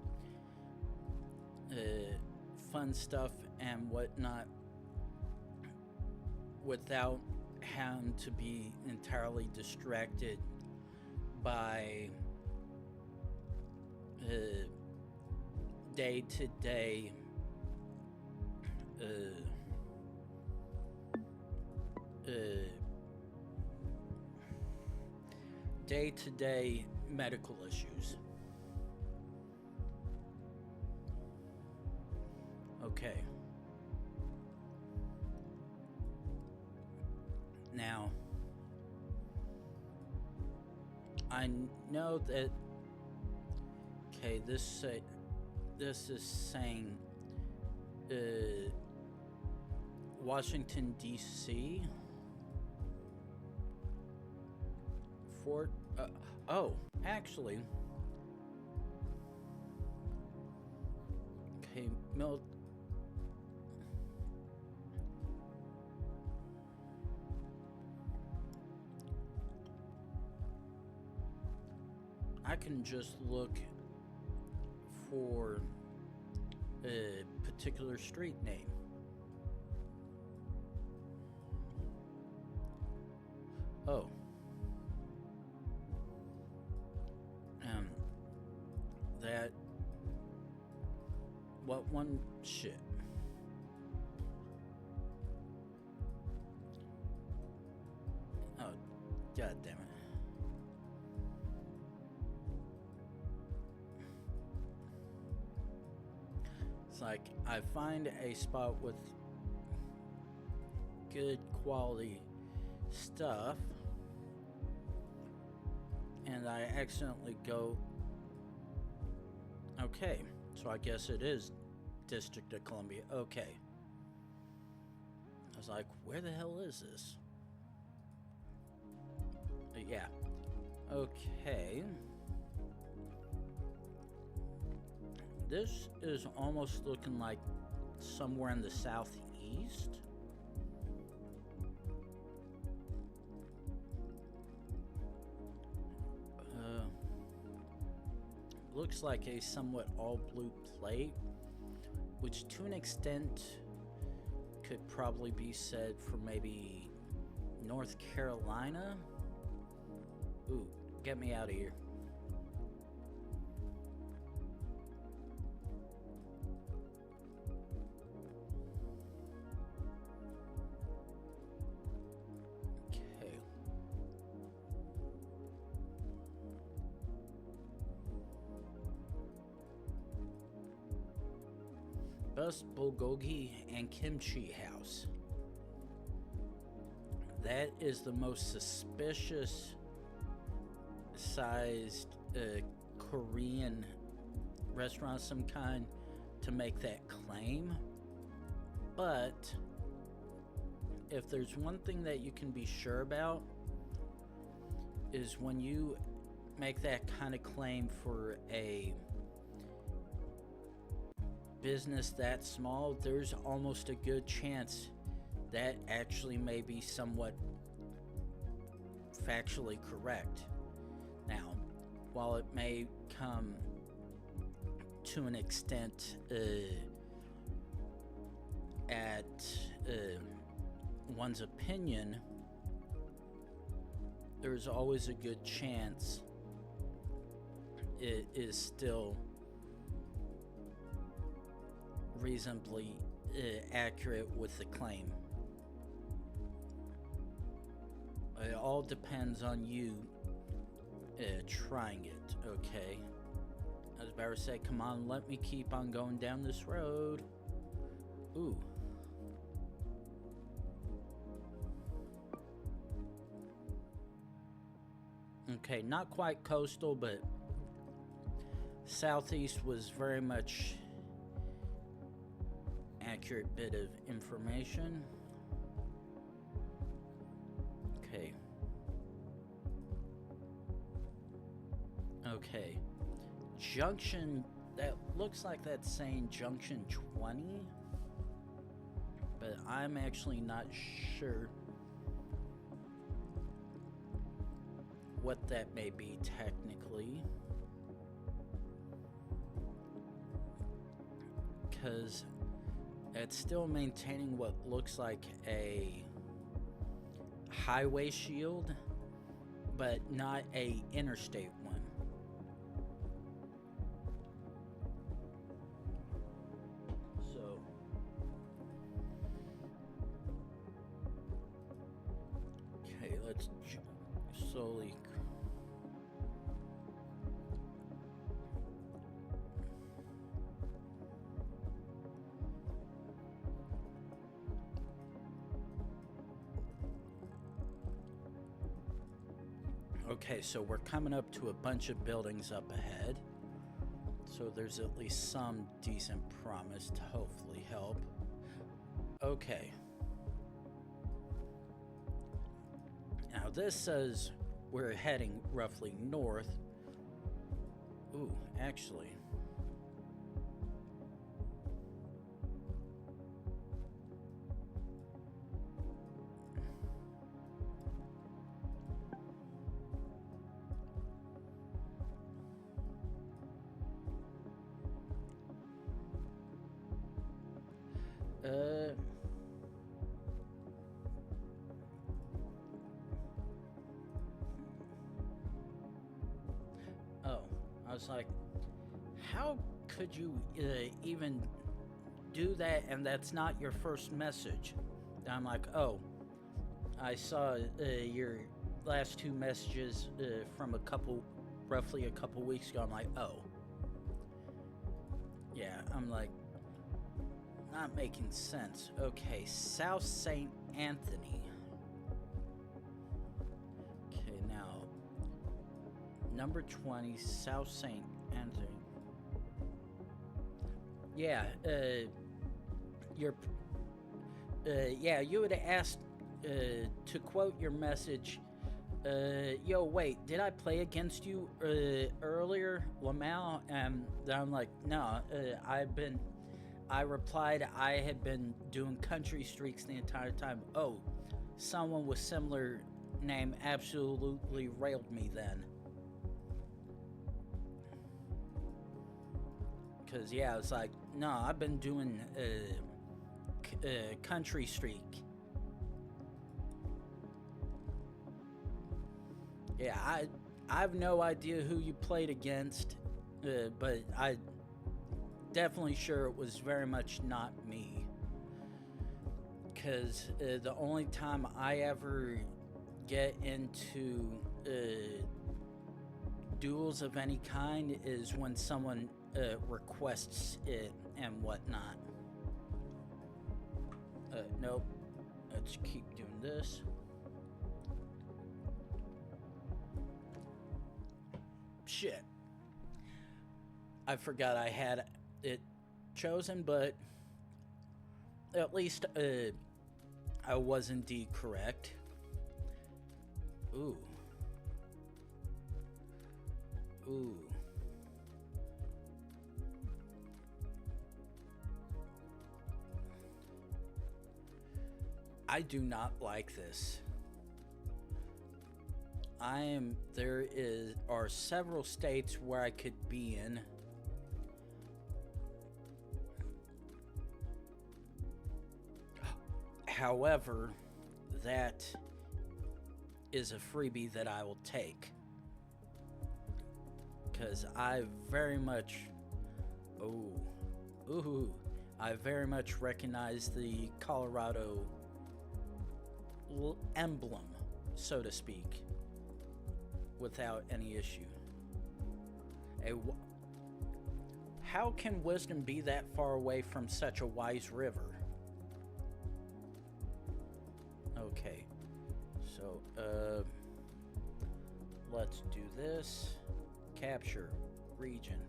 fun stuff and whatnot without having to be entirely distracted by day-to-day day-to-day medical issues. Okay. Now, I know that, okay, this is saying Washington, D.C. Fort, oh, actually, okay, I can just look for a particular street name. Oh. That... What one? Shit. Oh, god damn it. It's like I find a spot with good quality stuff and I accidentally go, okay, so I guess it is District of Columbia. Okay. I was like, where the hell is this? Yeah. Okay. This is almost looking like somewhere in the southeast. Looks like a somewhat all-blue plate, which to an extent could probably be said for maybe North Carolina. Ooh, get me out of here. Okay. Best bulgogi and kimchi house. That is the most suspicious sized Korean restaurant of some kind to make that claim. But if there's one thing that you can be sure about is when you make that kind of claim for a business that small, there's almost a good chance that actually may be somewhat factually correct. Now, while it may come to an extent at one's opinion, there's always a good chance it is still reasonably accurate with the claim. It all depends on you trying it, okay? I was about to say, come on, let me keep on going down this road. Ooh. Okay, not quite coastal, but southeast was very much accurate bit of information. Okay. Okay. Junction, that looks like that's saying junction 20, but I'm actually not sure what that may be technically, because it's still maintaining what looks like a highway shield, but not a interstate one. So okay, let's slowly. Okay, so we're coming up to a bunch of buildings up ahead. So there's at least some decent promise to hopefully help. Okay. Now this says we're heading roughly north. Ooh, actually. Oh, I was like, how could you even do that and that's not your first message? And I'm like, oh, I saw your last two messages from roughly a couple weeks ago. I'm like, oh. Yeah, I'm like, not making sense. Okay, South St. Anthony. Okay, now, number 20, South St. Anthony. Yeah, yeah, you would have asked, to quote your message, yo, wait, did I play against you earlier, Lamau? And I'm like, no, I replied I had been doing country streaks the entire time. Oh, someone with similar name absolutely railed me then. Because, yeah, it's like, no, I've been doing country streak. Yeah, I have no idea who you played against, but I definitely sure it was very much not me. Because the only time I ever get into duels of any kind is when someone requests it and whatnot. Nope. Let's keep doing this. Shit. I forgot I had it chosen, but at least I was indeed correct. Ooh. Ooh. I do not like this. There are several states where I could be in. However, that is a freebie that I will take. Because I very much... I very much recognize the Colorado emblem, so to speak, without any issue. How can wisdom be that far away from such a wise river? Okay, so let's do this. Capture region.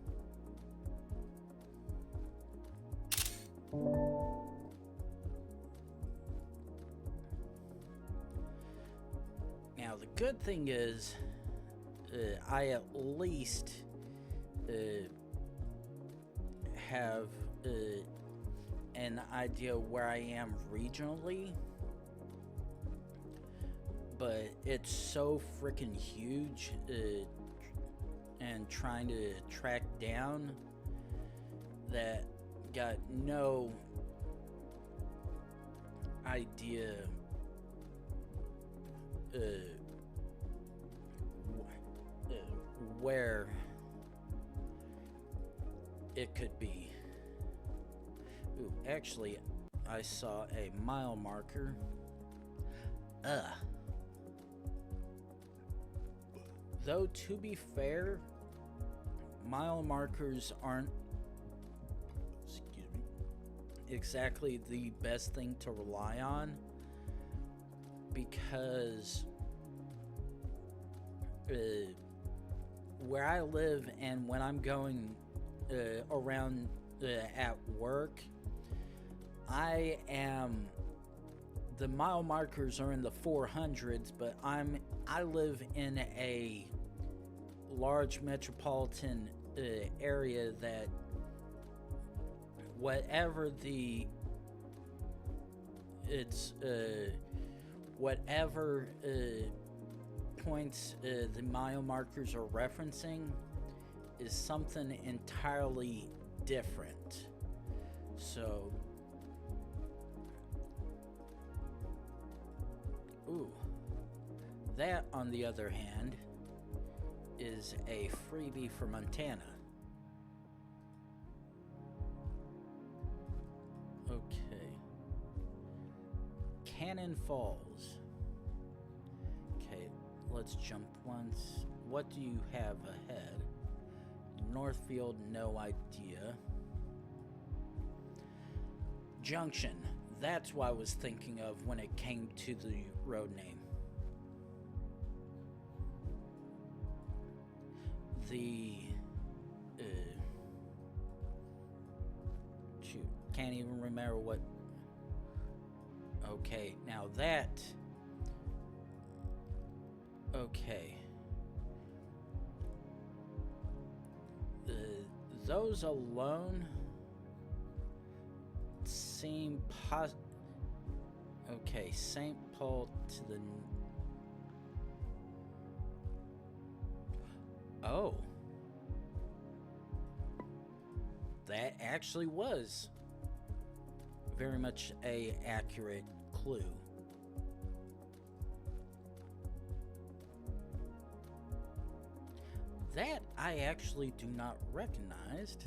good thing is, I at least have an idea where I am regionally, but it's so freaking huge, and trying to track down that got no idea where it could be. Ooh, actually, I saw a mile marker. Though, to be fair, mile markers aren't, excuse me, exactly the best thing to rely on, because where I live and when I'm going around at work, the mile markers are in the 400s, but I live in a large metropolitan area that whatever points the mile markers are referencing is something entirely different. So, that, on the other hand, is a freebie for Montana. Okay. Cannon Falls. Okay, let's jump once. What do you have ahead? Northfield, no idea. Junction. That's what I was thinking of when it came to the road name. Shoot, can't even remember what. Okay, now that. Okay. Those alone seem okay, St. Paul to the... Oh. That actually was very much a accurate clue. That I actually do not recognize.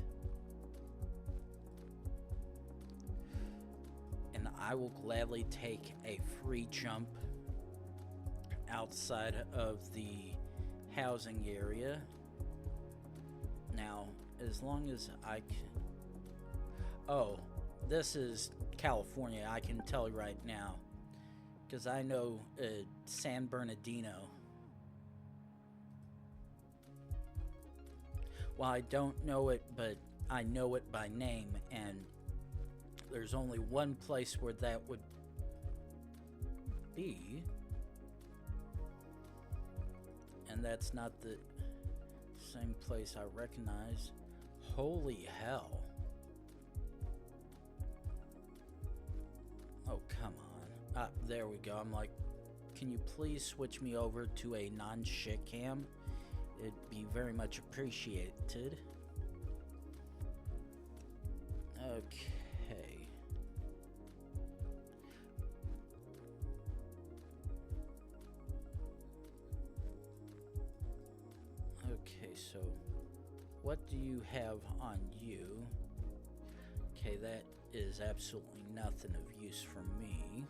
And I will gladly take a free jump outside of the housing area. Now, as long as I can... Oh, this is California, I can tell you right now. Because I know San Bernardino. Well, I don't know it, but I know it by name, and there's only one place where that would be, and that's not the same place I recognize. Holy hell. Oh, come on. There we go. I'm like, can you please switch me over to a non-shit cam? It'd be very much appreciated. Okay. Okay, so what do you have on you? Okay, that is absolutely nothing of use for me.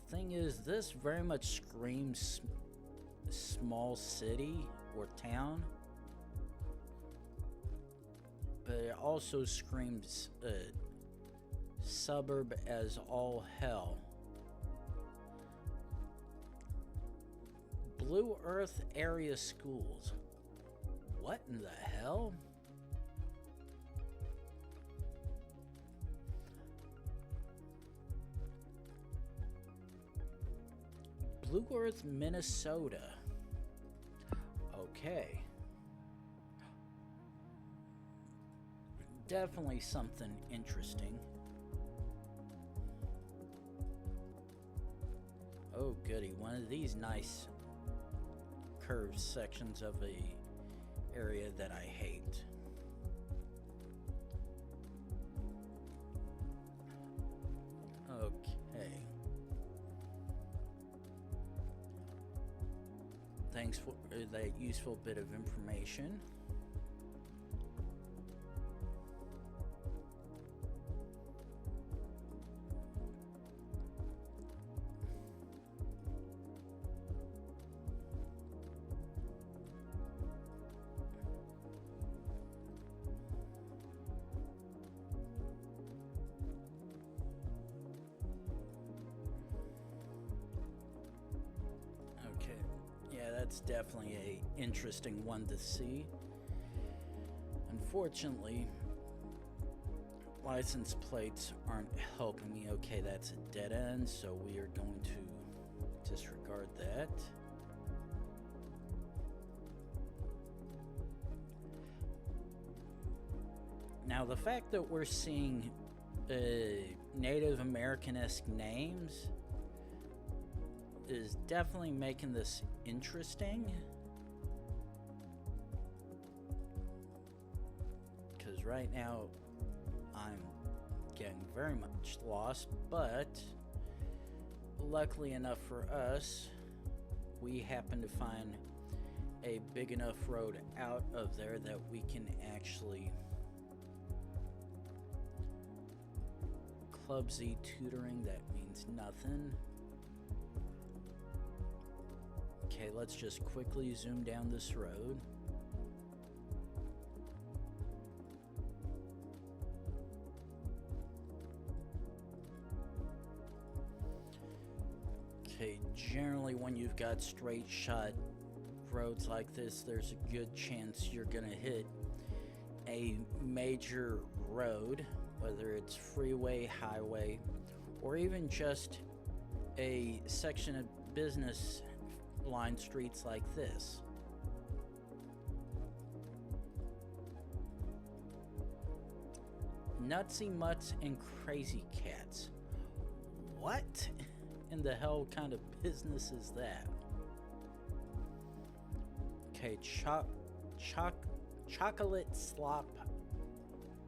Thing is, this very much screams small city or town, but it also screams suburb as all hell. Blue Earth area schools. What in the hell? Blue Earth, Minnesota. Okay. Definitely something interesting. Oh goody, one of these nice curved sections of a area that I hate. Okay. Thanks for that useful bit of information. That's definitely a interesting one to see. Unfortunately, license plates aren't helping me. Okay, that's a dead end, so we are going to disregard that. Now, the fact that we're seeing Native American-esque names is definitely making this interesting, because right now I'm getting very much lost, but luckily enough for us, we happen to find a big enough road out of there that we can actually Club Z tutoring. That means nothing. Okay, let's just quickly zoom down this road. Okay, generally when you've got straight shot roads like this, there's a good chance you're gonna hit a major road, whether it's freeway, highway, or even just a section of business line streets like this. Nutsy Mutts and Crazy Cats. What in the hell kind of business is that? Okay, chocolate slop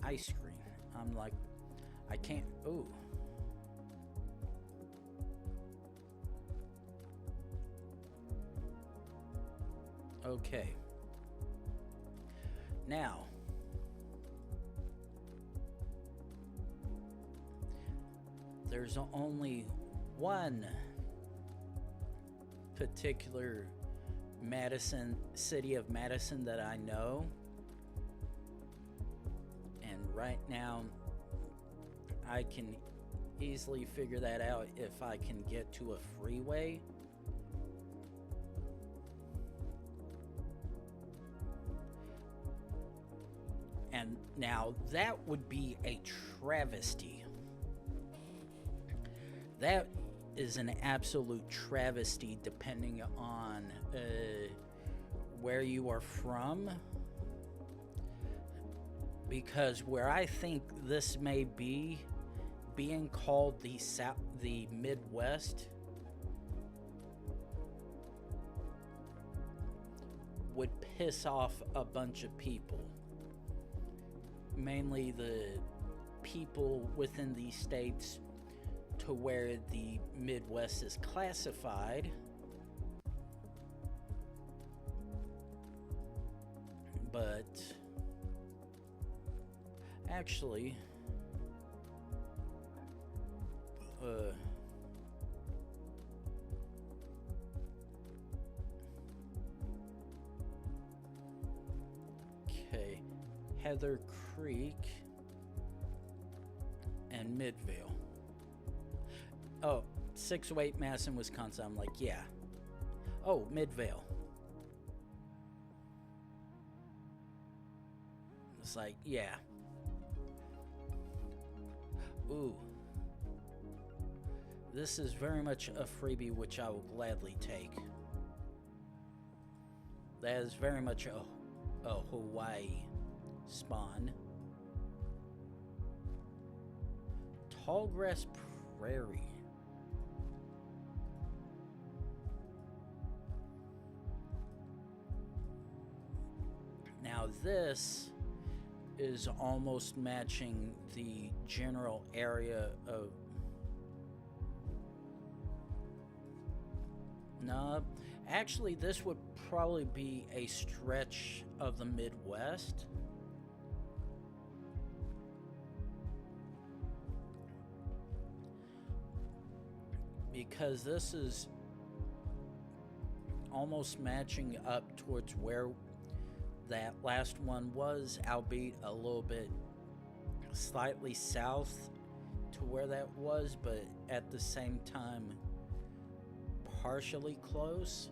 ice cream. I'm like, I can't. Ooh. Okay. Now, there's only one particular city of Madison that I know, and right now I can easily figure that out if I can get to a freeway. And now that would be a travesty. That is an absolute travesty depending on where you are from. Because where I think this may be, being called the Midwest, would piss off a bunch of people. Mainly the people within these states to where the Midwest is classified. But actually, okay, Heather Creek and Midvale. Oh, 608 Madison, Wisconsin. I'm like, yeah. Oh, Midvale. It's like, yeah. Ooh. This is very much a freebie which I will gladly take. That is very much a Hawaii spawn. Tallgrass Prairie. Now this is almost matching the general area of... No, actually this would probably be a stretch of the Midwest. Because this is almost matching up towards where that last one was, albeit a little bit slightly south to where that was, but at the same time partially close.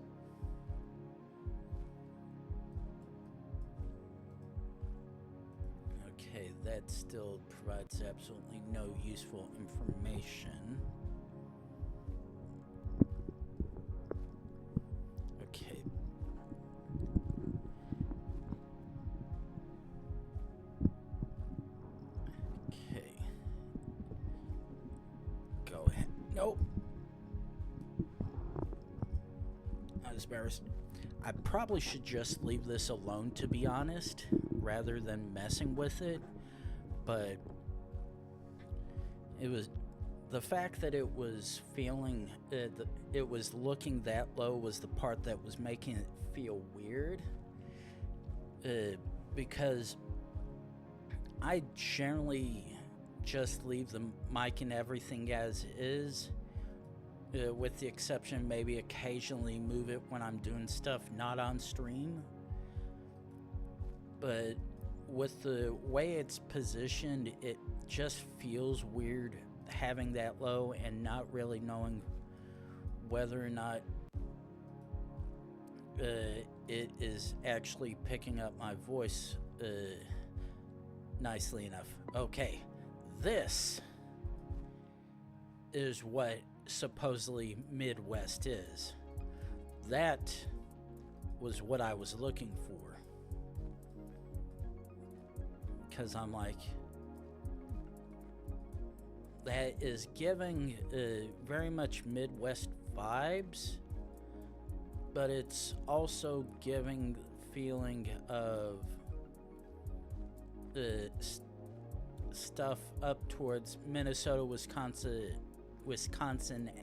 Okay, that still provides absolutely no useful information. Okay. Okay. Go ahead. Nope. I was embarrassed. I probably should just leave this alone, to be honest, rather than messing with it. But it was the fact that it was feeling it was looking that low was the part that was making it feel weird. Because I generally just leave the mic and everything as is. With the exception, maybe occasionally move it when I'm doing stuff not on stream. But with the way it's positioned, it just feels weird having that low and not really knowing whether or not it is actually picking up my voice nicely enough. Okay, this is what supposedly Midwest is. That was what I was looking for, because I'm like, that is giving very much Midwest vibes, but it's also giving feeling of stuff up towards Minnesota, Wisconsin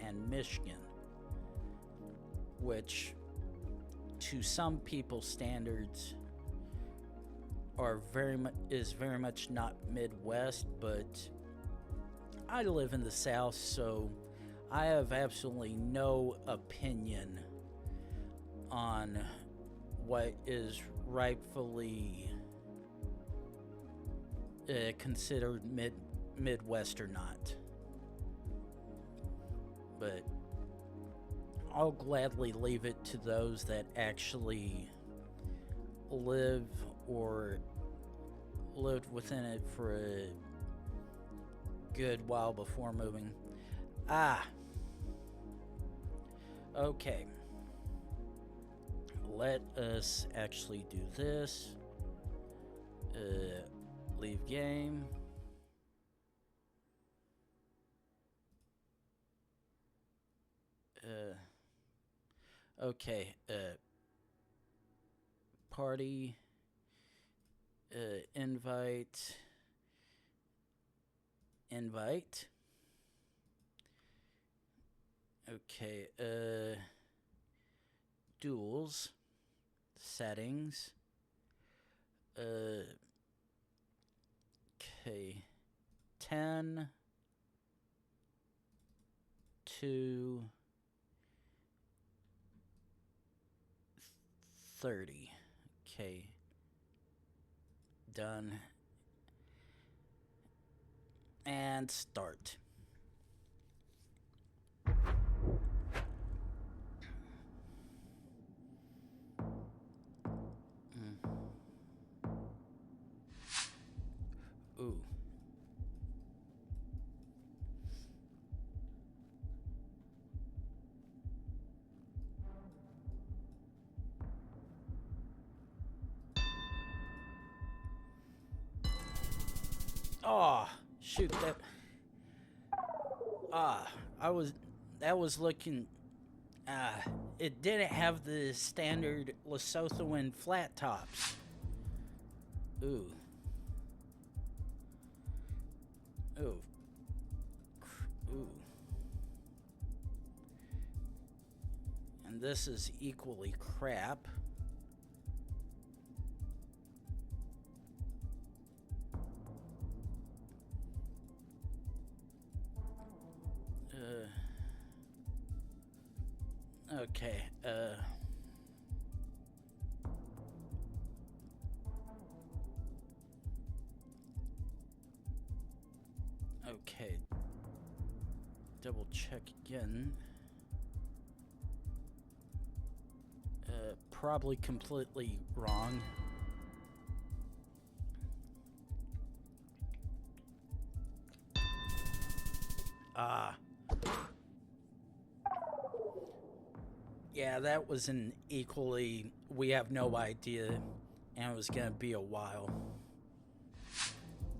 and Michigan, which to some people's standards are very much not Midwest, but I live in the South, so I have absolutely no opinion on what is rightfully considered Midwest or not. But I'll gladly leave it to those that actually live or lived within it for a good while before moving. Okay. Let us actually do this. Leave game. Okay, party, invite, okay, duels, settings, okay, 10, 2, 30. Okay. Done. And start. Ooh. Oh, shoot, that was looking, it didn't have the standard Lesothoan flat tops. Ooh. Ooh. Ooh. And this is equally crap. Okay, okay. Double check again. Probably completely wrong. Yeah, that was an equally, we have no idea, and it was gonna be a while.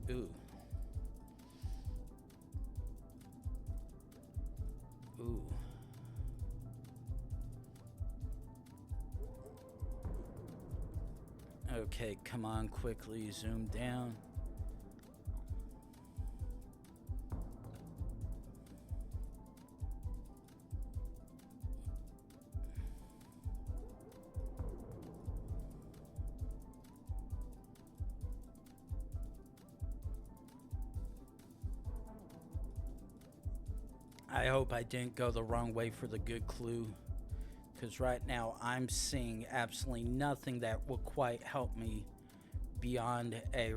Ooh. Ooh. Okay, come on, quickly zoom down. I hope I didn't go the wrong way for the good clue, because right now I'm seeing absolutely nothing that will quite help me beyond a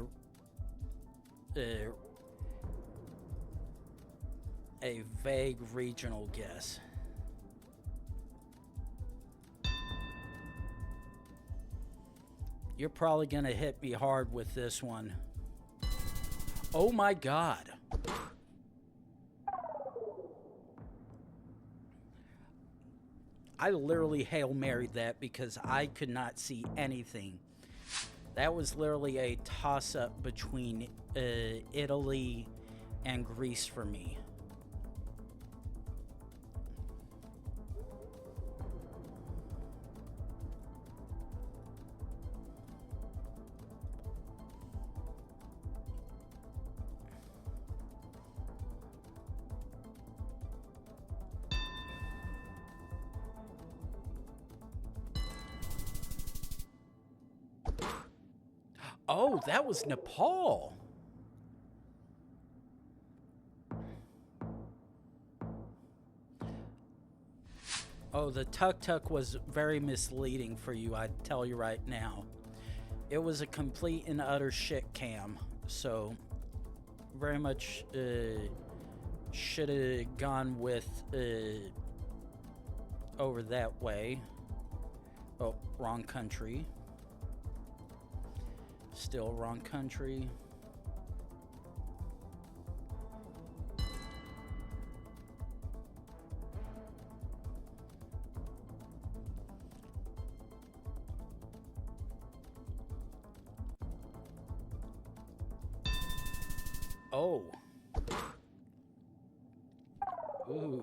vague regional guess. You're probably gonna hit me hard with this one. Oh my God. I literally Hail Married that because I could not see anything. That was literally a toss-up between Italy and Greece for me. Oh, that was Nepal. Oh, the tuk-tuk was very misleading for you, I tell you right now. It was a complete and utter shit cam, so very much should have gone with over that way. Oh, wrong country. Still wrong country. Oh. Ooh.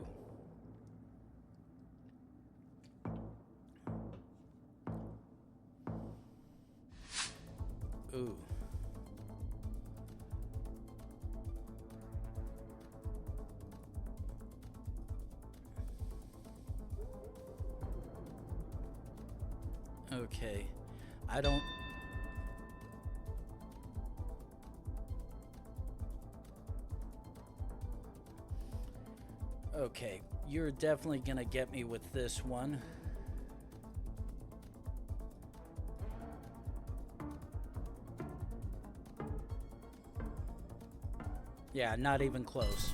Ooh. Okay. I don't... Okay, you're definitely gonna get me with this one. Yeah, not even close.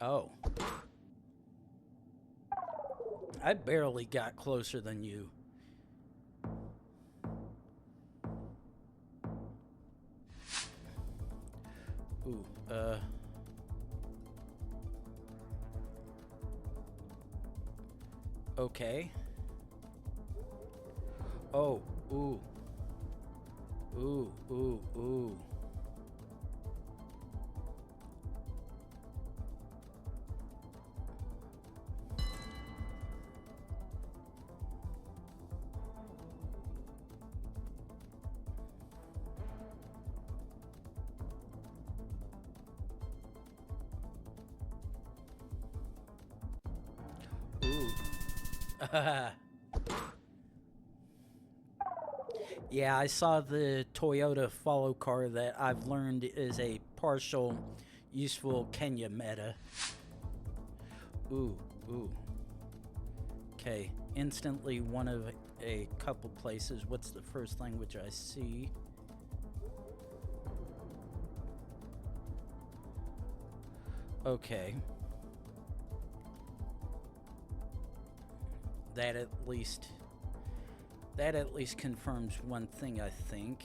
Oh. I barely got closer than you. Ooh, okay. Oh, ooh. Ooh, ooh, ooh. Yeah, I saw the Toyota follow car that I've learned is a partial useful Kenya meta. Ooh, ooh. Okay, instantly one of a couple places. What's the first language I see? Okay. That at least confirms one thing, I think.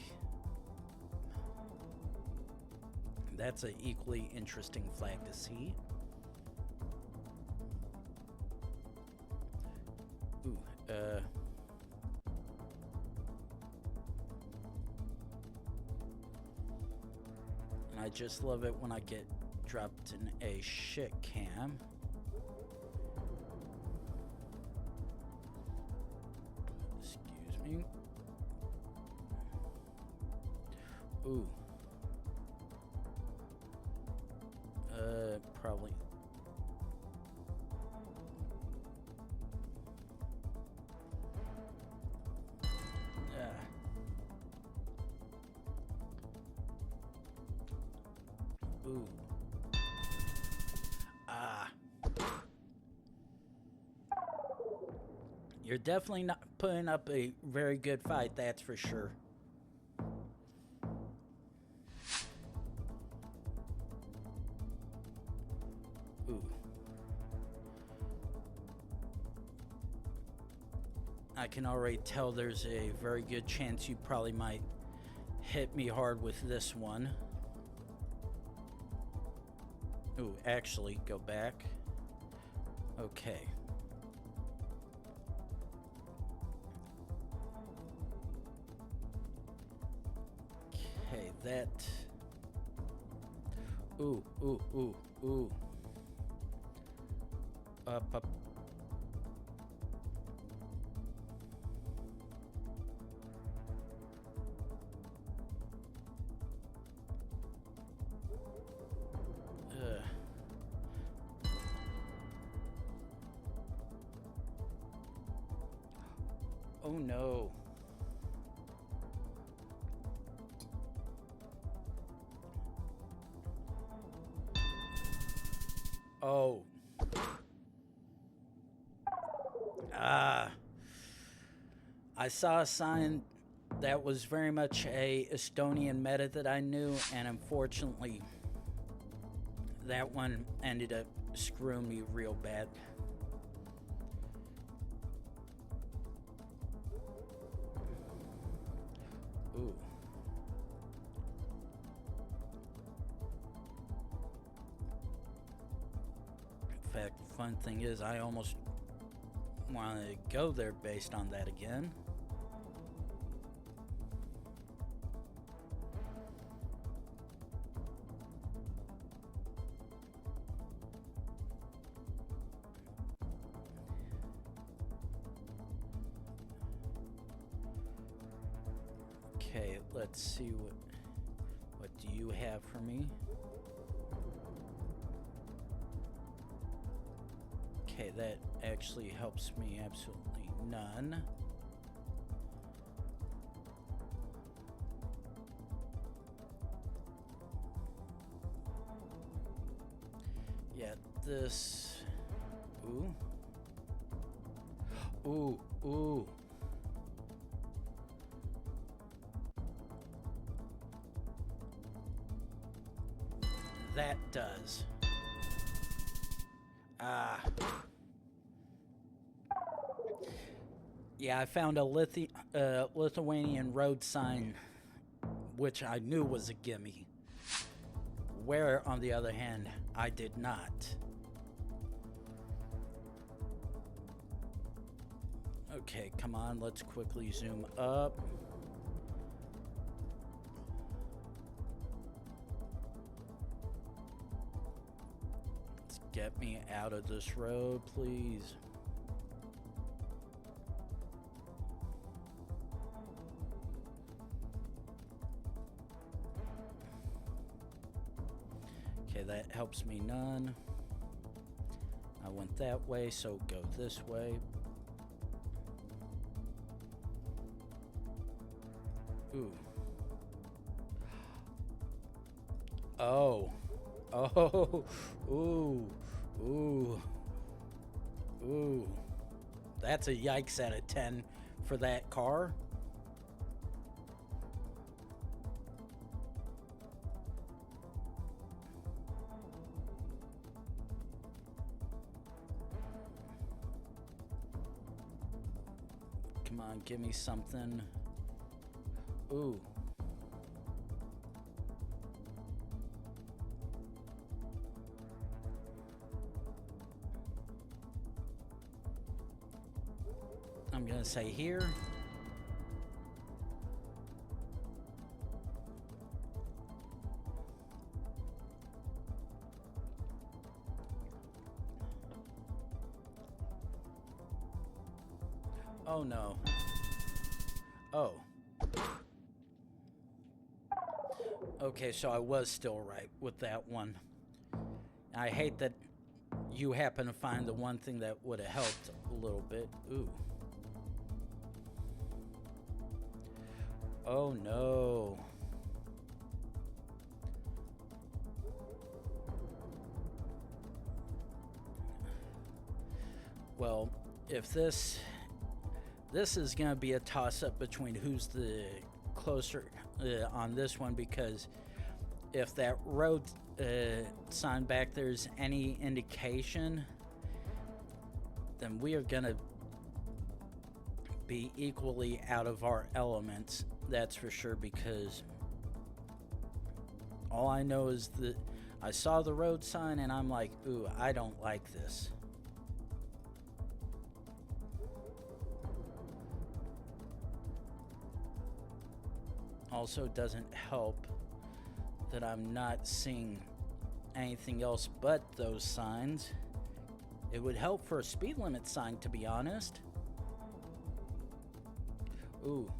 That's an equally interesting flag to see. Ooh, and I just love it when I get dropped in a shit cam. Excuse me. Ooh. Probably. Ooh. You're definitely not putting up a very good fight, that's for sure. Ooh. I can already tell there's a very good chance you probably might hit me hard with this one. Ooh, actually, go back. Okay. Okay, that... Ooh, ooh, ooh, ooh. Up. Oh no. Oh. I saw a sign that was very much a Estonian meta that I knew, and unfortunately that one ended up screwing me real bad. Ooh. In fact, the fun thing is I almost want to go there based on that again. Okay, let's see what do you have for me? Okay, that actually helps me absolutely none. Yeah, this... Ooh. Ooh, ooh. That does. Yeah, I found a Lithuanian road sign, which I knew was a gimme. Where, on the other hand, I did not. Okay, come on, let's quickly zoom up. Let's get me out of this road, please. Okay, that helps me none. I went that way, so go this way. Ooh. Oh. Oh. Ooh. Ooh. Ooh. That's a yikes out of 10 for that car. Come on, give me something. Ooh. I'm gonna say here. Oh no. Oh. Okay, so I was still right with that one. I hate that you happen to find the one thing that would have helped a little bit. Ooh. Oh no. Well, if this is going to be a toss-up between who's the closer on this one, because if that road sign back there's any indication, then we are going to be equally out of our elements, that's for sure, because all I know is that I saw the road sign and I'm like, ooh, I don't like this. Also, doesn't help that I'm not seeing anything else but those signs. It would help for a speed limit sign, to be honest. Ooh.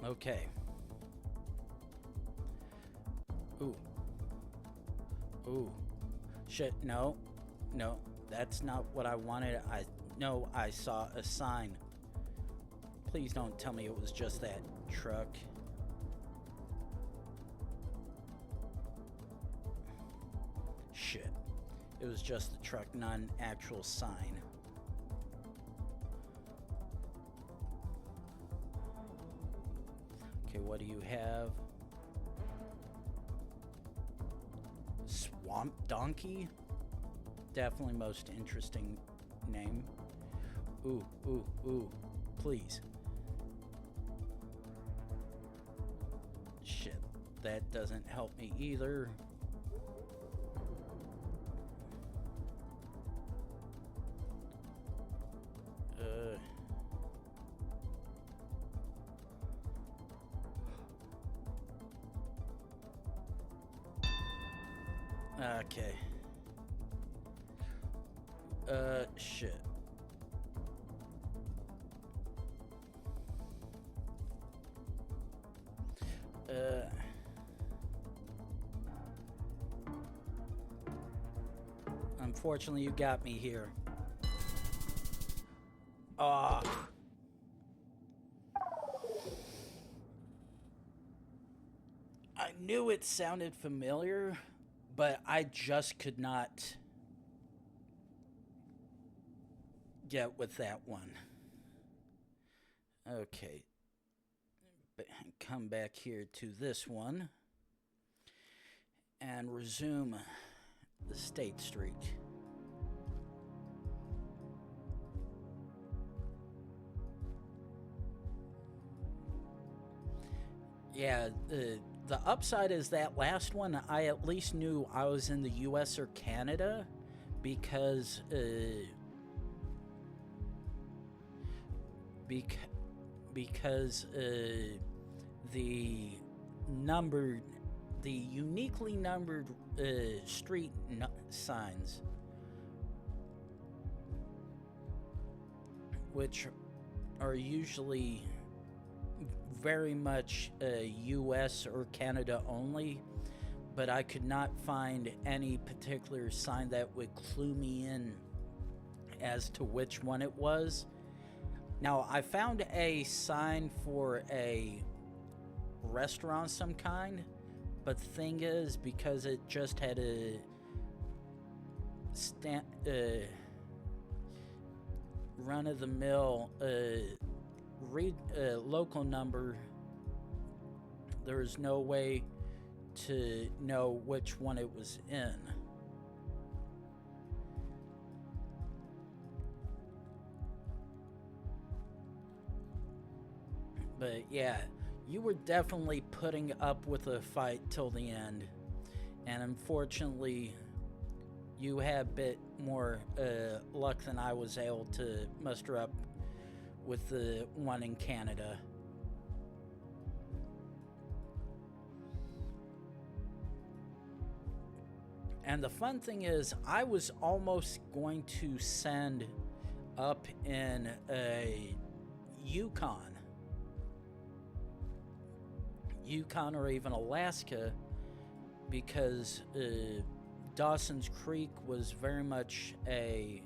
Okay. Ooh. Ooh. Shit, no. No, that's not what I wanted. No, I saw a sign. Please don't tell me it was just that truck. Shit. It was just the truck, not an actual sign. Okay, what do you have? Swamp Donkey? Definitely most interesting name. Ooh, ooh, ooh. Please. Shit. That doesn't help me either. Okay. Shit. Unfortunately, you got me here. Ah. I knew it sounded familiar, but I just could not get with that one. Okay. Come back here to this one and resume the State Street. Yeah, the upside is that last one, I at least knew I was in the US or Canada because the uniquely numbered street signs, which are usually very much US or Canada only, but I could not find any particular sign that would clue me in as to which one it was. Now, I found a sign for a restaurant of some kind, but the thing is, because it just had a run-of-the-mill local number, there's no way to know which one it was in. But yeah, you were definitely putting up with a fight till the end, and unfortunately you had a bit more luck than I was able to muster up with the one in Canada. And the fun thing is, I was almost going to send up in a Yukon or even Alaska, because Dawson's Creek was very much a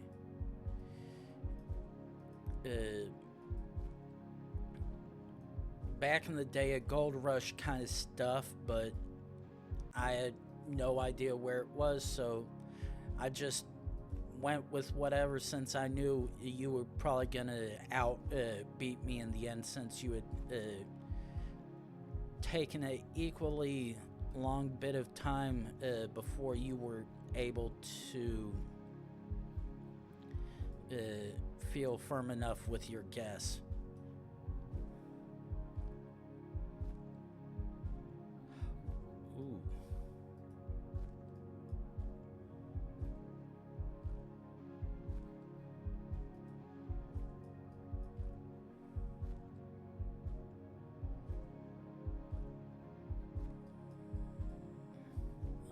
back in the day a gold rush kind of stuff, but I had no idea where it was, so I just went with whatever, since I knew you were probably gonna beat me in the end, since you had taken an equally long bit of time before you were able to feel firm enough with your guess. Ooh.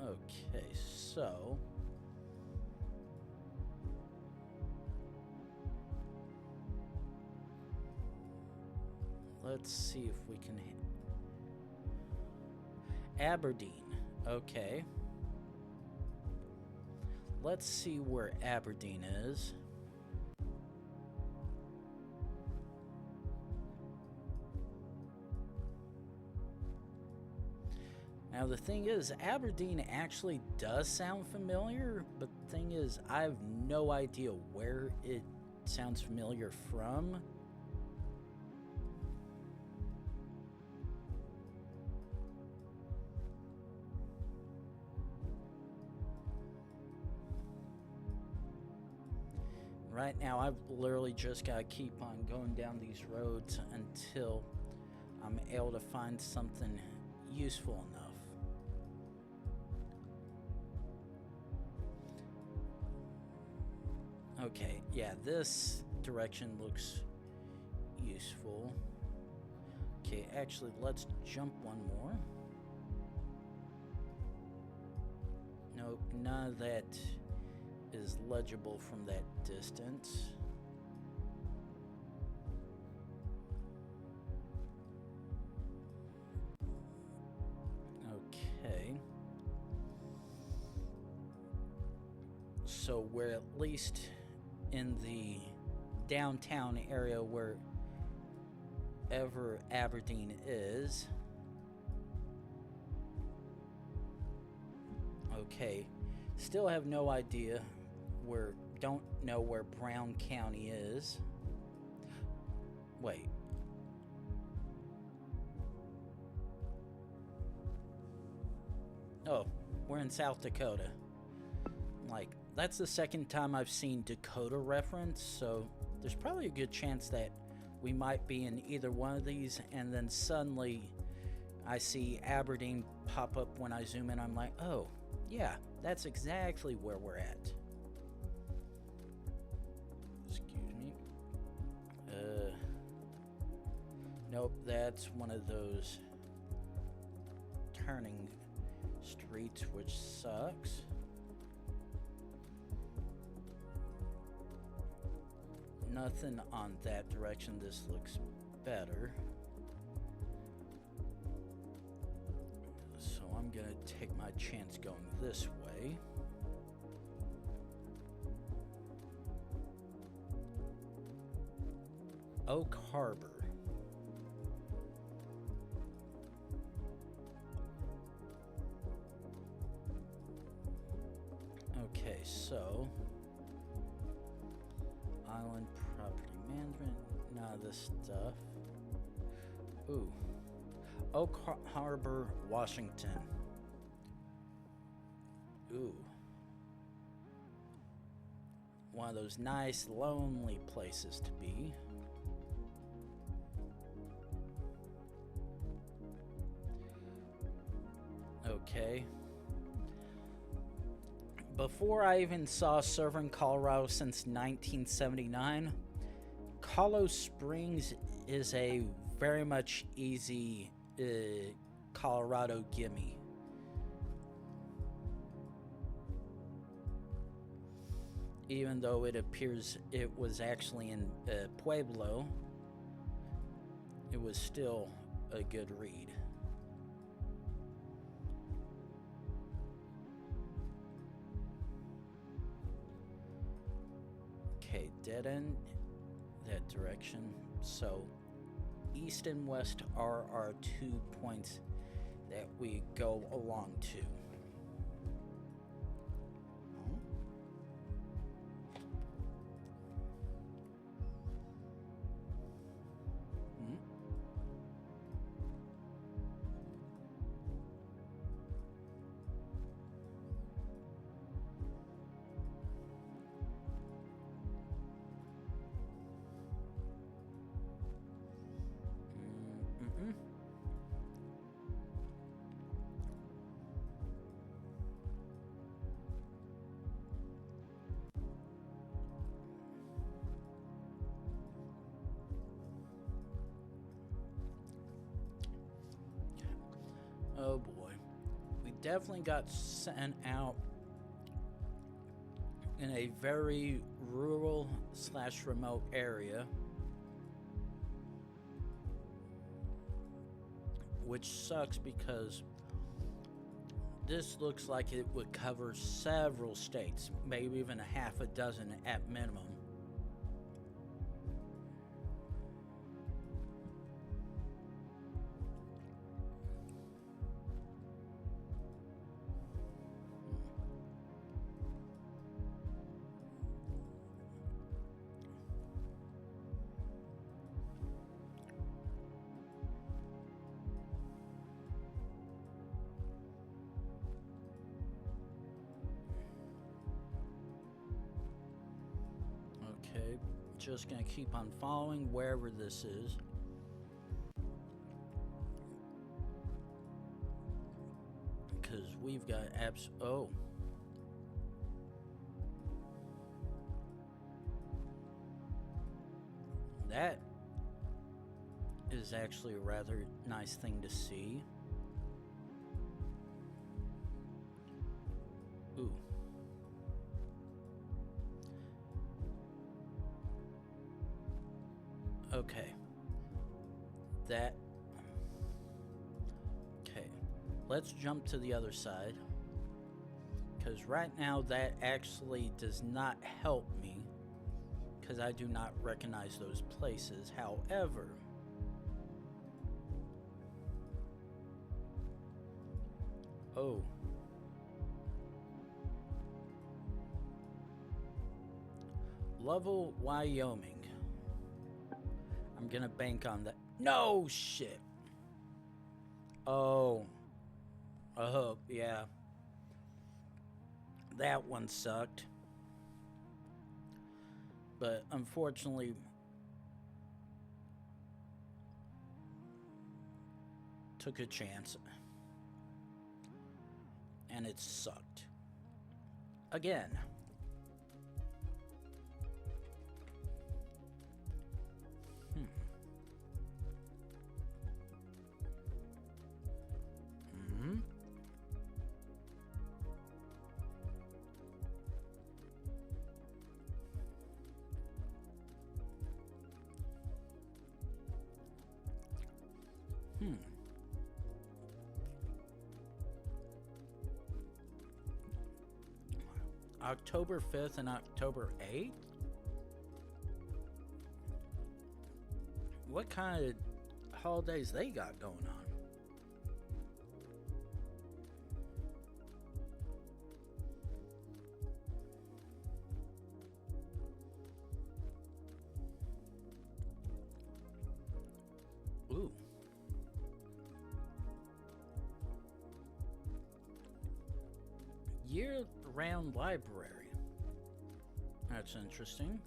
Okay, so let's see if we can Aberdeen. Okay. Let's see where Aberdeen is. Now the thing is, Aberdeen actually does sound familiar, but the thing is, I have no idea where it sounds familiar from. Right now, I've literally just got to keep on going down these roads until I'm able to find something useful enough. Okay, yeah, this direction looks useful. Okay, actually, let's jump one more. Nope, none of that is legible from that distance. Okay. So we're at least in the downtown area wherever Aberdeen is. Okay. Still have no idea don't know where Brown County is. Wait. Oh, we're in South Dakota. Like, that's the second time I've seen Dakota reference, so there's probably a good chance that we might be in either one of these, and then suddenly I see Aberdeen pop up when I zoom in. I'm like, oh, yeah, that's exactly where we're at. Excuse me. Nope, that's one of those turning streets, which sucks. Nothing on that direction. This looks better. So I'm gonna take my chance going this way. Oak Harbor. Okay, so island property management, none of this stuff. Ooh, Oak Harbor, Washington. Ooh, one of those nice, lonely places to be. Okay. Before I even saw a server in Colorado since 1979, Colorado Springs is a very much easy Colorado gimme. Even though it appears it was actually in Pueblo, it was still a good read. Okay, dead end that direction. So east and west are our 2 points that we go along to. Oh boy, we definitely got sent out in a very rural / remote area, which sucks because this looks like it would cover several states, maybe even a half a dozen at minimum. Okay, just gonna keep on following wherever this is. Because we've got oh. That is actually a rather nice thing to see. Ooh. Okay. Okay. Let's jump to the other side. Because right now that actually does not help me. Because I do not recognize those places. However, oh. Lovell, Wyoming. I'm gonna bank on that. No shit. Oh. Oh, yeah. That one sucked. But unfortunately, took a chance. And it sucked. Again. October 5th and October 8th? what kind of holidays they got going on. Ooh. Year-round library. That's interesting.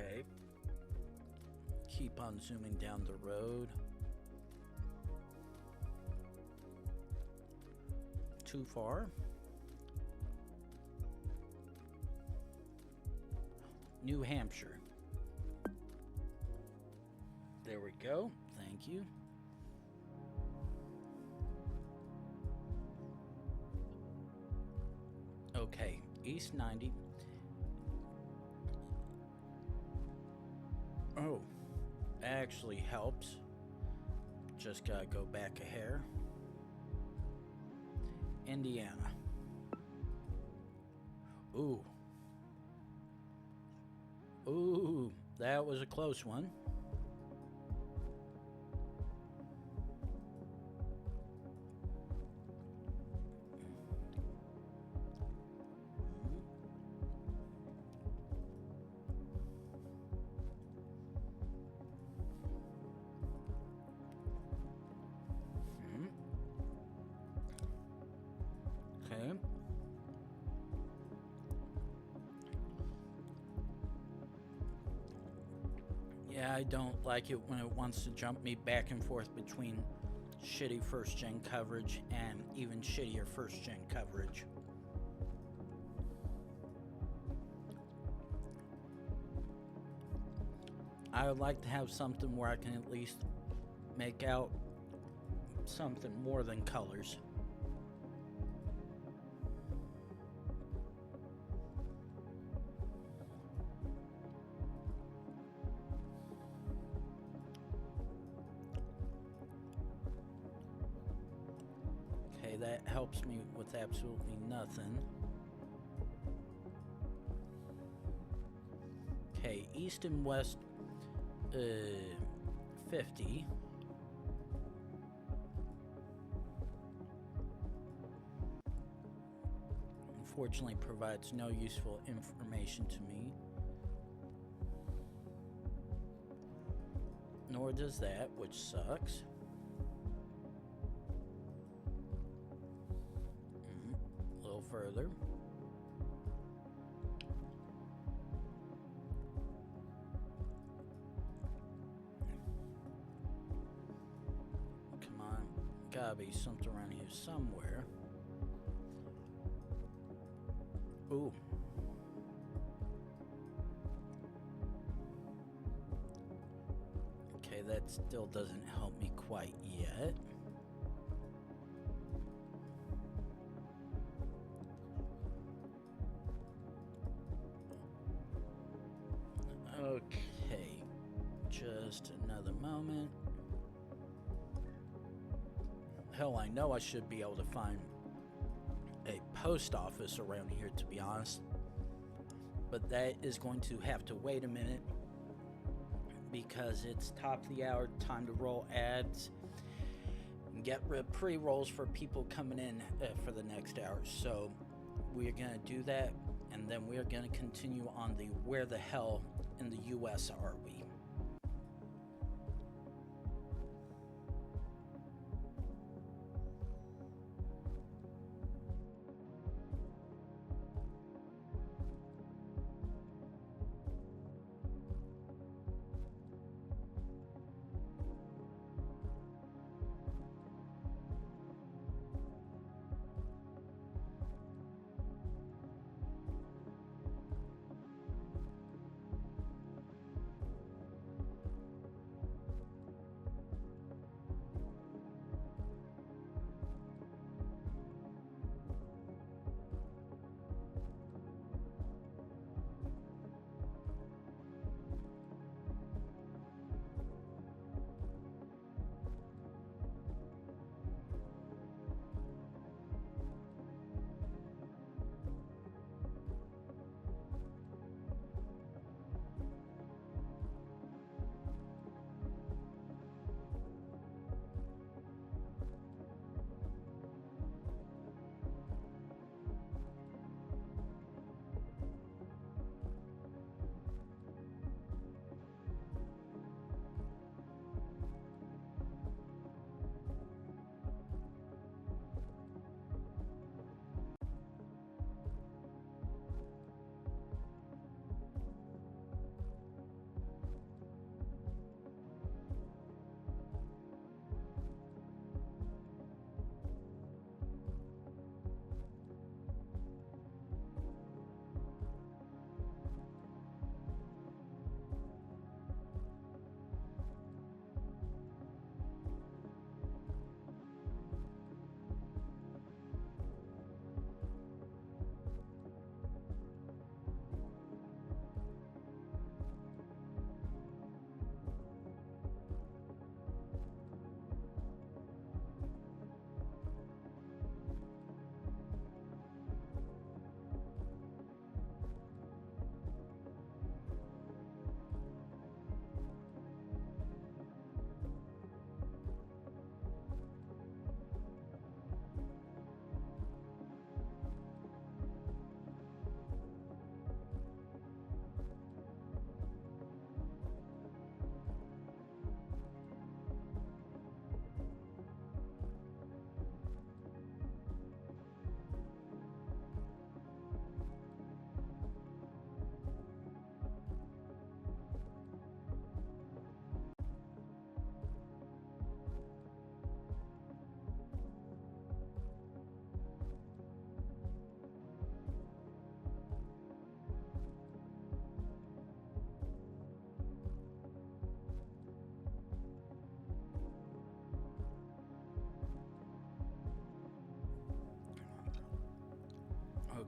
Okay. Keep on zooming down the road. Too far. New Hampshire. There we go. Thank you. Okay, East 90. Oh, actually helps. Just gotta go back a hair. Indiana. Ooh. Ooh, that was a close one. Okay. Yeah, I don't like it when it wants to jump me back and forth between shitty first-gen coverage and even shittier first-gen coverage. I would like to have something where I can at least make out something more than colors. Okay, that helps me with absolutely nothing. Okay, east and west 50. Unfortunately provides no useful information to me. Nor does that, which sucks. A little further. Come on, gotta be something around here somewhere. Ooh. Okay, that still doesn't help me quite yet. Okay, just another moment. Hell, I know I should be able to find a post office around here, to be honest, but that is going to have to wait a minute because it's top of the hour, time to roll ads and get pre-rolls for people coming in for the next hour. So we're gonna do that, and then we're gonna continue on the where the hell in the US are we?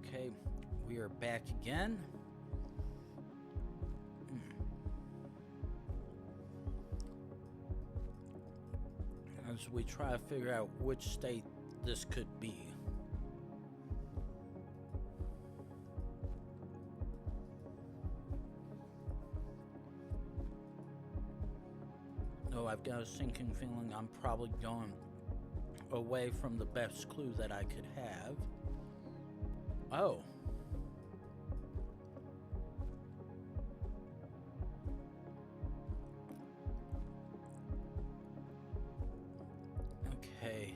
Okay, we are back again. As we try to figure out which state this could be. Oh, I've got a sinking feeling I'm probably going away from the best clue that I could have. Oh. Okay.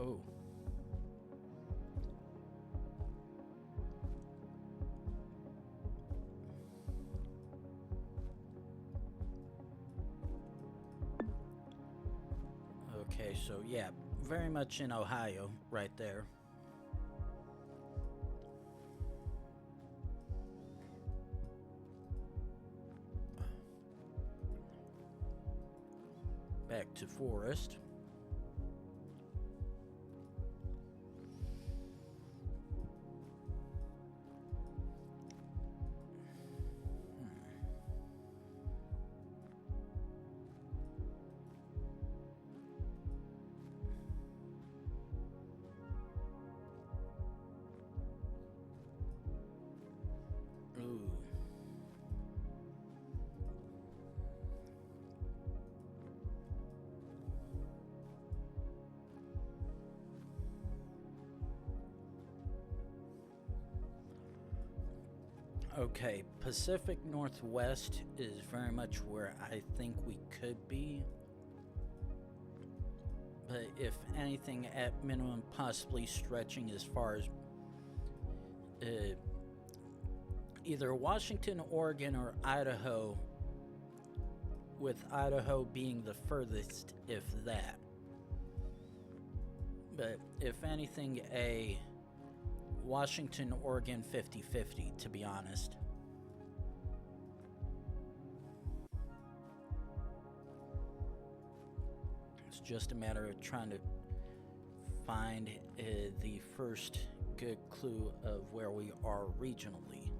Oh. Okay, so yeah, very much in Ohio right there. Back to forest. Ooh. Okay, Pacific Northwest is very much where I think we could be. But if anything, at minimum, possibly stretching as far as either Washington, Oregon, or Idaho, with Idaho being the furthest, if that. But if anything, a Washington, Oregon 50-50, to be honest. It's just a matter of trying to find the first good clue of where we are regionally.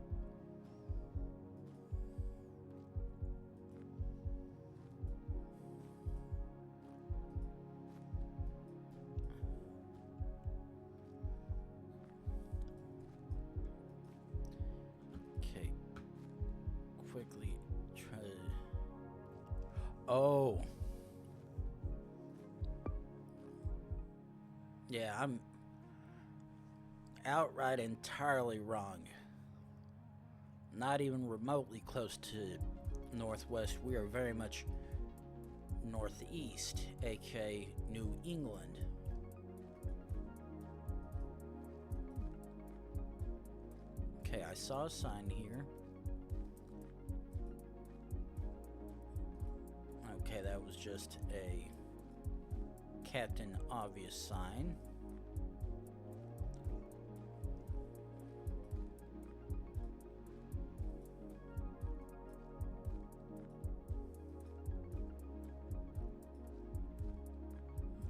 Okay, quickly try to... Oh. Yeah, I'm outright entirely wrong. Not even remotely close to Northwest. We are very much Northeast, aka New England. Okay, I saw a sign here. Okay, that was just a Captain Obvious sign.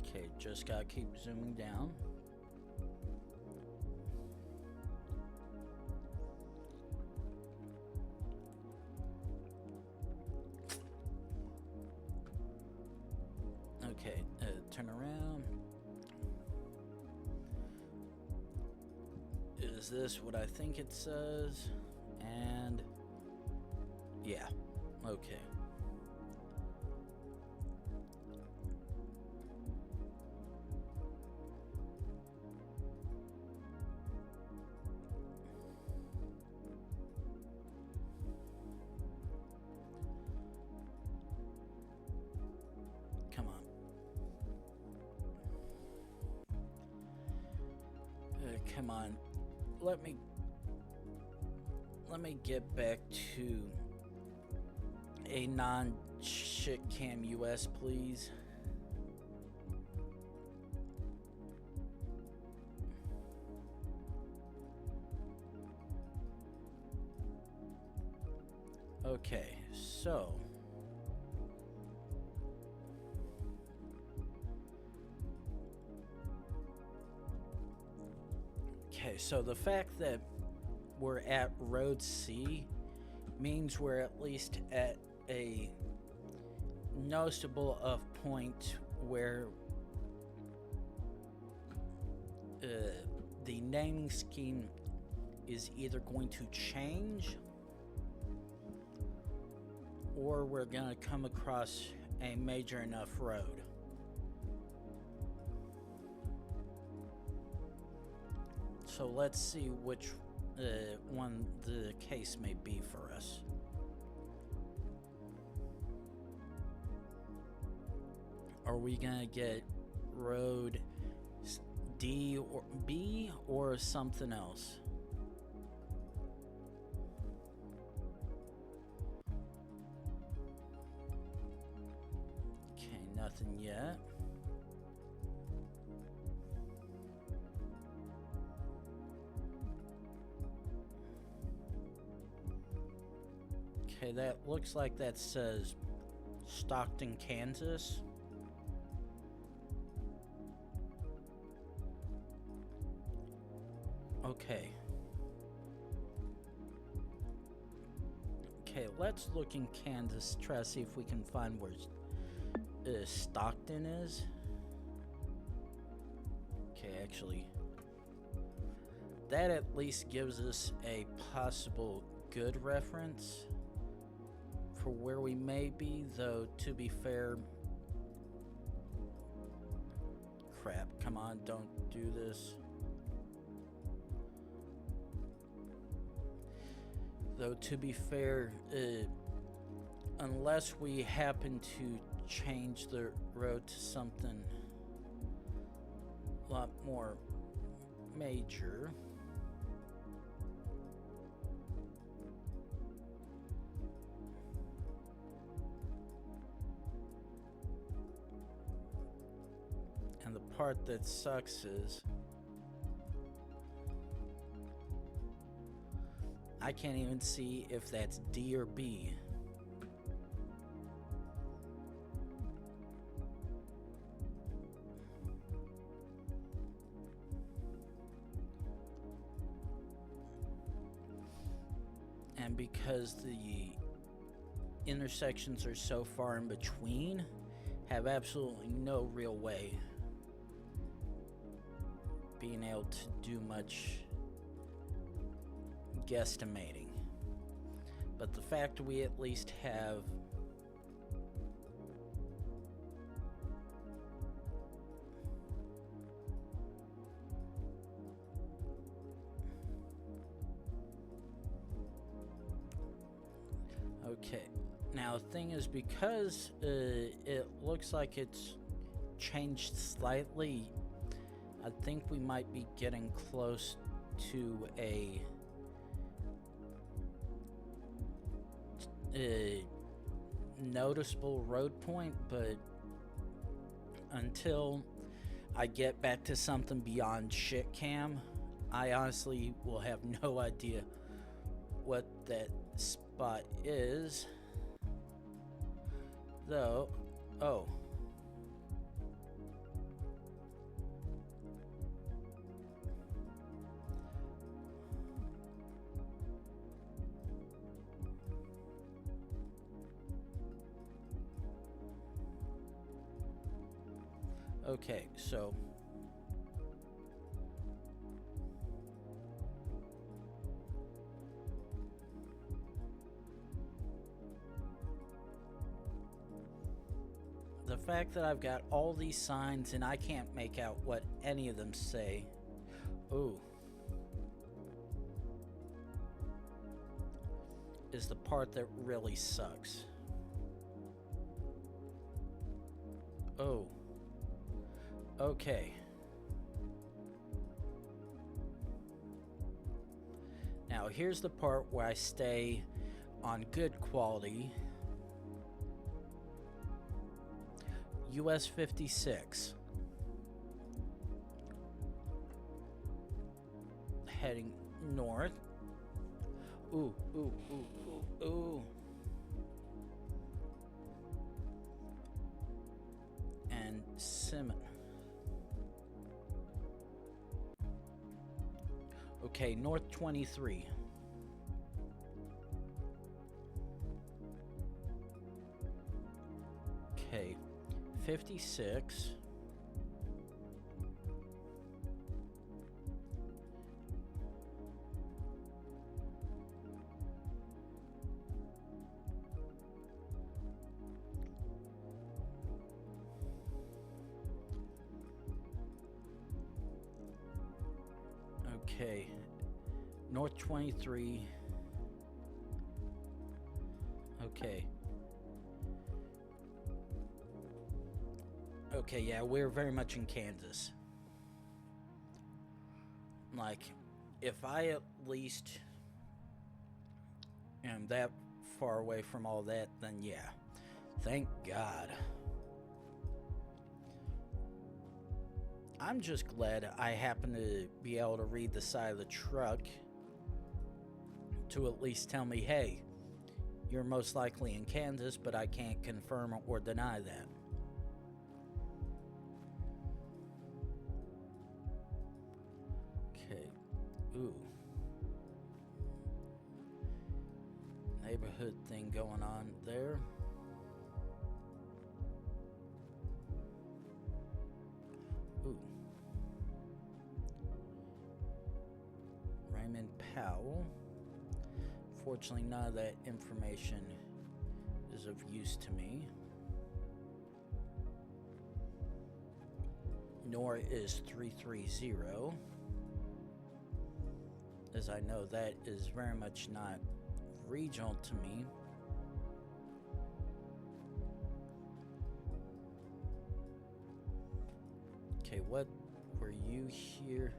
Okay, just gotta keep zooming down. Okay, turn around. Is this what I think it says? And yeah, okay. Come on. Come on. Let me get back to a non-shit cam US, please. Okay, so the fact that we're at Road C means we're at least at a noticeable of point where the naming scheme is either going to change or we're going to come across a major enough road. So let's see which one the case may be for us. Are we gonna get road D or B or something else? Okay, nothing yet. Okay, that looks like that says Stockton, Kansas. Okay. Okay, let's look in Kansas, try to see if we can find where Stockton is. Okay, actually, that at least gives us a possible good reference for where we may be, though, to be fair. Crap, come on, don't do this. Though, to be fair, unless we happen to change the road to something a lot more major. And the part that sucks is I can't even see if that's D or B. And because the intersections are so far in between, have absolutely no real way being able to do much guesstimating. But the fact we at least have okay, now the thing is, because it looks like it's changed slightly, I think we might be getting close to a noticeable road point, but until I get back to something beyond shit cam, I honestly will have no idea what that spot is. Though, oh. Okay, so the fact that I've got all these signs and I can't make out what any of them say. Ooh. Is the part that really sucks. Oh. Okay. Now here's the part where I stay on good quality US 56. Heading north. Ooh, ooh, ooh, ooh, ooh. And Simon. Okay, north 23. Okay, 56. Okay, north 23. Okay. Okay, yeah, we're very much in Kansas. Like, if I at least am that far away from all that, then yeah. Thank God. I'm just glad I happen to be able to read the side of the truck to at least tell me, hey, you're most likely in Kansas, but I can't confirm or deny that. Okay. Ooh. Neighborhood thing going on there. Ooh. Raymond Powell. Fortunately, none of that information is of use to me. Nor is 330, as I know that is very much not regional to me. Okay, what were you here?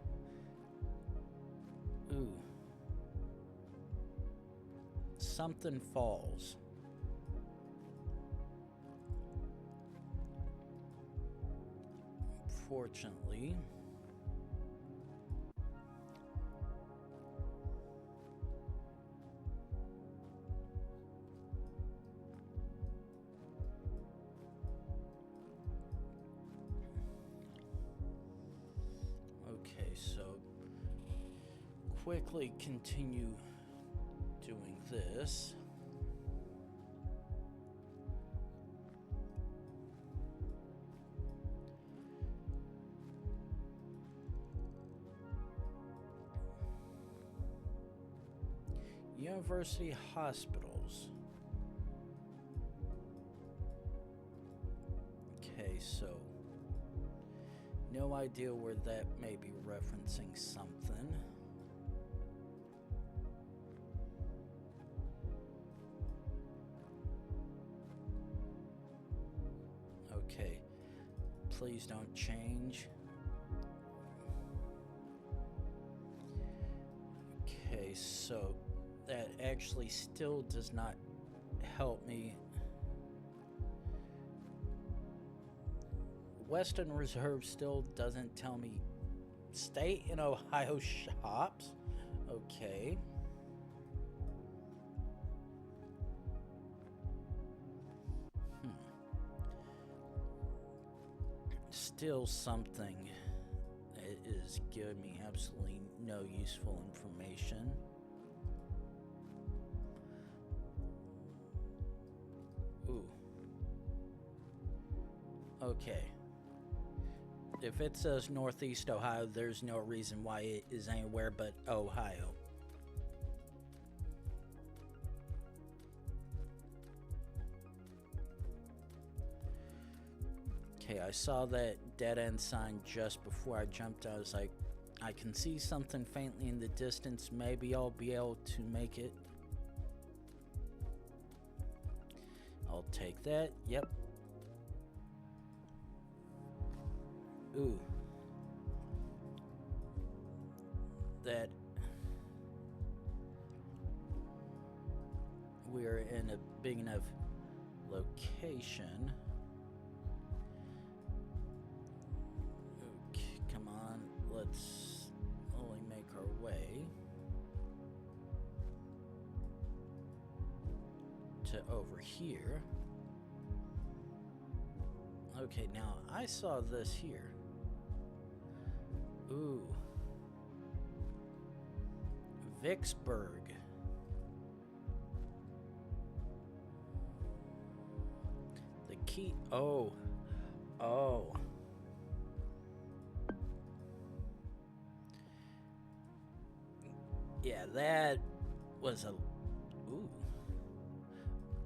Ooh. Something Falls. Fortunately. Okay, so quickly continue doing this. University hospitals. Okay, so no idea where that may be referencing something. Okay, please don't change. Okay, so that actually still does not help me. Western Reserve still doesn't tell me state in Ohio shops. Okay. Still something that is giving me absolutely no useful information. Ooh. Okay. If it says Northeast Ohio, there's no reason why it is anywhere but Ohio. Okay, I saw that dead end sign just before I jumped. I was like, I can see something faintly in the distance. Maybe I'll be able to make it. I'll take that. Yep. Ooh. That we're in a big enough location let's only make our way to over here. Okay, now I saw this here. Ooh. Vicksburg. The key. Oh. Oh. Yeah, that was a... Ooh.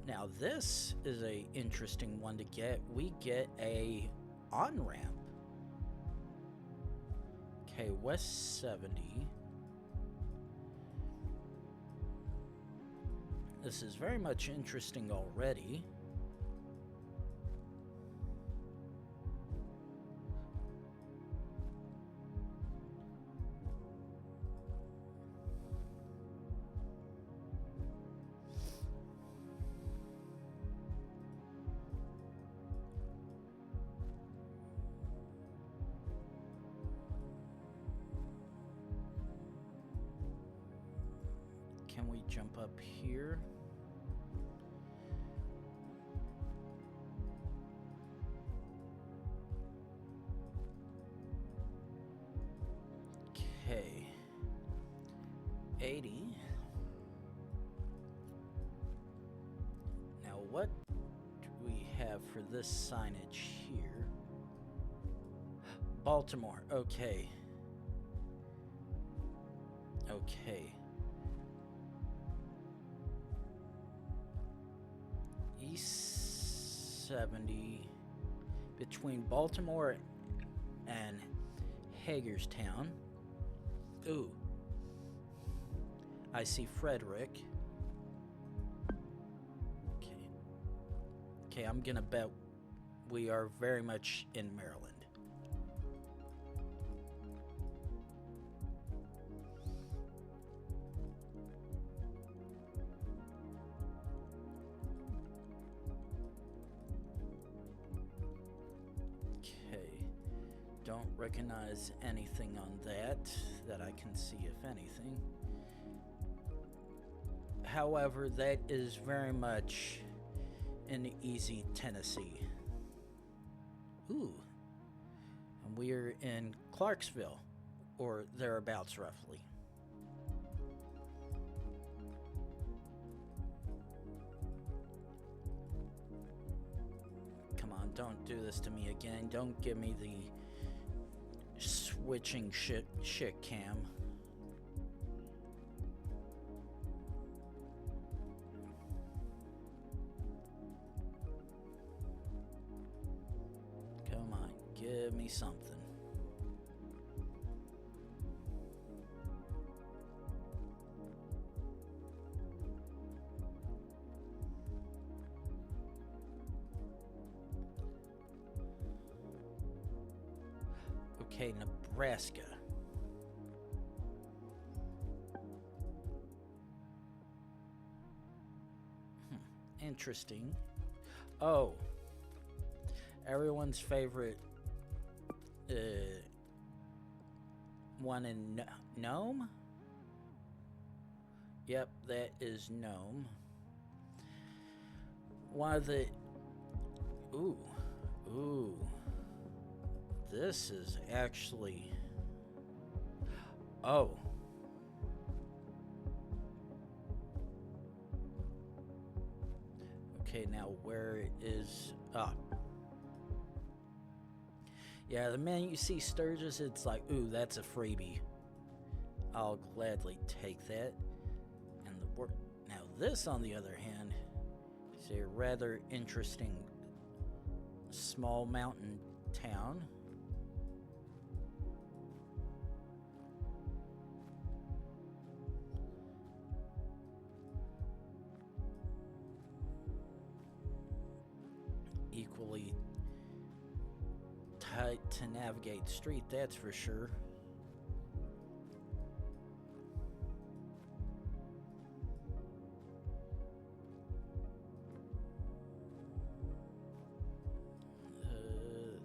Now this is a interesting one to get. We get a on-ramp. Okay, West 70. This is very much interesting already. Can we jump up here? Okay. 80. Now what do we have for this signage here? Baltimore. Okay. Okay. East 70 between Baltimore and Hagerstown. Ooh. I see Frederick. Okay. Okay, I'm gonna bet we are very much in Maryland. Don't recognize anything on that I can see, if anything. However, that is very much in easy Tennessee. Ooh. And we're in Clarksville, or thereabouts roughly. Come on, don't do this to me again. Don't give me the switching shit cam. Come on, give me something. Okay, Nebraska. Interesting. Oh. Everyone's favorite one in Nome? Yep, that is Nome. One of the... Ooh. Ooh. This is actually... Oh. Okay, now where is... Yeah, the minute you see Sturgis, it's like, ooh, that's a freebie. I'll gladly take that. And now this, on the other hand, is a rather interesting small mountain town. Equally tight to navigate street, that's for sure.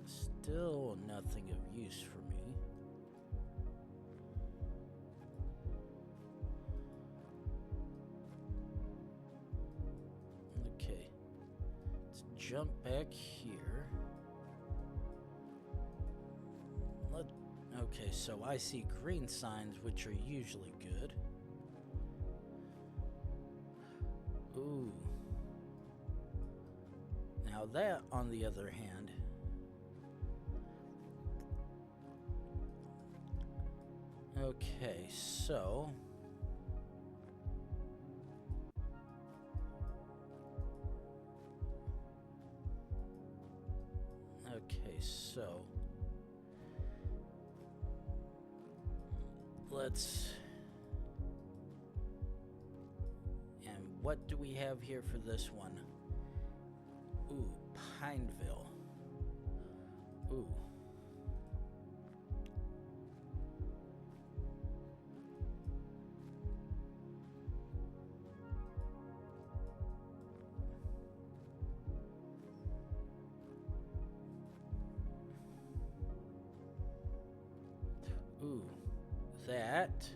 Still nothing of use for me. jump back here. Okay, so I see green signs, which are usually good. Ooh. Now that, on the other hand, okay, so let's, and what do we have here for this one? Ooh, Pineville. Ooh. Ooh, that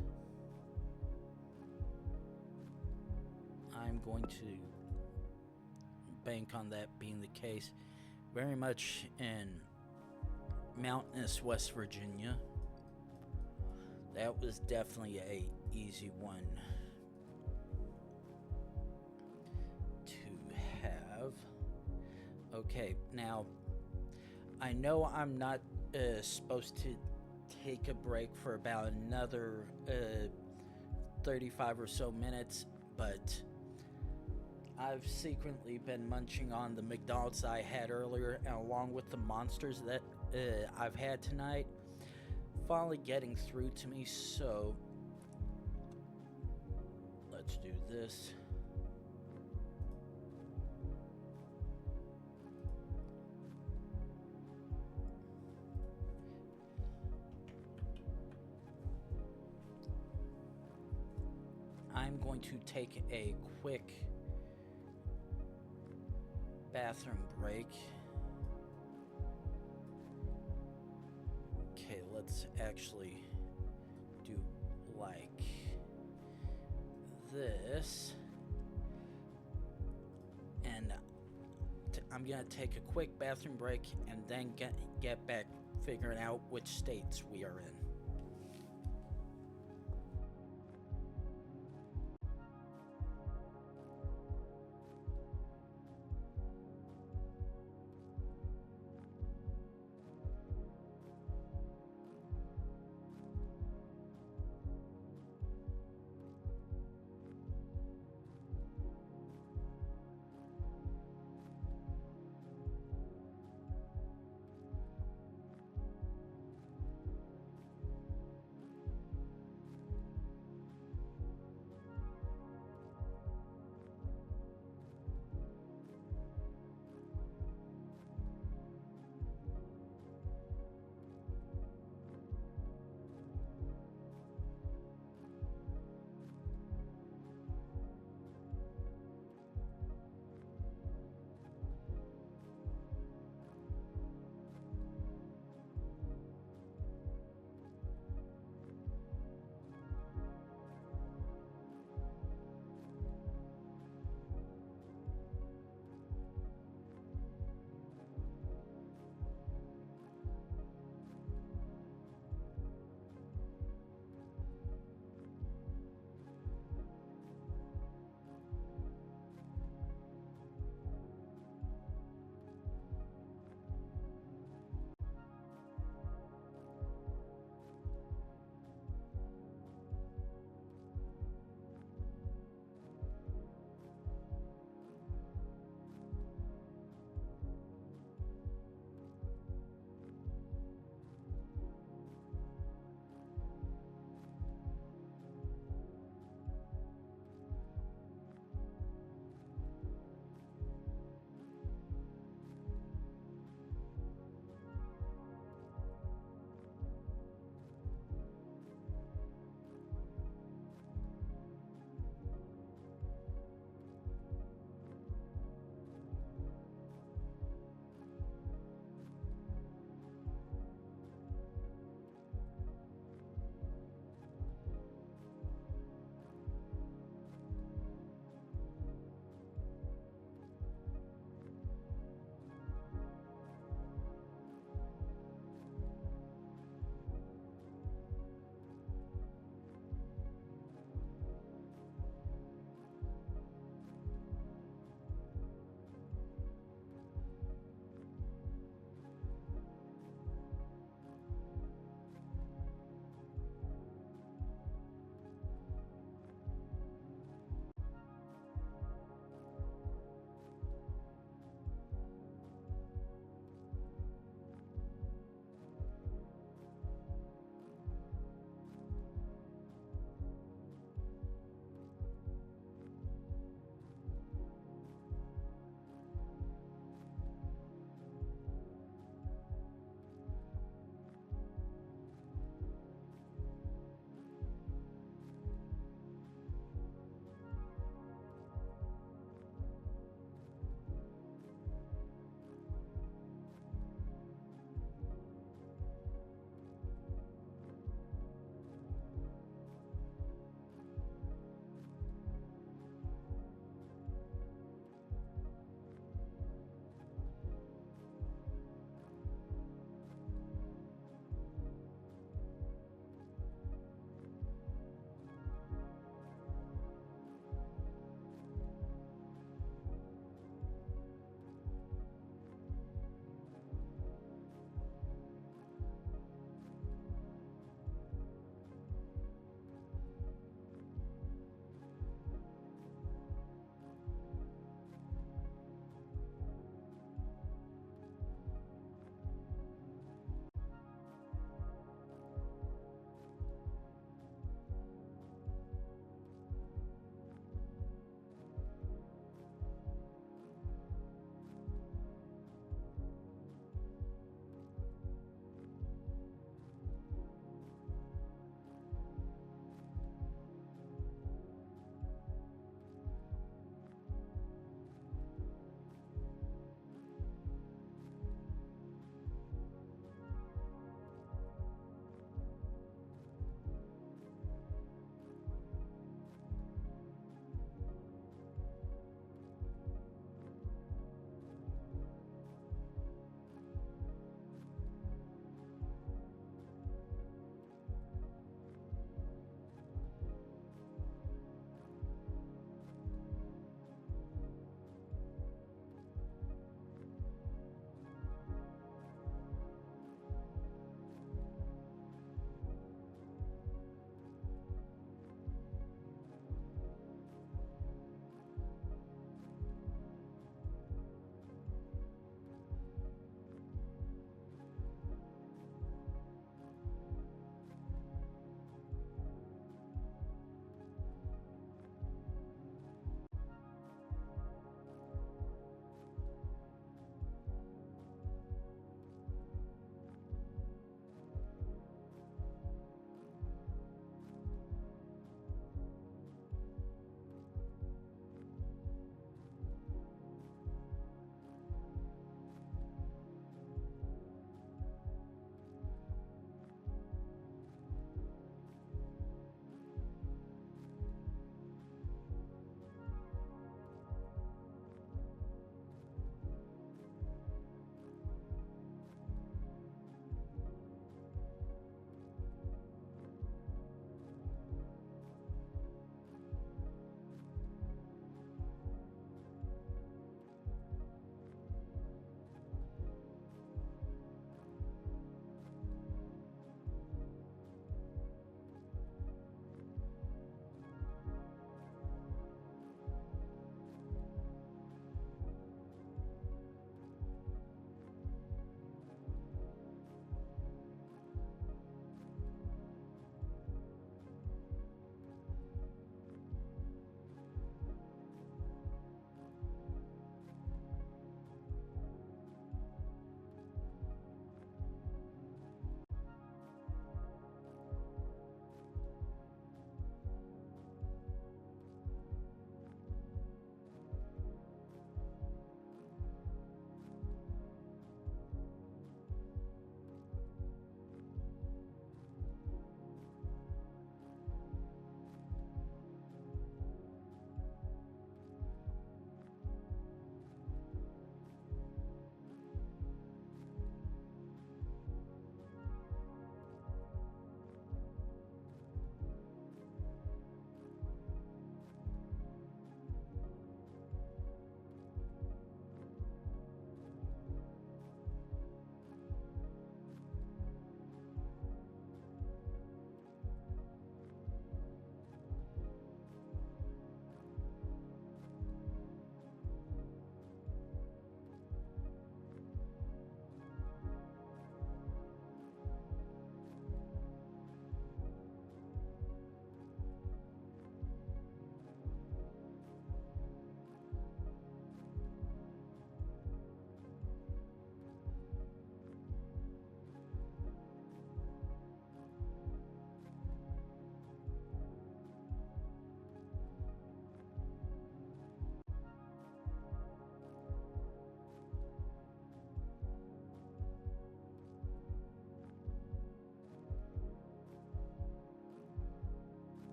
I'm going to bank on that being the case. Very much in mountainous West Virginia. That was definitely a easy one to have. Okay, now I know I'm not supposed to take a break for about another 35 or so minutes, but I've secretly been munching on the McDonald's I had earlier, and along with the monsters that I've had tonight, finally getting through to me. So let's do this. I'm going to take a quick bathroom break. Okay, let's actually do like this. And I'm gonna take a quick bathroom break and then get back figuring out which states we are in.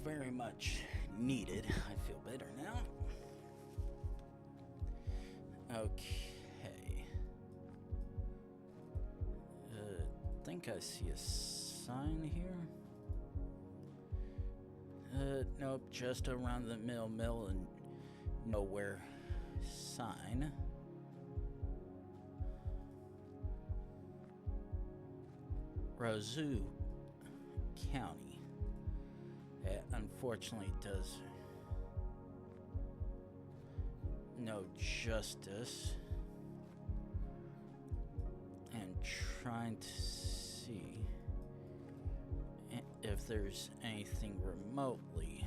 very much needed. I feel better now. Okay. I think I see a sign here. Nope, just around the mill and nowhere sign. Roseau County. It unfortunately does no justice. And trying to see if there's anything remotely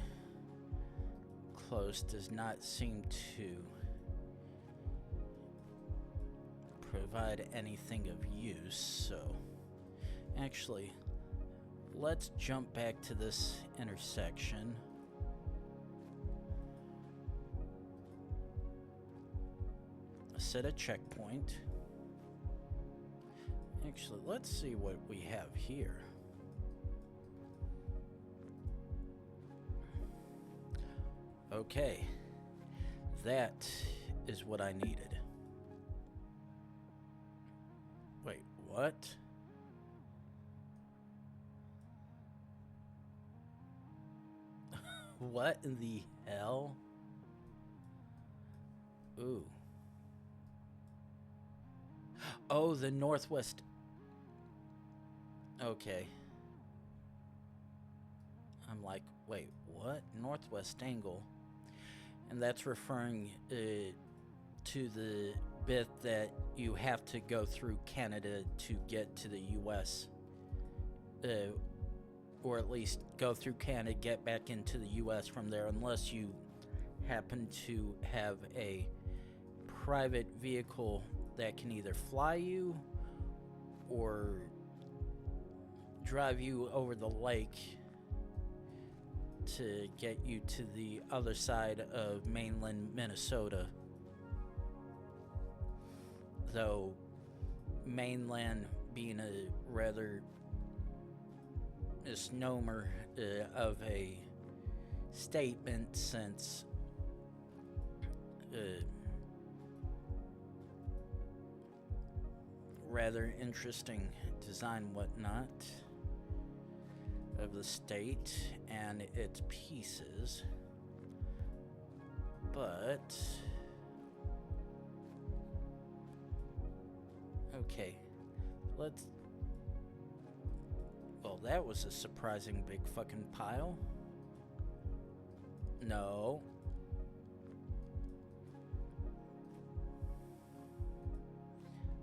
close does not seem to provide anything of use. So actually, let's jump back to this intersection. Set a checkpoint. Actually, let's see what we have here. Okay, that is what I needed. Wait, what? What in the hell? Ooh. Oh, the northwest. Okay. I'm like, wait, what? Northwest angle? And that's referring to the bit that you have to go through Canada to get to the U.S. Or at least go through Canada, get back into the U.S. from there, unless you happen to have a private vehicle that can either fly you or drive you over the lake to get you to the other side of mainland Minnesota. Though mainland being a rather misnomer of a statement, since rather interesting design whatnot of the state and its pieces, but okay, let's. Well, that was a surprising big fucking pile. No.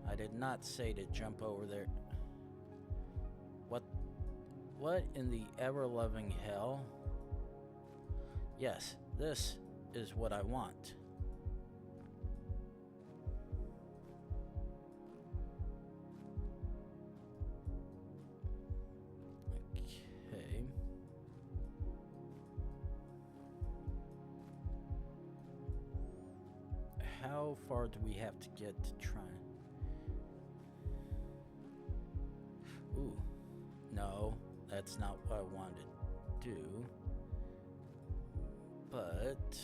I did not say to jump over there. What in the ever-loving hell? Yes, this is what I want. Okay. How far do we have to get to try? Ooh, no, that's not what I wanted to do. But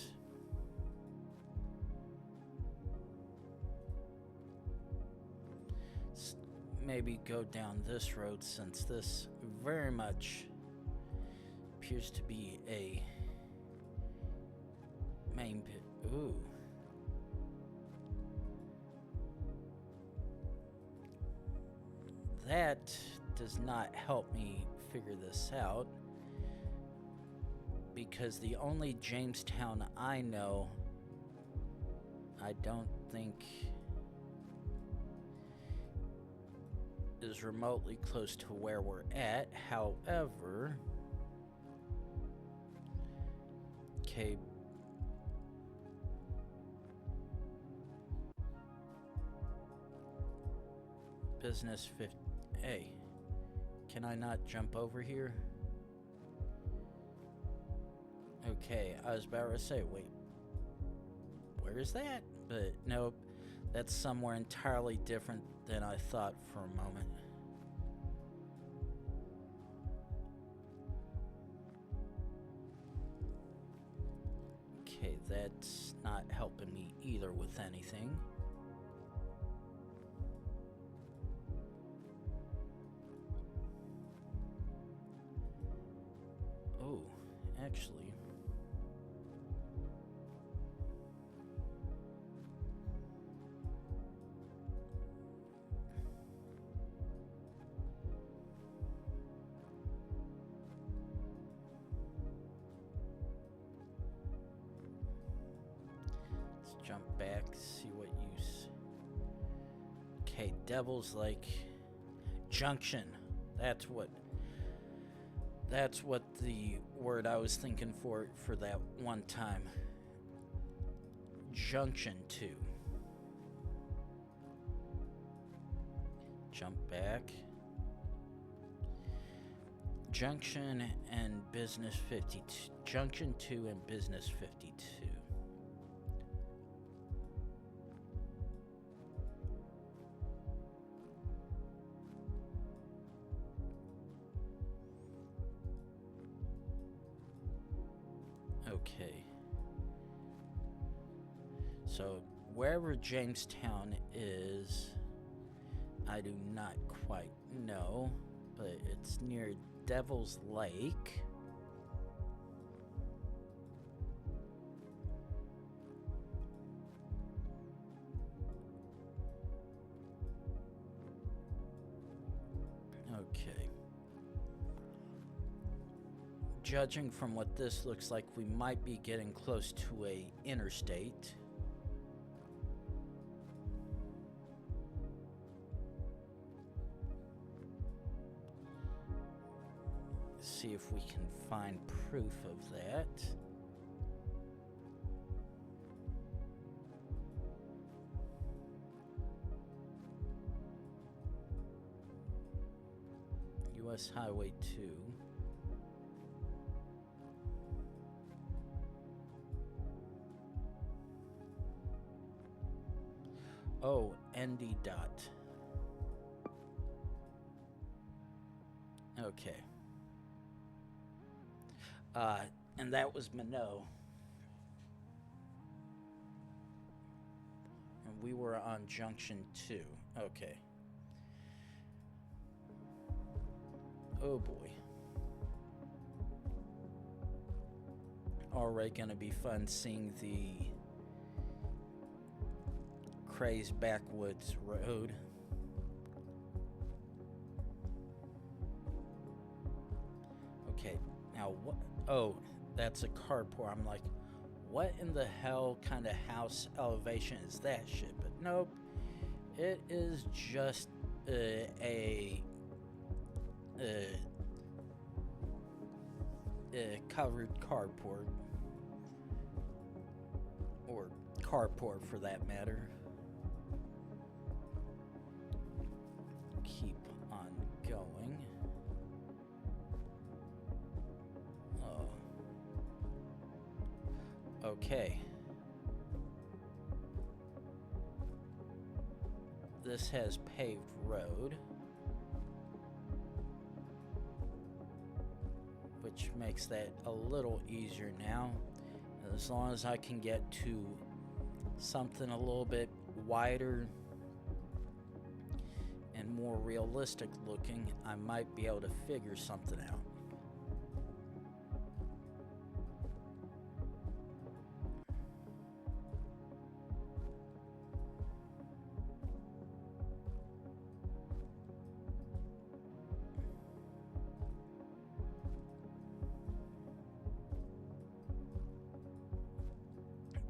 maybe go down this road, since this very much appears to be a main pit. Ooh. That does not help me figure this out, because the only Jamestown I know, I don't think is remotely close to where we're at. However, okay, business 50. Hey, can I not jump over here? Okay, I was about to say, wait, where is that? But nope, that's somewhere entirely different than I thought for a moment. that's not helping me either with anything. Oh, actually. Jump back, see what use. Okay, Devil's Lake Junction. That's what the word I was thinking for that one time. Junction 2. Jump back. Junction and Business 52. Junction 2 and Business 52. Okay. So, wherever Jamestown is, I do not quite know, but it's near Devil's Lake. Okay. Judging from what this looks like, we might be getting close to a interstate. See if we can find proof of that. US Highway 2. Oh, ND dot. Okay. And that was Minot. And we were on Junction 2. Okay. Oh boy. Already gonna be fun seeing the crazed backwoods road. Okay, now what? Oh, that's a carport. I'm like, what in the hell kind of house elevation is that shit? But nope, it is just a covered carport, or carport for that matter. Keep on going. Oh. Okay. This has paved road, which makes that a little easier now. As long as I can get to something a little bit wider and more realistic looking, I might be able to figure something out.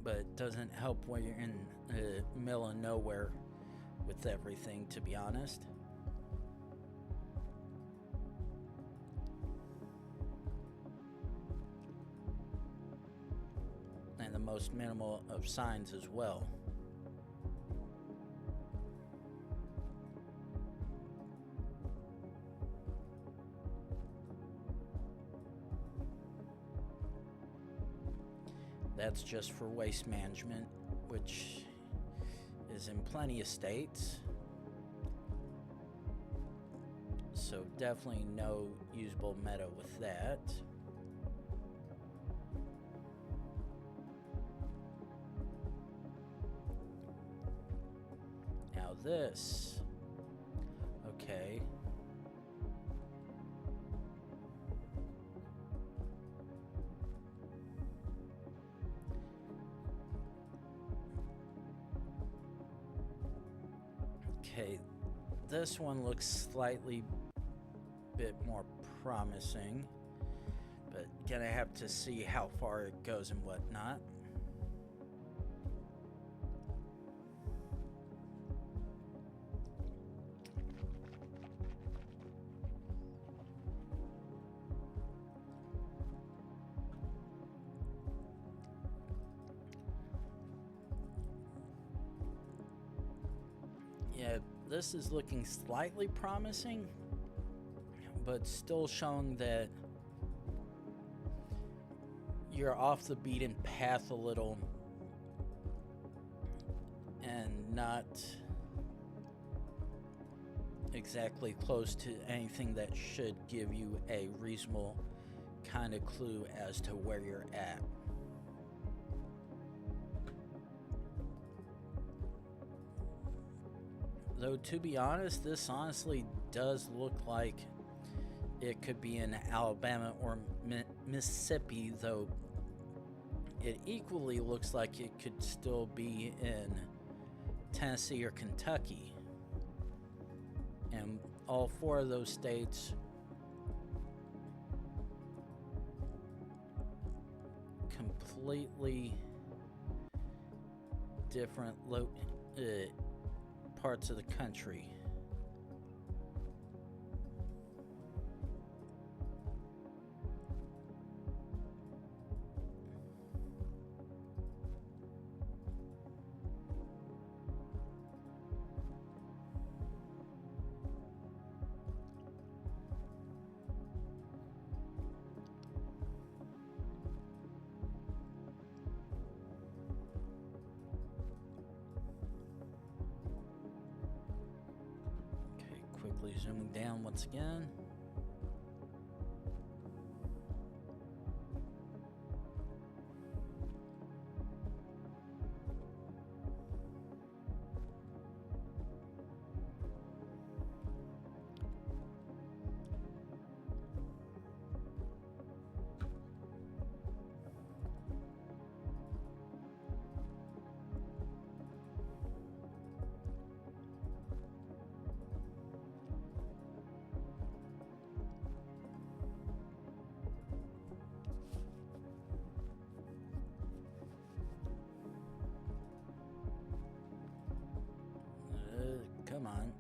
But it doesn't help when you're in the middle of nowhere with everything, to be honest. And the most minimal of signs as well. That's just for waste management, which is in plenty of states. So definitely no usable meta with that. Now this. Okay. Okay, this one looks slightly bit more promising, but gonna have to see how far it goes and whatnot. Yeah, this is looking slightly promising, but still showing that you're off the beaten path a little and not exactly close to anything that should give you a reasonable kind of clue as to where you're at. Though, to be honest, this honestly does look like it could be in Alabama or Mississippi, though it equally looks like it could still be in Tennessee or Kentucky. And all four of those states completely different parts of the country. Quickly zooming down once again. Come on.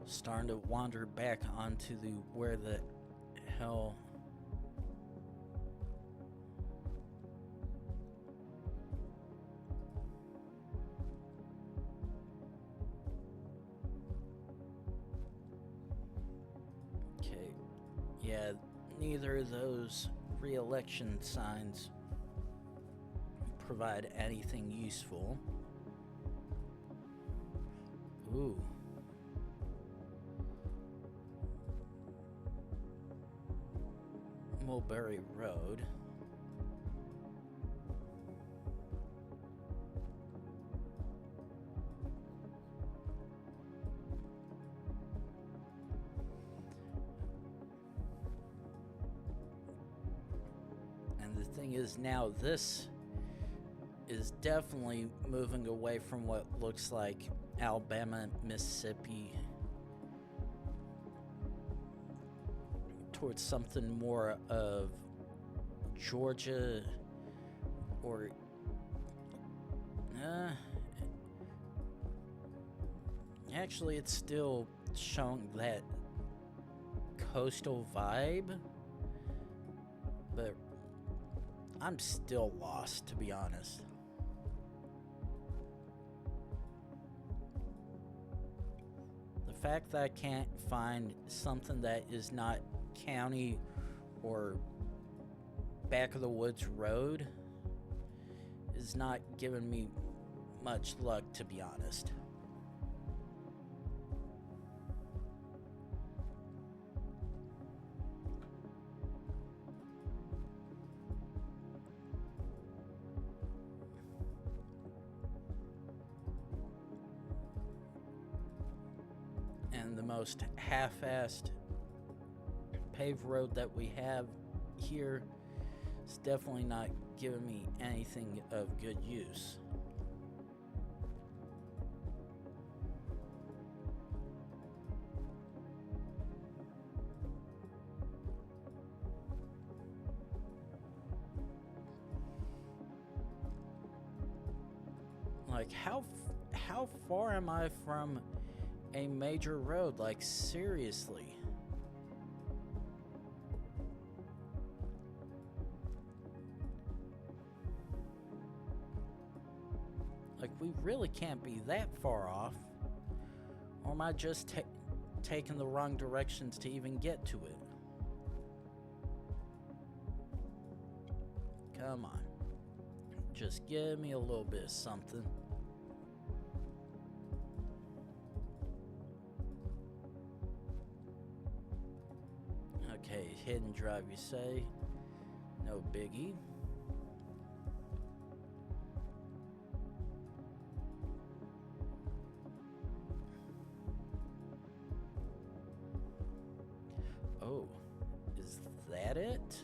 Starting to wander back onto the where the hell. Okay. Yeah, neither of those re-election signs provide anything useful. Ooh. Mulberry Road. And the thing is, now this is definitely moving away from what looks like Alabama, Mississippi, towards something more of Georgia, or actually it's still showing that coastal vibe, but I'm still lost, to be honest. The fact that I can't find something that is not county or back of the woods road is not giving me much luck, to be honest. and the most half-assed paved road that we have here is definitely not giving me anything of good use. Like, how far am I from a major road? Like, seriously. Like, we really can't be that far off. Or am I just taking the wrong directions to even get to it? Come on. Just give me a little bit of something. Okay, hidden drive, you say? No biggie. Oh, is that it?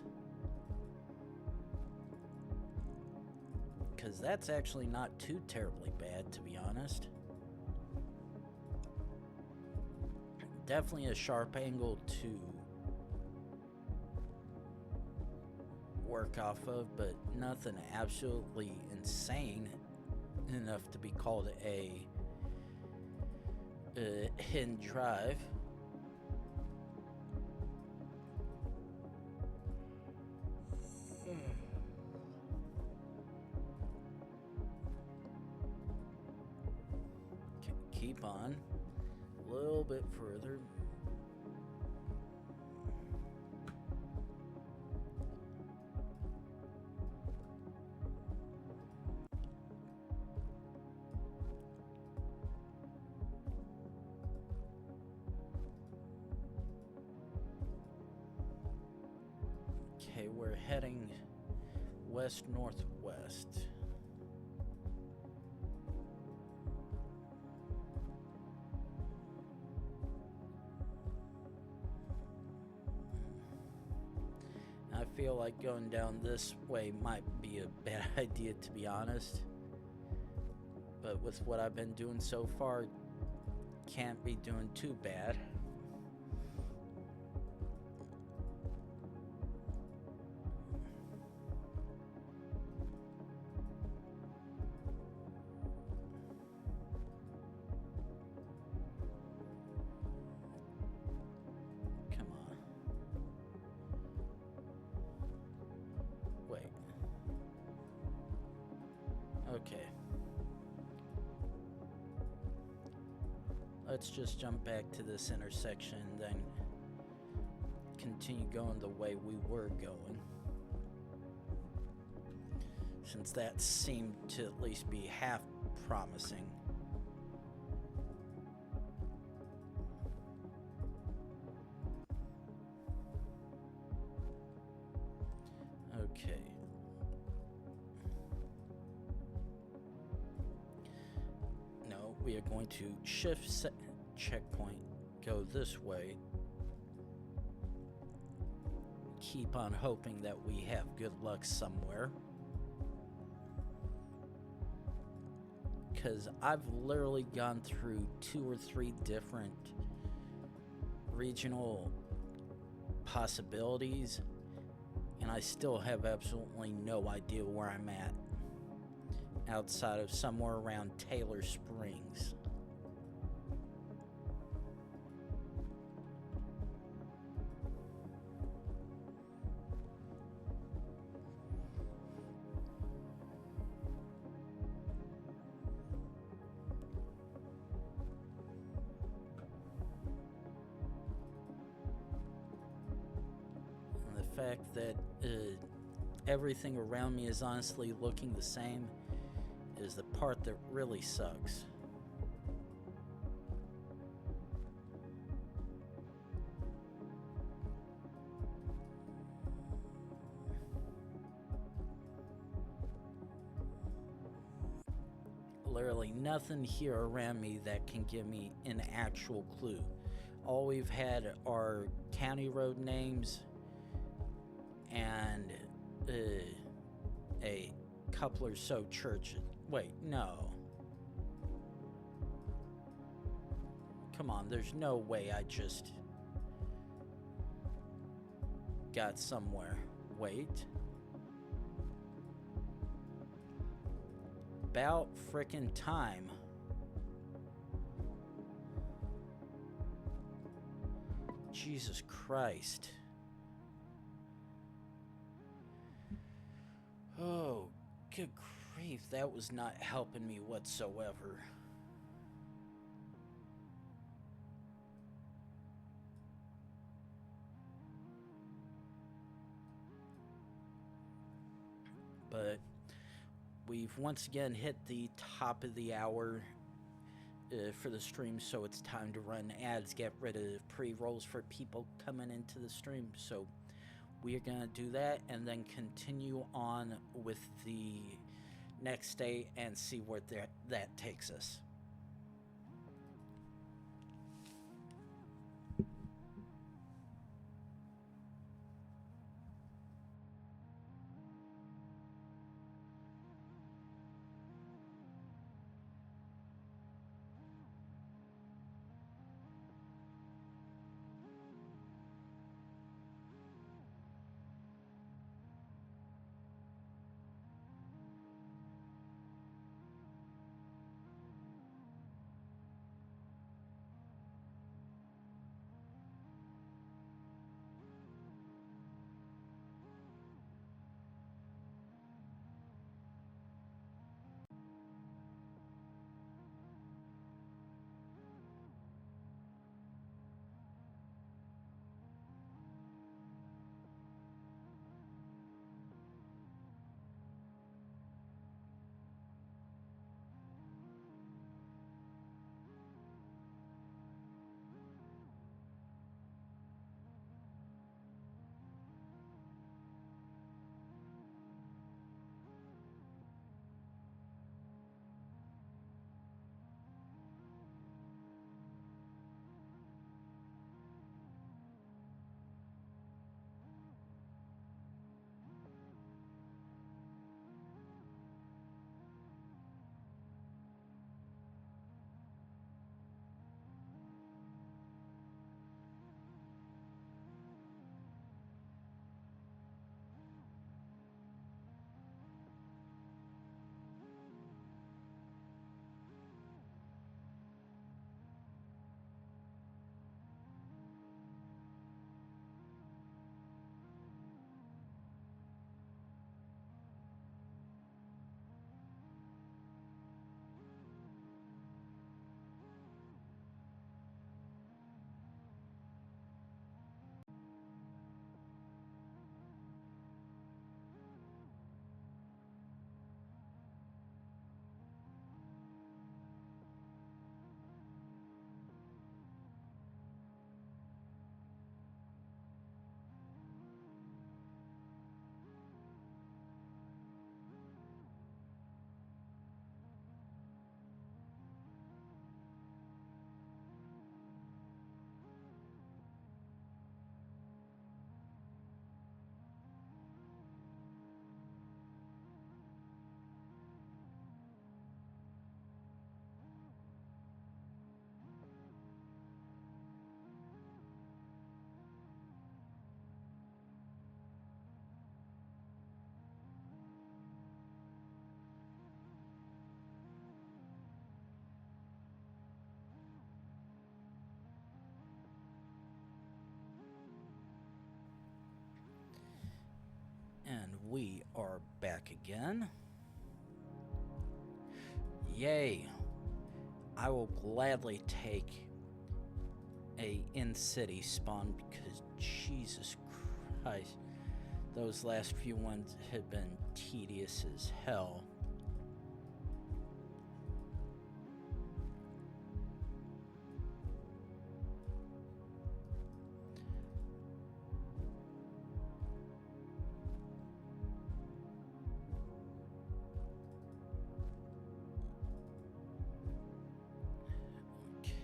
Because that's actually not too terribly bad, to be honest. Definitely a sharp angle to work off of, but nothing absolutely insane enough to be called a hidden drive. Keep on a little bit further. Okay, we're heading west-northwest. I feel like going down this way might be a bad idea, to be honest. But with what I've been doing so far, can't be doing too bad. Okay. Let's just jump back to this intersection and then continue going the way we were going. Since that seemed to at least be half promising. Okay. We are going to shift checkpoint, go this way, keep on hoping that we have good luck somewhere, because I've literally gone through 2 or 3 different regional possibilities and I still have absolutely no idea where I'm at outside of somewhere around Taylor Springs. And the fact that everything around me is honestly looking the same is the part that really sucks. Literally nothing here around me that can give me an actual clue. all we've had are county road names and a couple or so churches. Wait, no. Come on, there's no way I just got somewhere. Wait. About frickin' time. Jesus Christ. Oh, good grief, that was not helping me whatsoever. But we've once again hit the top of the hour for the stream, so it's time to run ads, get rid of pre-rolls for people coming into the stream. So we're gonna do that and then continue on with the next day and see where that takes us. And we are back again. Yay. I will gladly take a in-city spawn because Jesus Christ, those last few ones have been tedious as hell.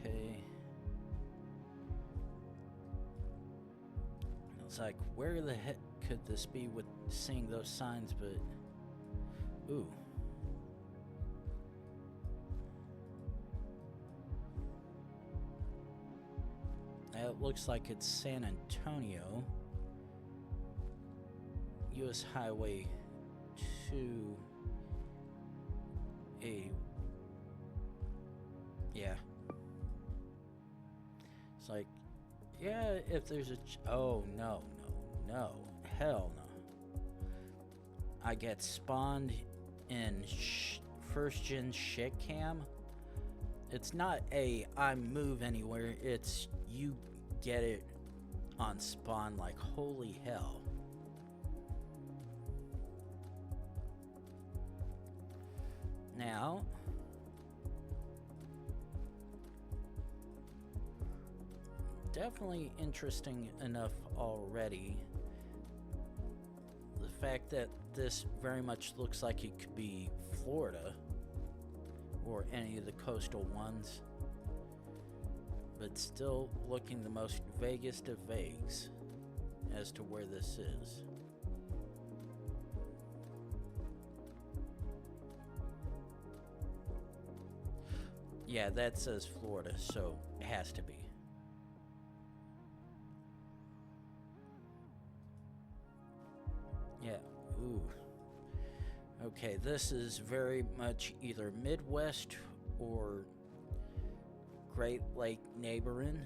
Okay. It's like, where the heck could this be with seeing those signs, but... Ooh. It looks like it's San Antonio. U.S. Highway 2... Yeah. It's like, yeah, if there's a... oh, no. Hell no. I get spawned in first-gen shitcam. It's not I move anywhere. It's you get it on spawn like, holy hell. Now... definitely interesting enough already. The fact that this very much looks like it could be Florida or any of the coastal ones, but still looking the most vaguest of vagues as to where this is. Yeah, that says Florida, so it has to be. Yeah, ooh. Okay, this is very much either Midwest or Great Lake neighboring.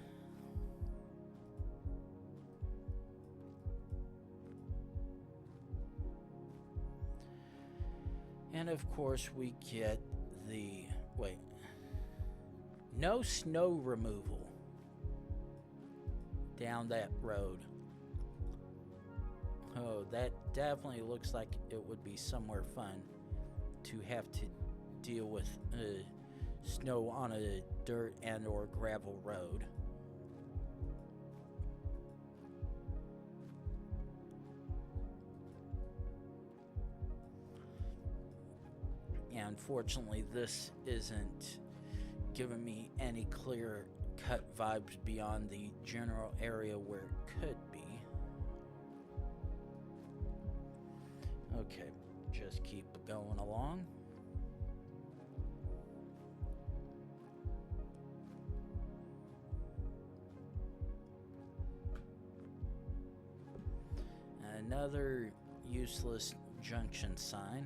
And of course we get the... wait. No snow removal down that road. Oh, that definitely looks like it would be somewhere fun to have to deal with snow on a dirt and or gravel road. Yeah, unfortunately, this isn't giving me any clear cut vibes beyond the general area where it could be. Okay, just keep going along. Another useless junction sign.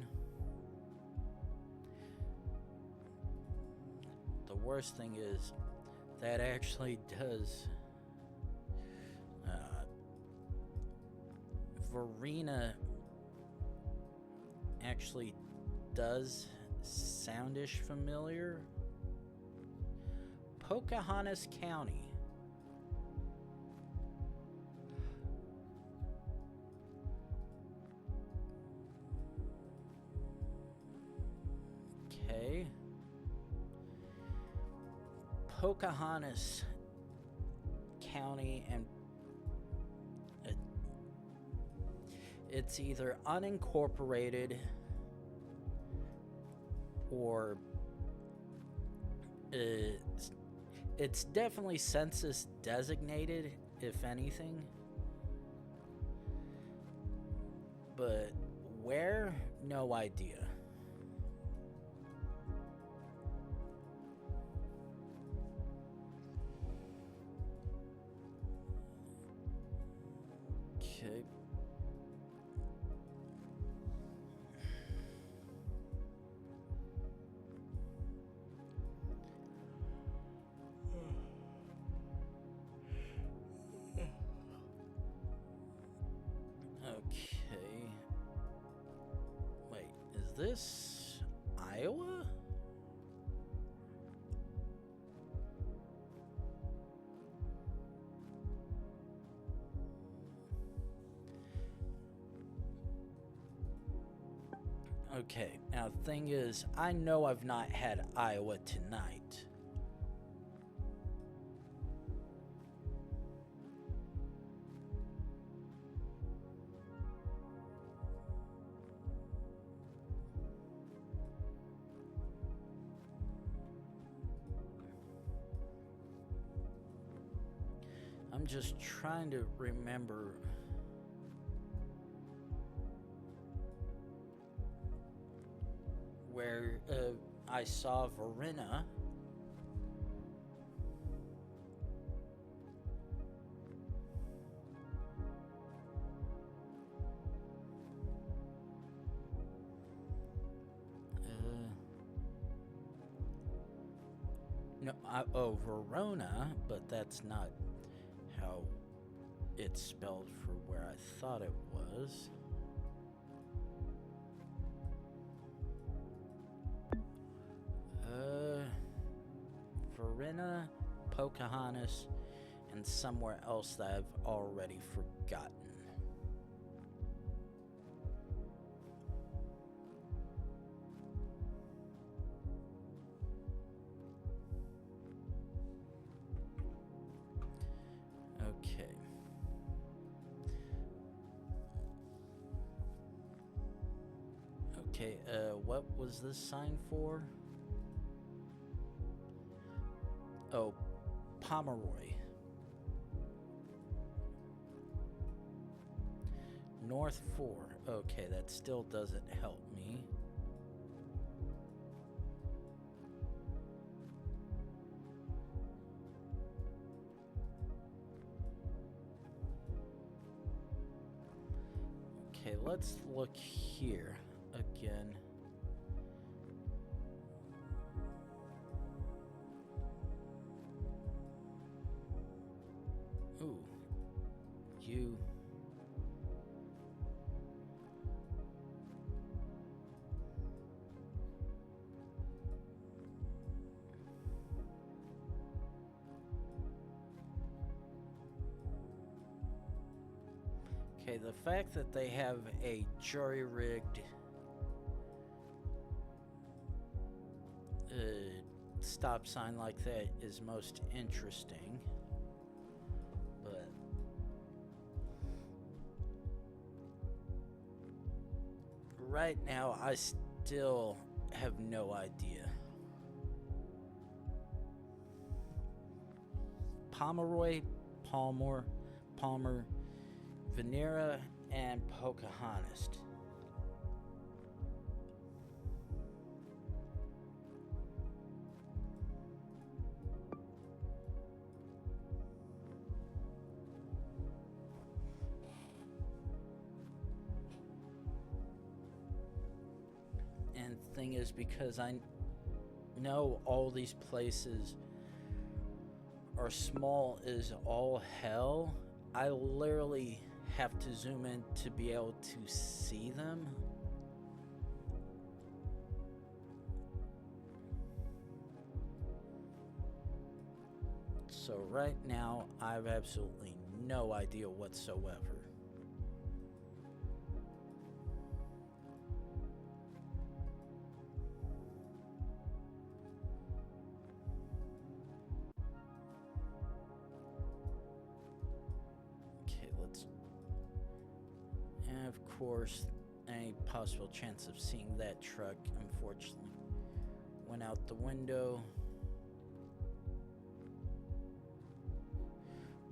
The worst thing is that actually does Verena actually does soundish familiar. Pocahontas County. Okay. Pocahontas County, and it's either unincorporated or it's definitely census designated, if anything. But where? No idea. Okay. Okay. Wait, is this Iowa? Okay, now the thing is, I know I've not had Iowa tonight. I'm just trying to remember I saw Verena. No, Verona, but that's not how it's spelled for where I thought it was. Verena, Pocahontas, and somewhere else that I've already forgotten. Okay. Okay, what was this sign for? Oh, Pomeroy. North 4. Okay, that still doesn't help me. Okay, let's look here again. Ooh, you. Okay, the fact that they have a jury-rigged stop sign like that is most interesting. But right now, I still have no idea. Pomeroy, Palmer, Venera, and Pocahontas. And the thing is, because I know all these places are small as all hell, I literally have to zoom in to be able to see them. So right now, I have absolutely no idea whatsoever. And of course, any possible chance of seeing that truck, unfortunately, went out the window.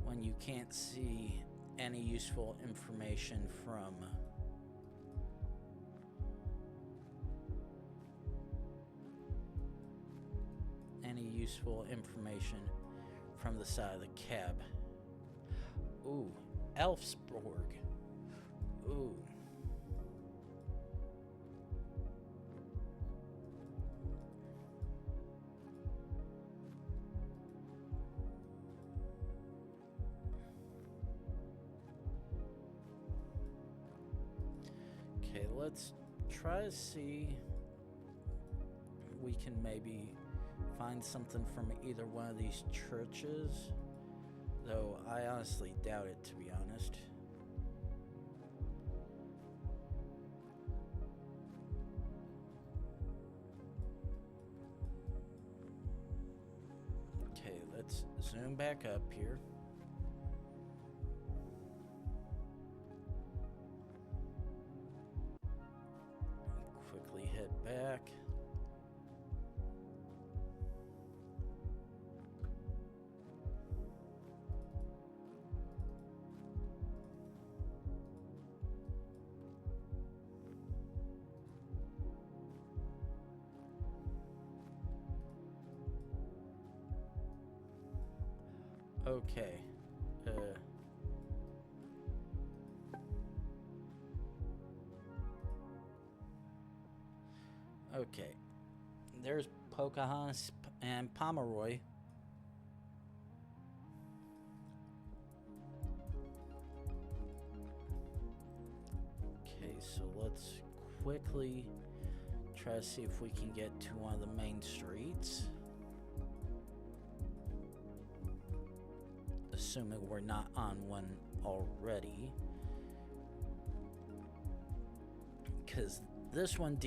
When you can't see any useful information from the side of the cab. Ooh, Elfsborg. Ooh. Okay, let's try to see we can maybe find something from either one of these churches, though I honestly doubt it, to be honest. Okay, let's zoom back up here. Quickly head back. Okay. Okay. There's Pocahontas and Pomeroy. Okay, so let's quickly try to see if we can get to one of the main streets. Assuming we're not on one already. Because this one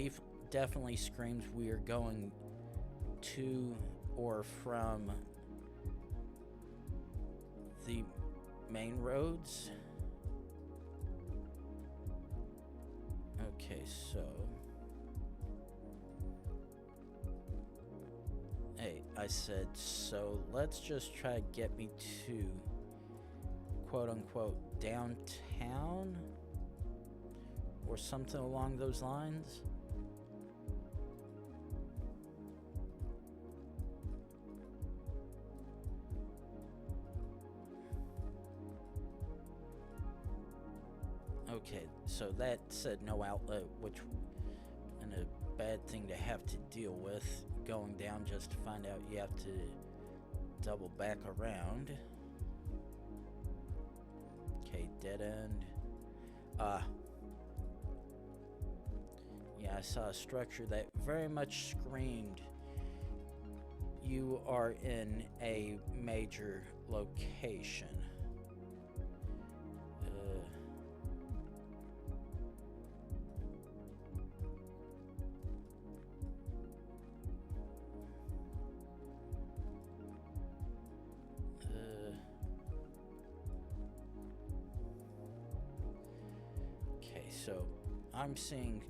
definitely screams we are going to or from the main roads. Okay, so hey, I said so let's just try to get me to quote unquote downtown or something along those lines. Okay, so that said no outlet, which and a bad thing to have to deal with, going down just to find out you have to double back around. Okay, dead end. Yeah, I saw a structure that very much screamed you are in a major location. Okay, so I'm seeing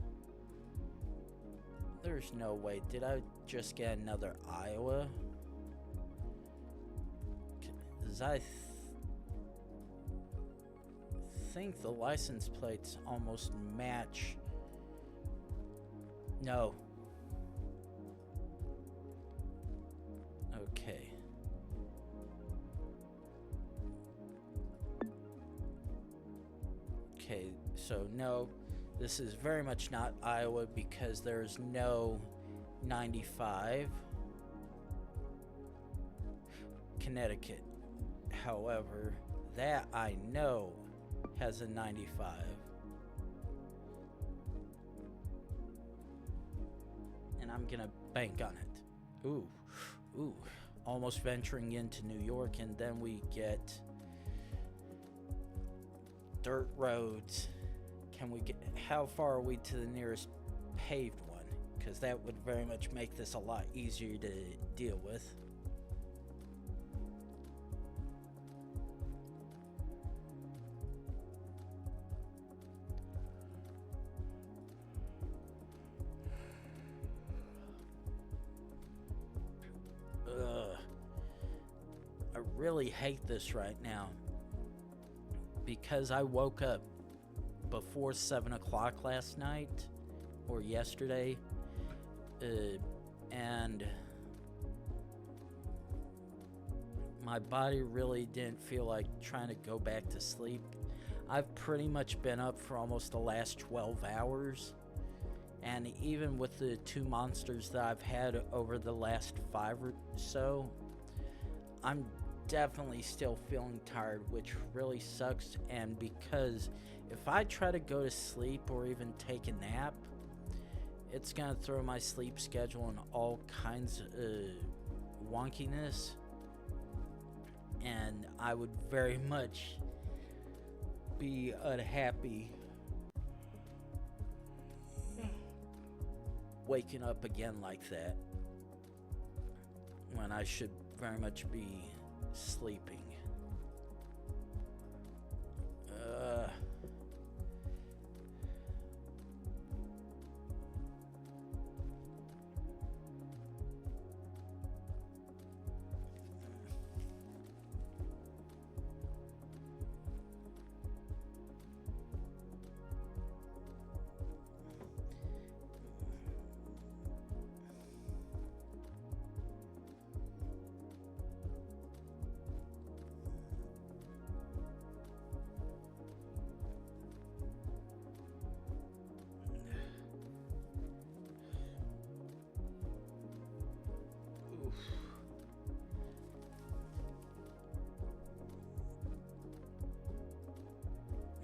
there's no way. Did I just get another Iowa? Because I think the license plates almost match. No. Okay. Okay, so no. This is very much not Iowa because there's no 95. Connecticut, however, that I know has a 95. And I'm gonna bank on it. Ooh, almost venturing into New York, and then we get dirt roads. Can we get, how far are we to the nearest paved one? Because that would very much make this a lot easier to deal with. I really hate this right now because I woke up before 7 o'clock last night or yesterday, and my body really didn't feel like trying to go back to sleep. I've pretty much been up for almost the last 12 hours, and even with the 2 monsters that I've had over the last 5 or so, I'm definitely still feeling tired, which really sucks. And because if I try to go to sleep or even take a nap, it's gonna throw my sleep schedule in all kinds of wonkiness, and I would very much be unhappy waking up again like that when I should very much be sleeping.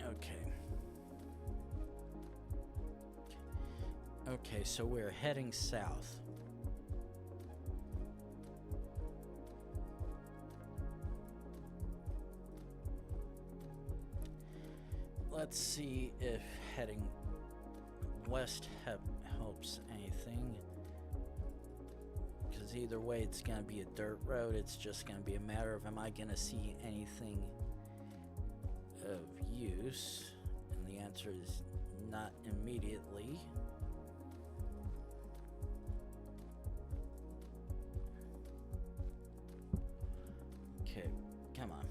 Okay. Okay, so we're heading south. Let's see if heading west helps anything. Because either way, it's going to be a dirt road. It's just going to be a matter of, am I going to see anything of use? And the answer is not immediately. Okay, come on.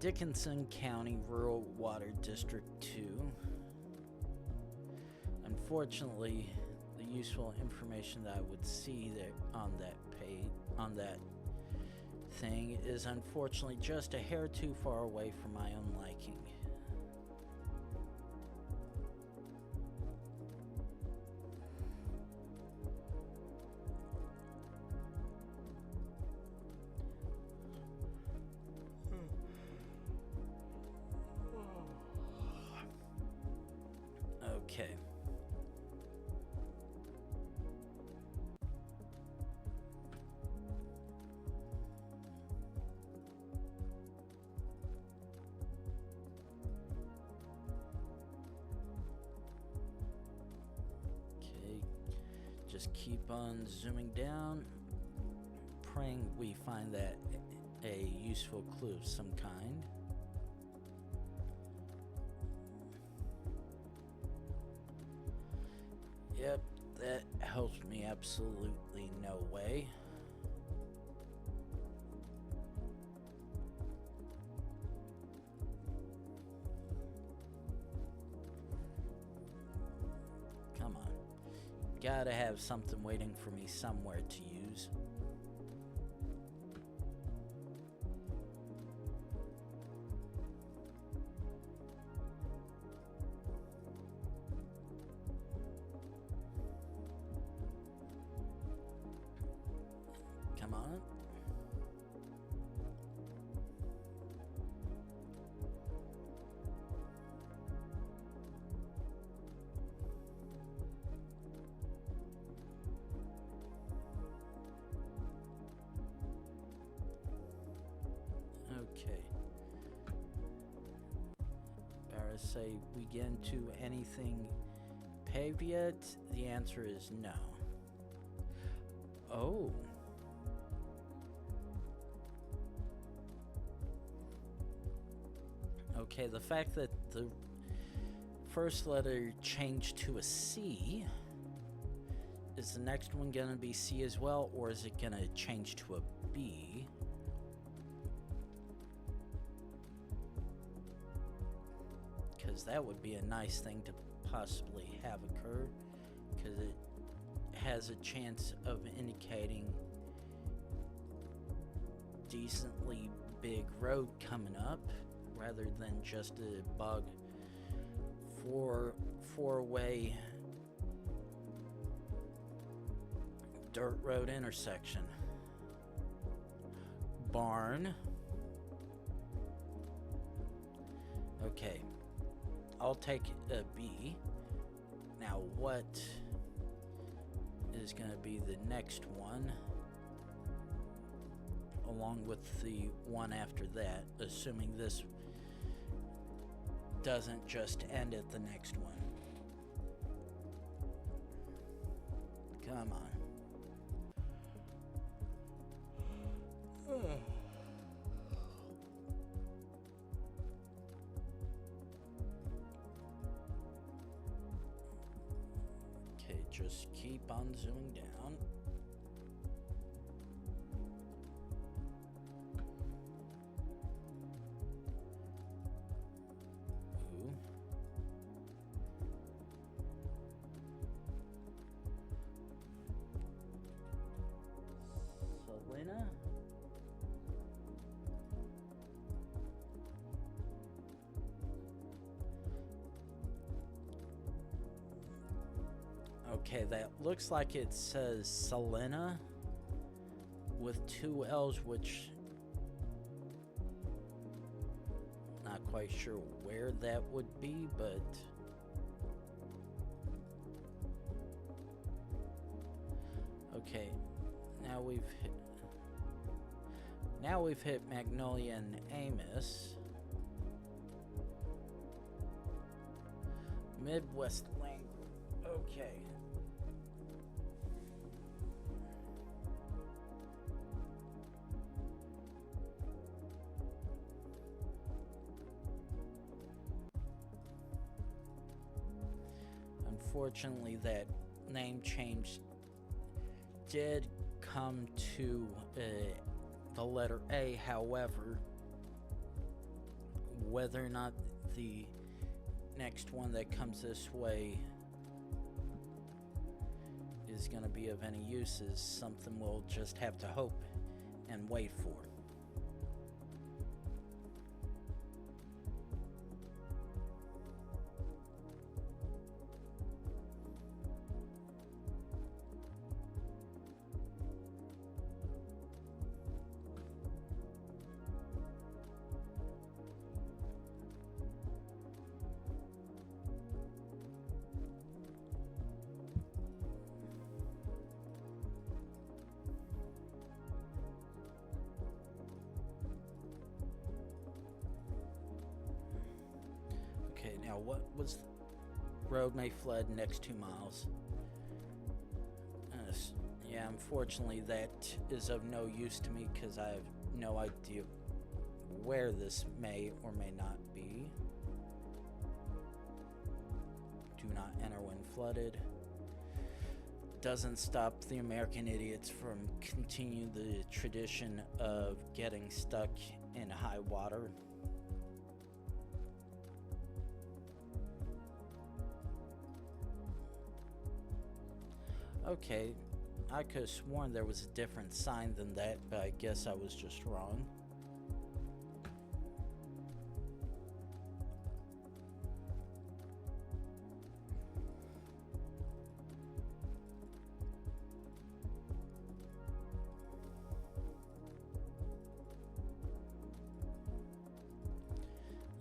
Dickinson County Rural Water District 2. Unfortunately, the useful information that I would see there on that thing is unfortunately just a hair too far away from my own liking. Okay. Okay. Just keep on zooming down, praying we find that a useful clue of some kind. Yep, that helps me absolutely no way. Come on. Gotta have something waiting for me somewhere to use. Come on. Okay. Barra say we get into anything paved yet? The answer is no. Oh. Okay, the fact that the first letter changed to a C, is the next one gonna be C as well, or is it gonna change to a B? Because that would be a nice thing to possibly have occur, because it has a chance of indicating decently big road coming up, rather than just a bug four-way dirt road intersection. Barn. Okay, I'll take a B. Now what is going to be the next one, along with the one after that, assuming this doesn't just end at the next one. Come on. Okay, just keep on zooming down. Okay, that looks like it says Selena with 2 L's, which not quite sure where that would be, but okay, now we've hit Magnolia and Amos. Midwest language. Okay. Unfortunately, that name change did come to the letter A. However, whether or not the next one that comes this way is going to be of any use is something we'll just have to hope and wait for. Okay, now what was road may fled next 2 miles? Yeah, unfortunately that is of no use to me because I have no idea where this may or may not be. Do not enter when flooded. Doesn't stop the American idiots from continuing the tradition of getting stuck in high water. Okay, I could have sworn there was a different sign than that, but I guess I was just wrong.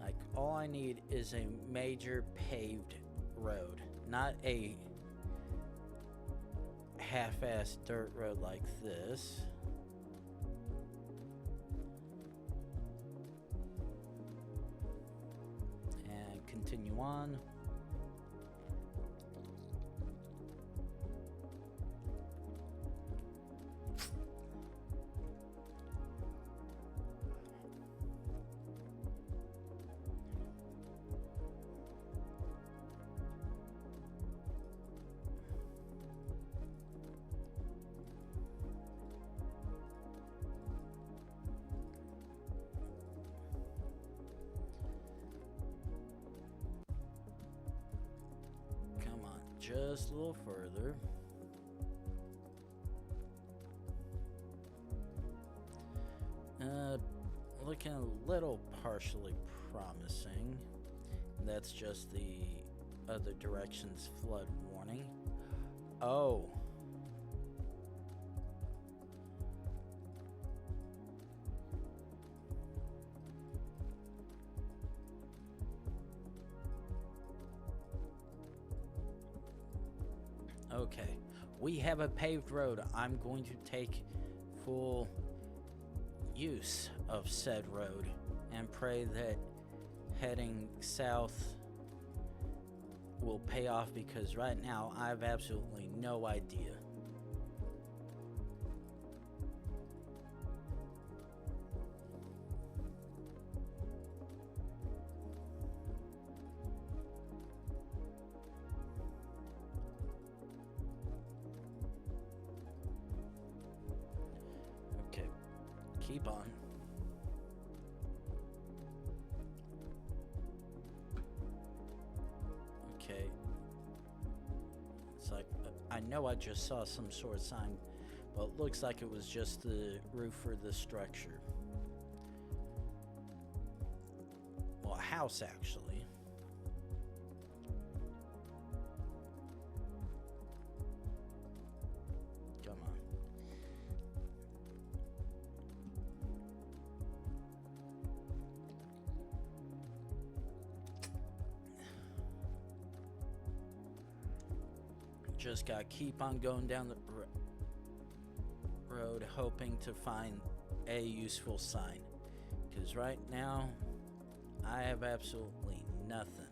Like, all I need is a major paved road, not a half-assed dirt road like this. And continue on. Just a little further. Looking a little partially promising. That's just the other direction's flood warning. Oh. Okay, we have a paved road. I'm going to take full use of said road and pray that heading south will pay off, because right now I have absolutely no idea. Keep on. Okay. It's like, I know I just saw some sort of sign, but it looks like it was just the roof for the structure. Well, a house, actually. just gotta keep on going down the road, hoping to find a useful sign. Because right now, I have absolutely nothing.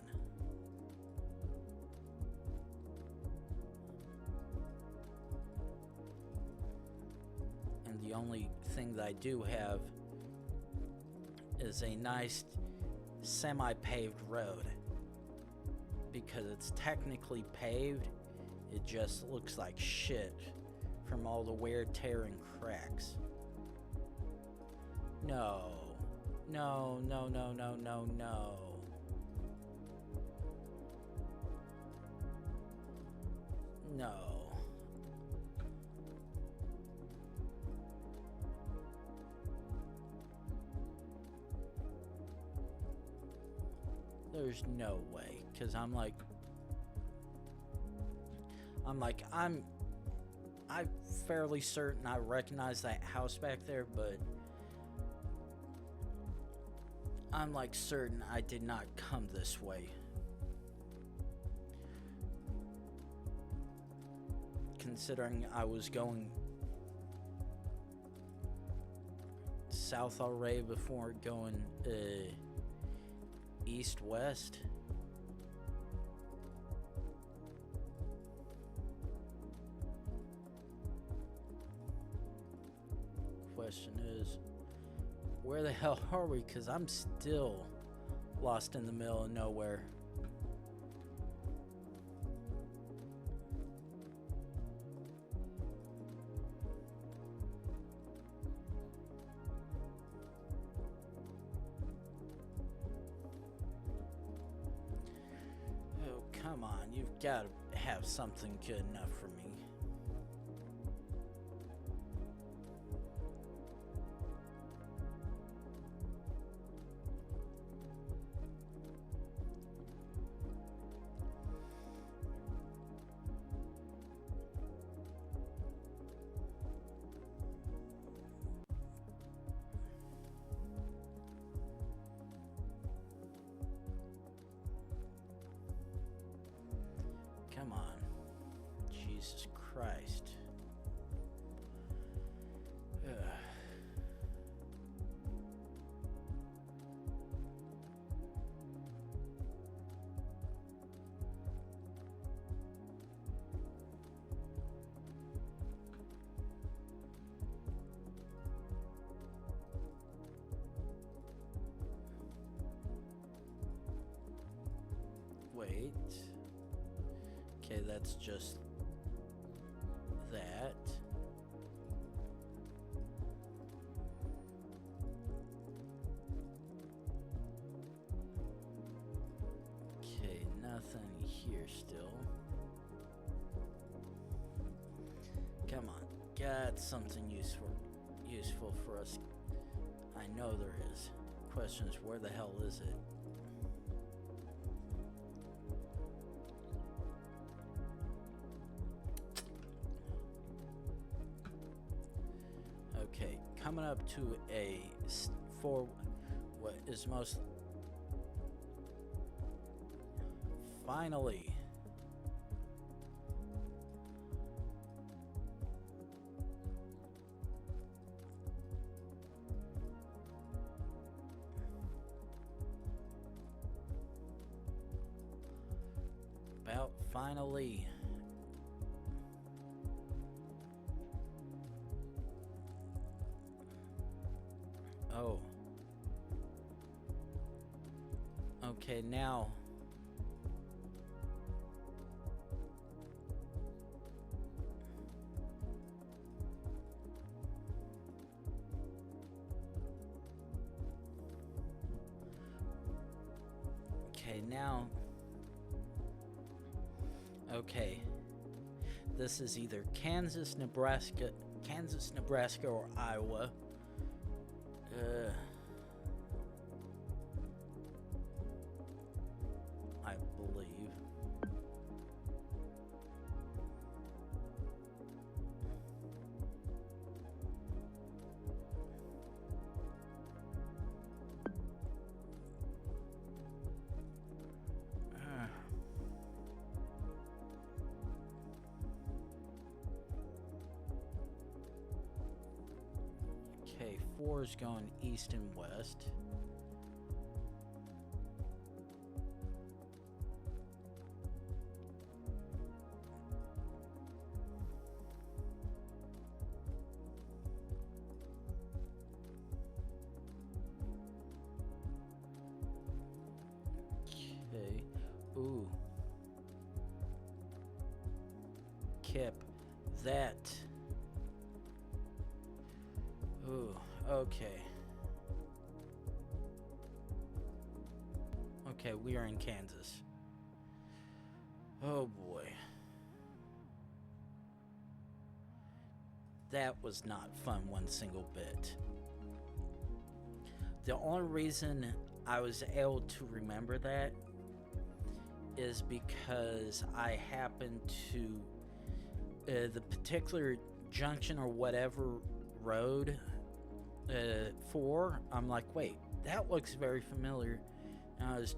And the only thing that I do have is a nice semi-paved road. Because it's technically paved, it just looks like shit from all the wear, tear, and cracks. No. No, no, no, no, no, no. No. There's no way, because I'm fairly certain I recognize that house back there, but I'm like certain I did not come this way. Considering I was going south already before going east-west. Question is, where the hell are we? Because I'm still lost in the middle of nowhere. Oh, come on. You've got to have something good enough for me. Come on. Jesus Christ. Ugh. Wait. Okay, that's just that. Okay, nothing here still. Come on, got something useful for us. I know there is. Question is, where the hell is it? Okay, coming up to for what is most finally finally oh, okay, now okay, this is either Kansas, Nebraska, or Iowa. I believe. 4 is going east and west. Okay. Ooh. Kip. That. Ooh. Okay. Okay, we are in Kansas. Oh boy. That was not fun one single bit. The only reason I was able to remember that is because I happened to the particular junction or whatever road for, I'm like, wait, that looks very familiar. And I was,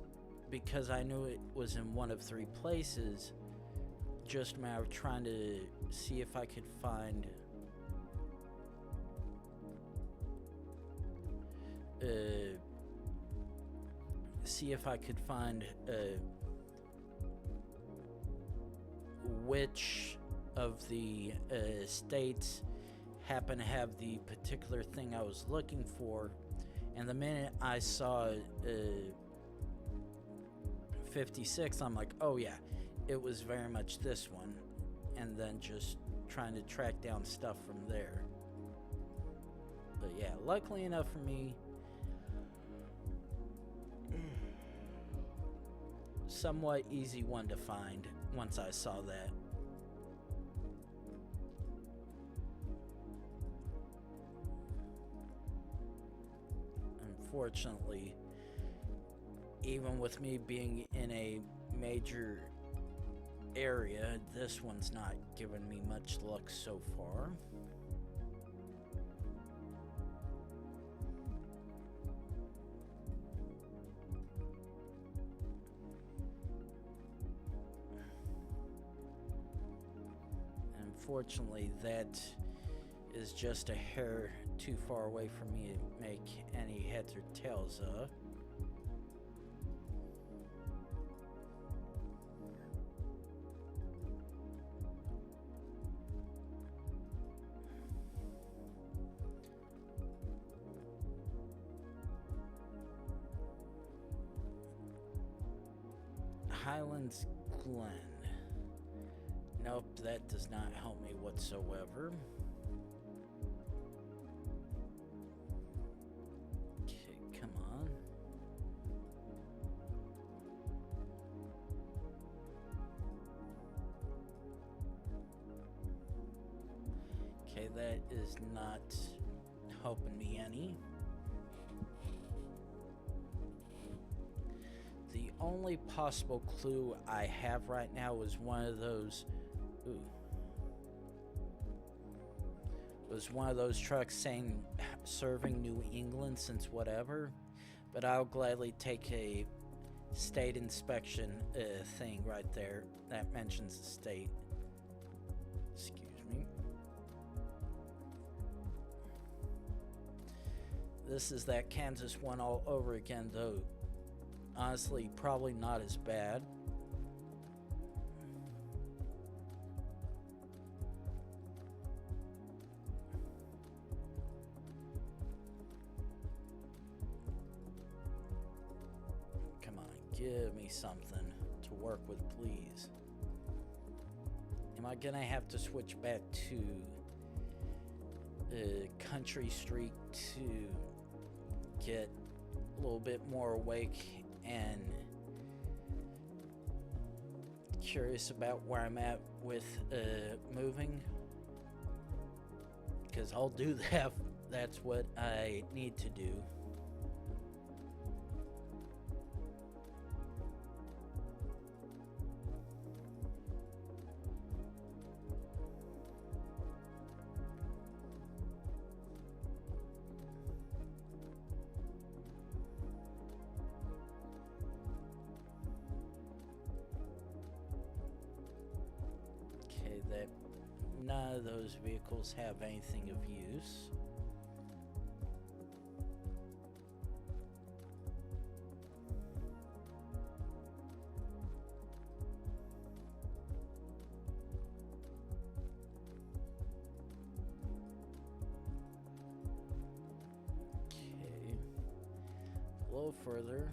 because I knew it was in one of 3 places, just a matter of trying to see if I could find which of the states happen to have the particular thing I was looking for. And the minute I saw 56, I'm like, oh yeah, it was very much this one. And then just trying to track down stuff from there. But yeah, luckily enough for me, somewhat easy one to find once I saw that. Unfortunately, even with me being in a major area, this one's not given me much luck so far. Unfortunately, that is just a hair too far away for me to make any heads or tails of. Highlands Glen. Nope, that does not help me whatsoever. Okay, come on. Okay, that is not helping me any. The only possible clue I have right now is one of those. Ooh. Was one of those trucks saying serving New England since whatever, but I'll gladly take a state inspection thing right there that mentions the state. Excuse me. This is that Kansas one all over again, though honestly probably not as bad. Give me something to work with, please. Am I gonna have to switch back to Country Street to get a little bit more awake and curious about where I'm at with moving? Because I'll do that. That's what I need to do. That none of those vehicles have anything of use. little further.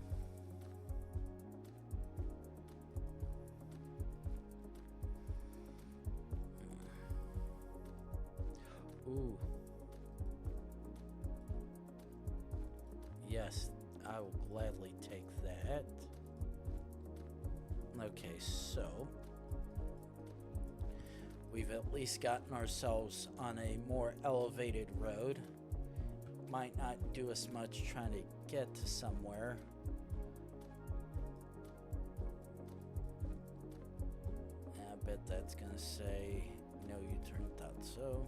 Ooh. Yes, I will gladly take that. Okay, so we've at least gotten ourselves on a more elevated road. Might not do us much trying to get to somewhere. I bet that's gonna say no U-turn, thought so.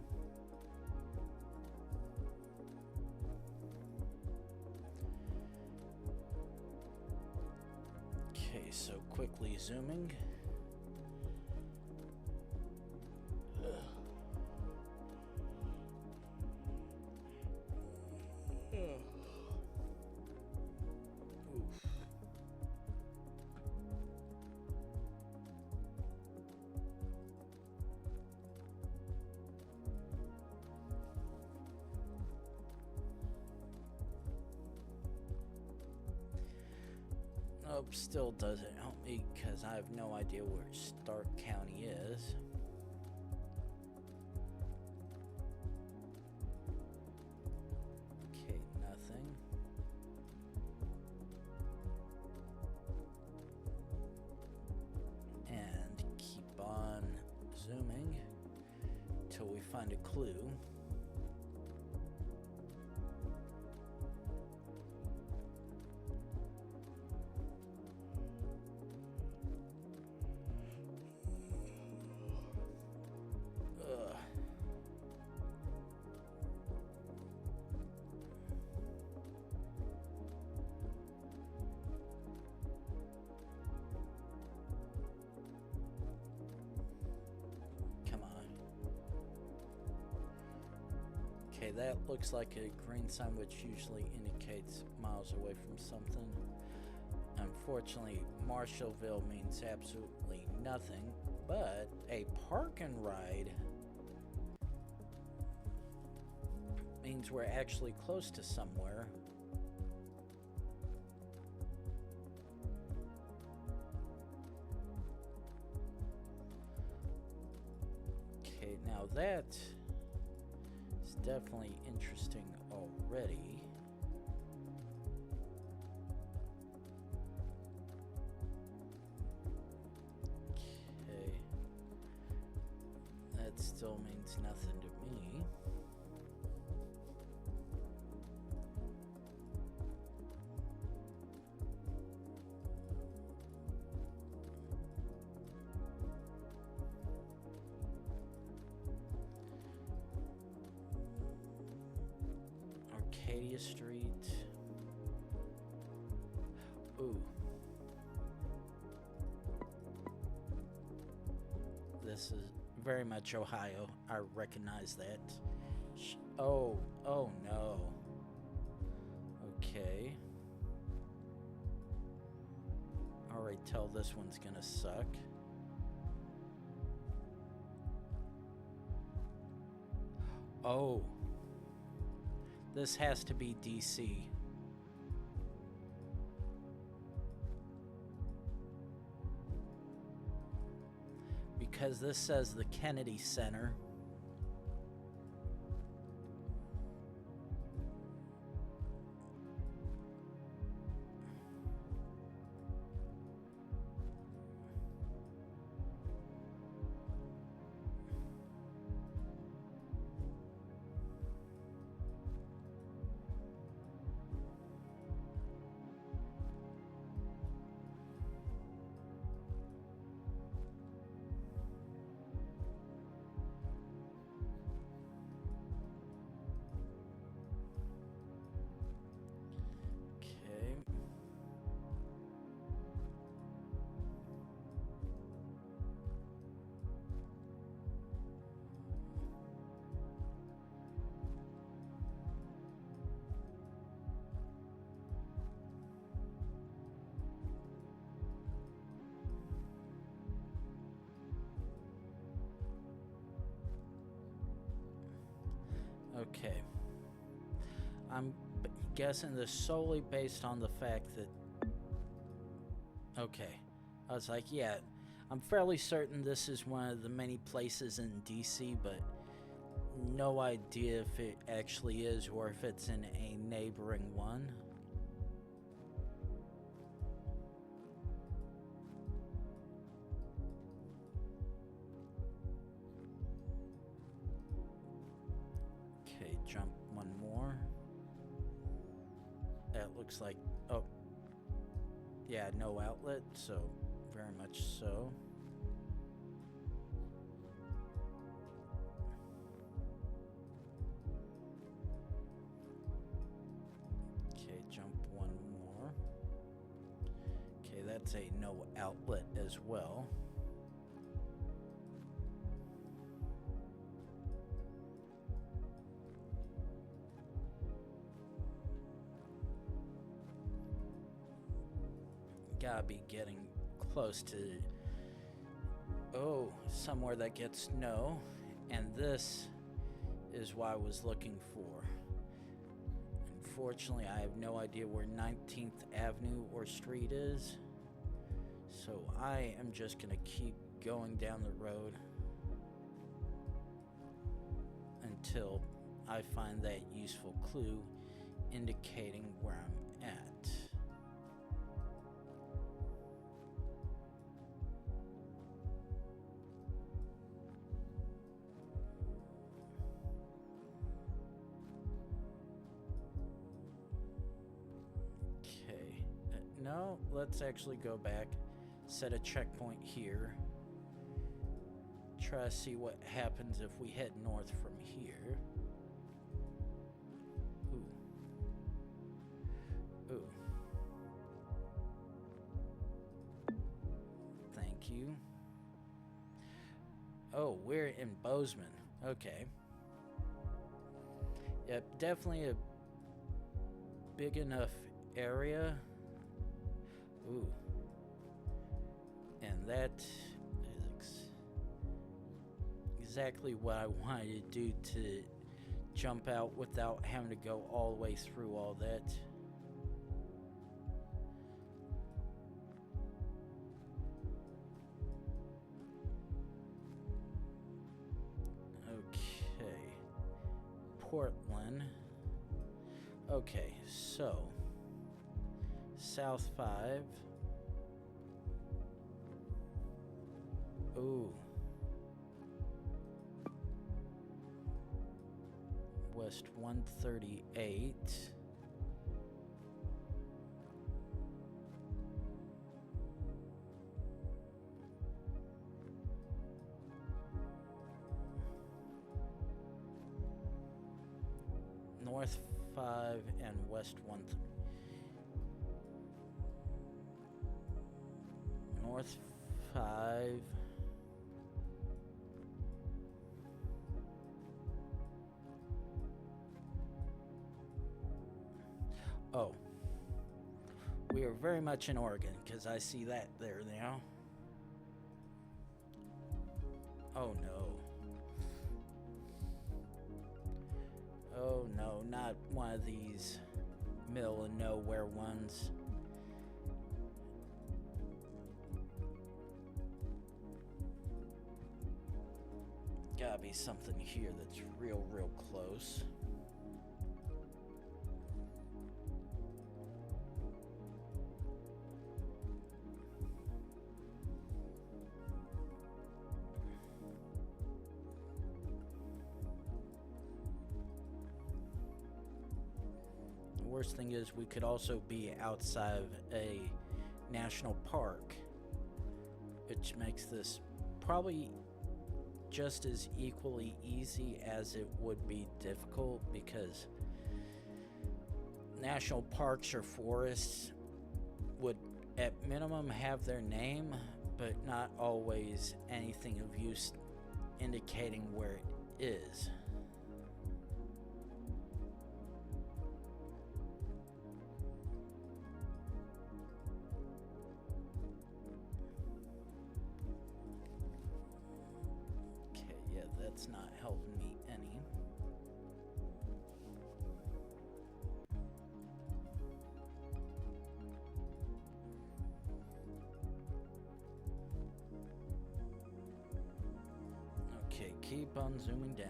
Okay, so quickly zooming. Nope, still doesn't help me because I have no idea where Stark County is. Okay, nothing. And keep on zooming till we find a clue. Okay, that looks like a green sign, which usually indicates miles away from something. Unfortunately, Marshallville means absolutely nothing, but a park and ride means we're actually close to somewhere. Okay, now that is definitely interesting already. Okay, that still means nothing to me. Arcadia Street. Ooh. This is very much Ohio. I recognize that. Oh no. Okay. Already tell this one's gonna suck. Oh. This has to be DC. Because this says the Kennedy Center. Okay. I'm guessing this solely based on the fact that... Okay. I was like, yeah, I'm fairly certain this is one of the many places in DC, but no idea if it actually is or if it's in a neighboring one. Okay, jump one more. That looks like... Oh. Yeah, no outlet, so very much so. Okay, jump one more. Okay, that's a no outlet as well. Gotta be getting close to, oh, somewhere that gets no, and this is what I was looking for. Unfortunately, I have no idea where 19th Avenue or street is, so I am just gonna keep going down the road until I find that useful clue indicating where I'm at. No, let's actually go back, set a checkpoint here, try to see what happens if we head north from here. Ooh. Ooh. Thank you. Oh, we're in Bozeman. Okay. Yep, definitely a big enough area. Ooh. And that is exactly what I wanted to do, to jump out without having to go all the way through all that. Okay. Portland. Okay, so South 5. Ooh. West 138. North 5 and West 1. North 5. Oh. We are very much in Oregon, because I see that there now. Oh no. Oh no, not one of these middle of nowhere ones. Gotta be something here that's real close. The worst thing is we could also be outside of a national park, which makes this probably just as equally easy as it would be difficult, because national parks or forests would at minimum have their name, but not always anything of use indicating where it is. That's not helping me any. keep on zooming down.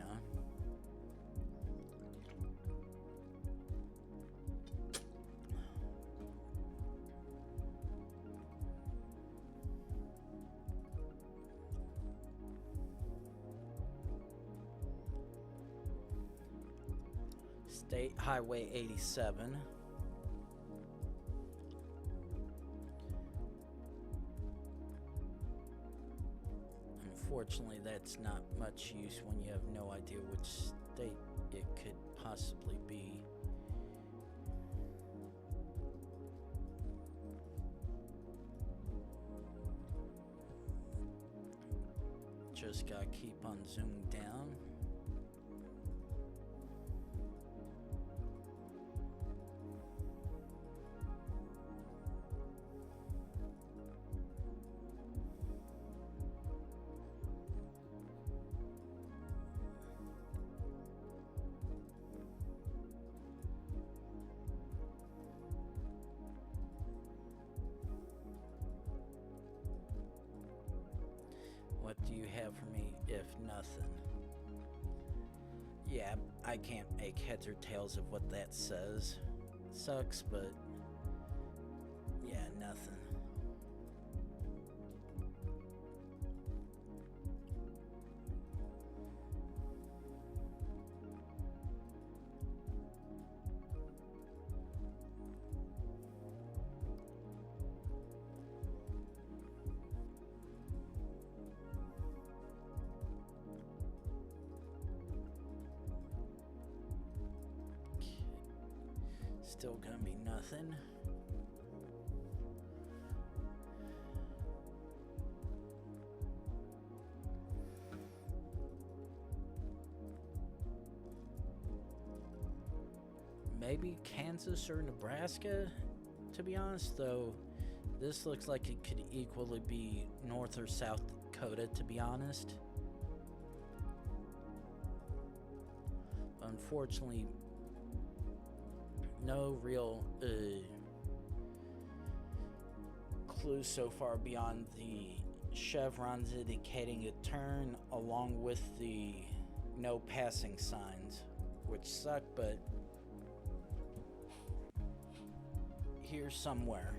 State Highway 87. Unfortunately, that's not much use when you have no idea which state it could possibly be. Just gotta keep on zooming down. What do you have for me, if nothing? Yeah, I can't make heads or tails of what that says. Sucks, but yeah, nothing. Still gonna be nothing. Maybe Kansas or Nebraska, to be honest, though this looks like it could equally be North or South Dakota, to be honest. Unfortunately, no real clues so far beyond the chevrons indicating a turn, along with the no passing signs, which suck, but here somewhere.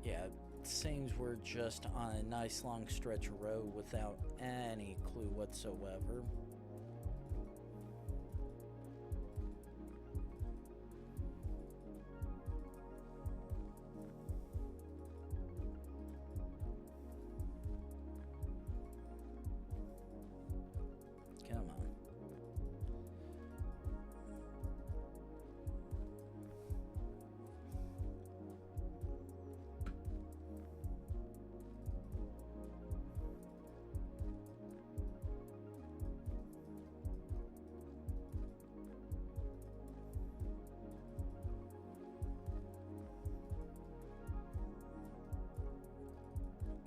Yeah, it seems we're just on a nice long stretch of road without any clue whatsoever. Come on.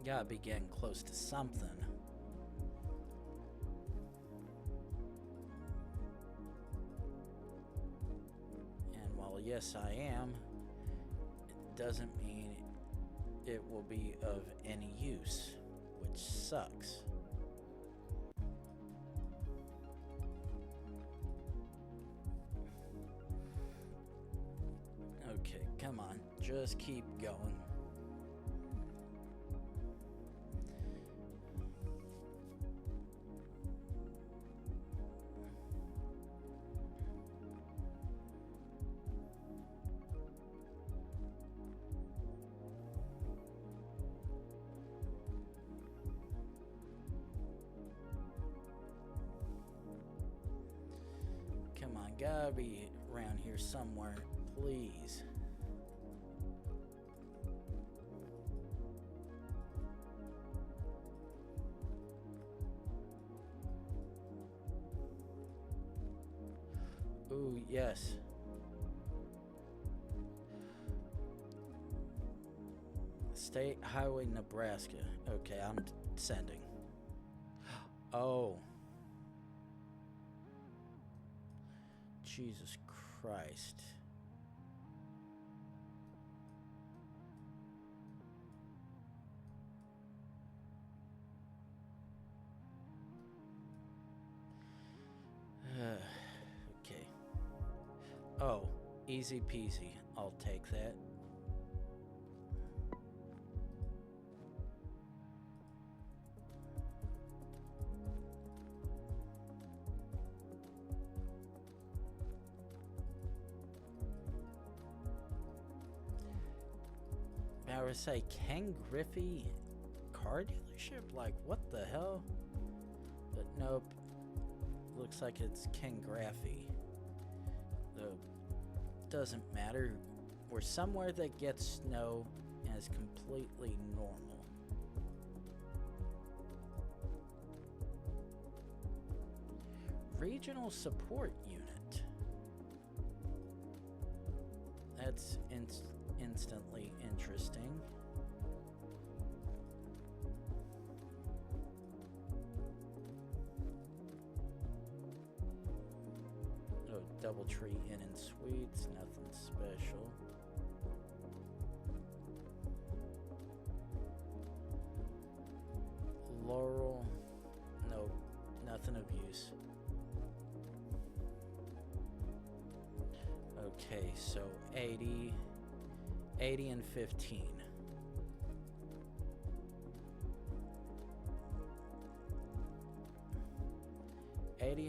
Gotta be getting close to something. And while yes, I am, it doesn't mean it will be of any use, which sucks. Okay, come on, just keep going. Come on, gotta be around here somewhere, please. Ooh, yes. State Highway, Nebraska. Okay, I'm sending. Oh. Jesus Christ. Okay. Oh, easy peasy. I'll take that. I would say Ken Griffey car dealership? Like, what the hell? But nope. Looks like it's Ken Graffy. Though, doesn't matter. We're somewhere that gets snow and is completely normal. Regional support unit. That's instantly interesting. Oh, Doubletree Inn and Suites, nothing special. Laurel, nope, nothing of use. Okay, so 80 and 15.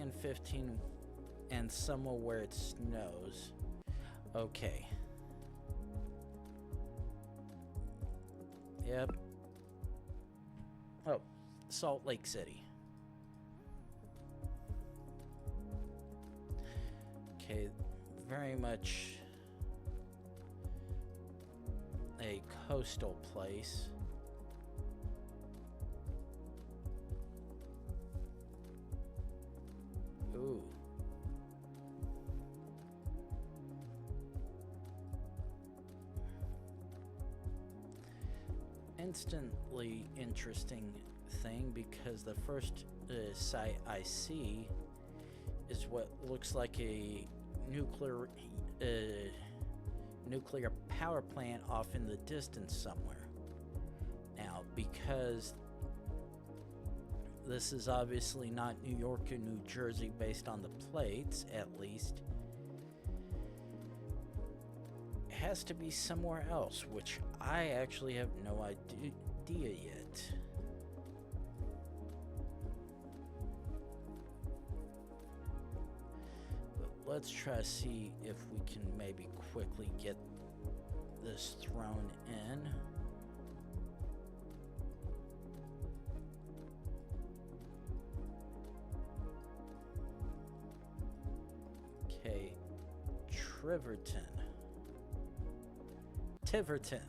And 15 and somewhere where it snows. Okay. Yep. Oh, Salt Lake City. Okay, very much a coastal place. Ooh. Instantly interesting thing, because the first site I see is what looks like a nuclear power plant off in the distance somewhere. Now, because this is obviously not New York or New Jersey based on the plates, at least, it has to be somewhere else, which I actually have no idea yet. But let's try to see if we can maybe quickly get this thrown in. Okay, Tiverton.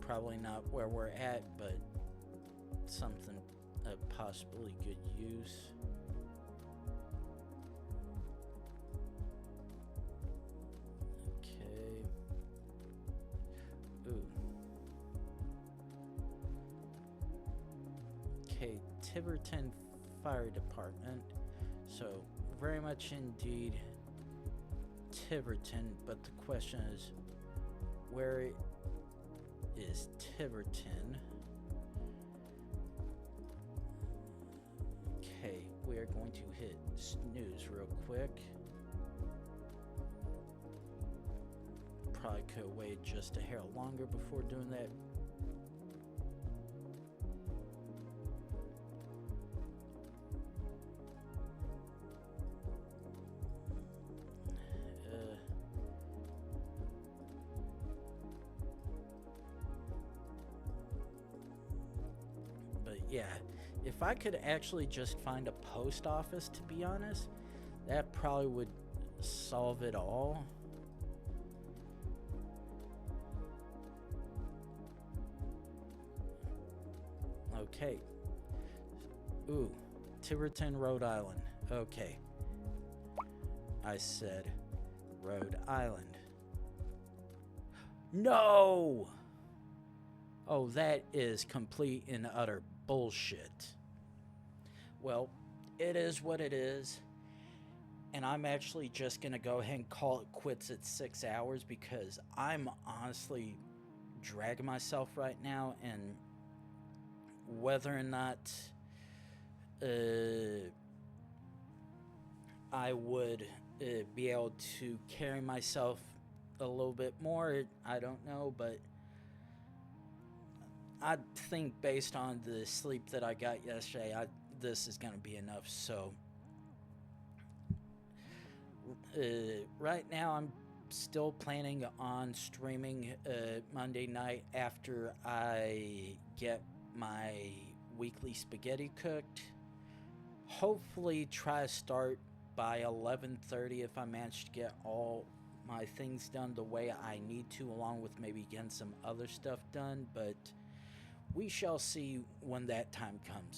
Probably not where we're at, but something of possibly good use. Okay. Ooh. Okay, Tiverton Fire Department. So, very much indeed Tiverton, but the question is, where is Tiverton? Okay, we are going to hit snooze real quick. Probably could wait just a hair longer before doing that. Yeah, if I could actually just find a post office, to be honest, that probably would solve it all. Okay. Ooh, Tiverton, Rhode Island. Okay. I said Rhode Island. No! Oh, that is complete and utter bullshit. Well, it is what it is. And I'm actually just going to go ahead and call it quits at 6 hours because I'm honestly dragging myself right now, and whether or not I would be able to carry myself a little bit more, I don't know, but I think based on the sleep that I got yesterday, this is going to be enough. So right now I'm still planning on streaming Monday night after I get my weekly spaghetti cooked. Hopefully try to start by 11:30 if I manage to get all my things done the way I need to, along with maybe getting some other stuff done, but we shall see when that time comes.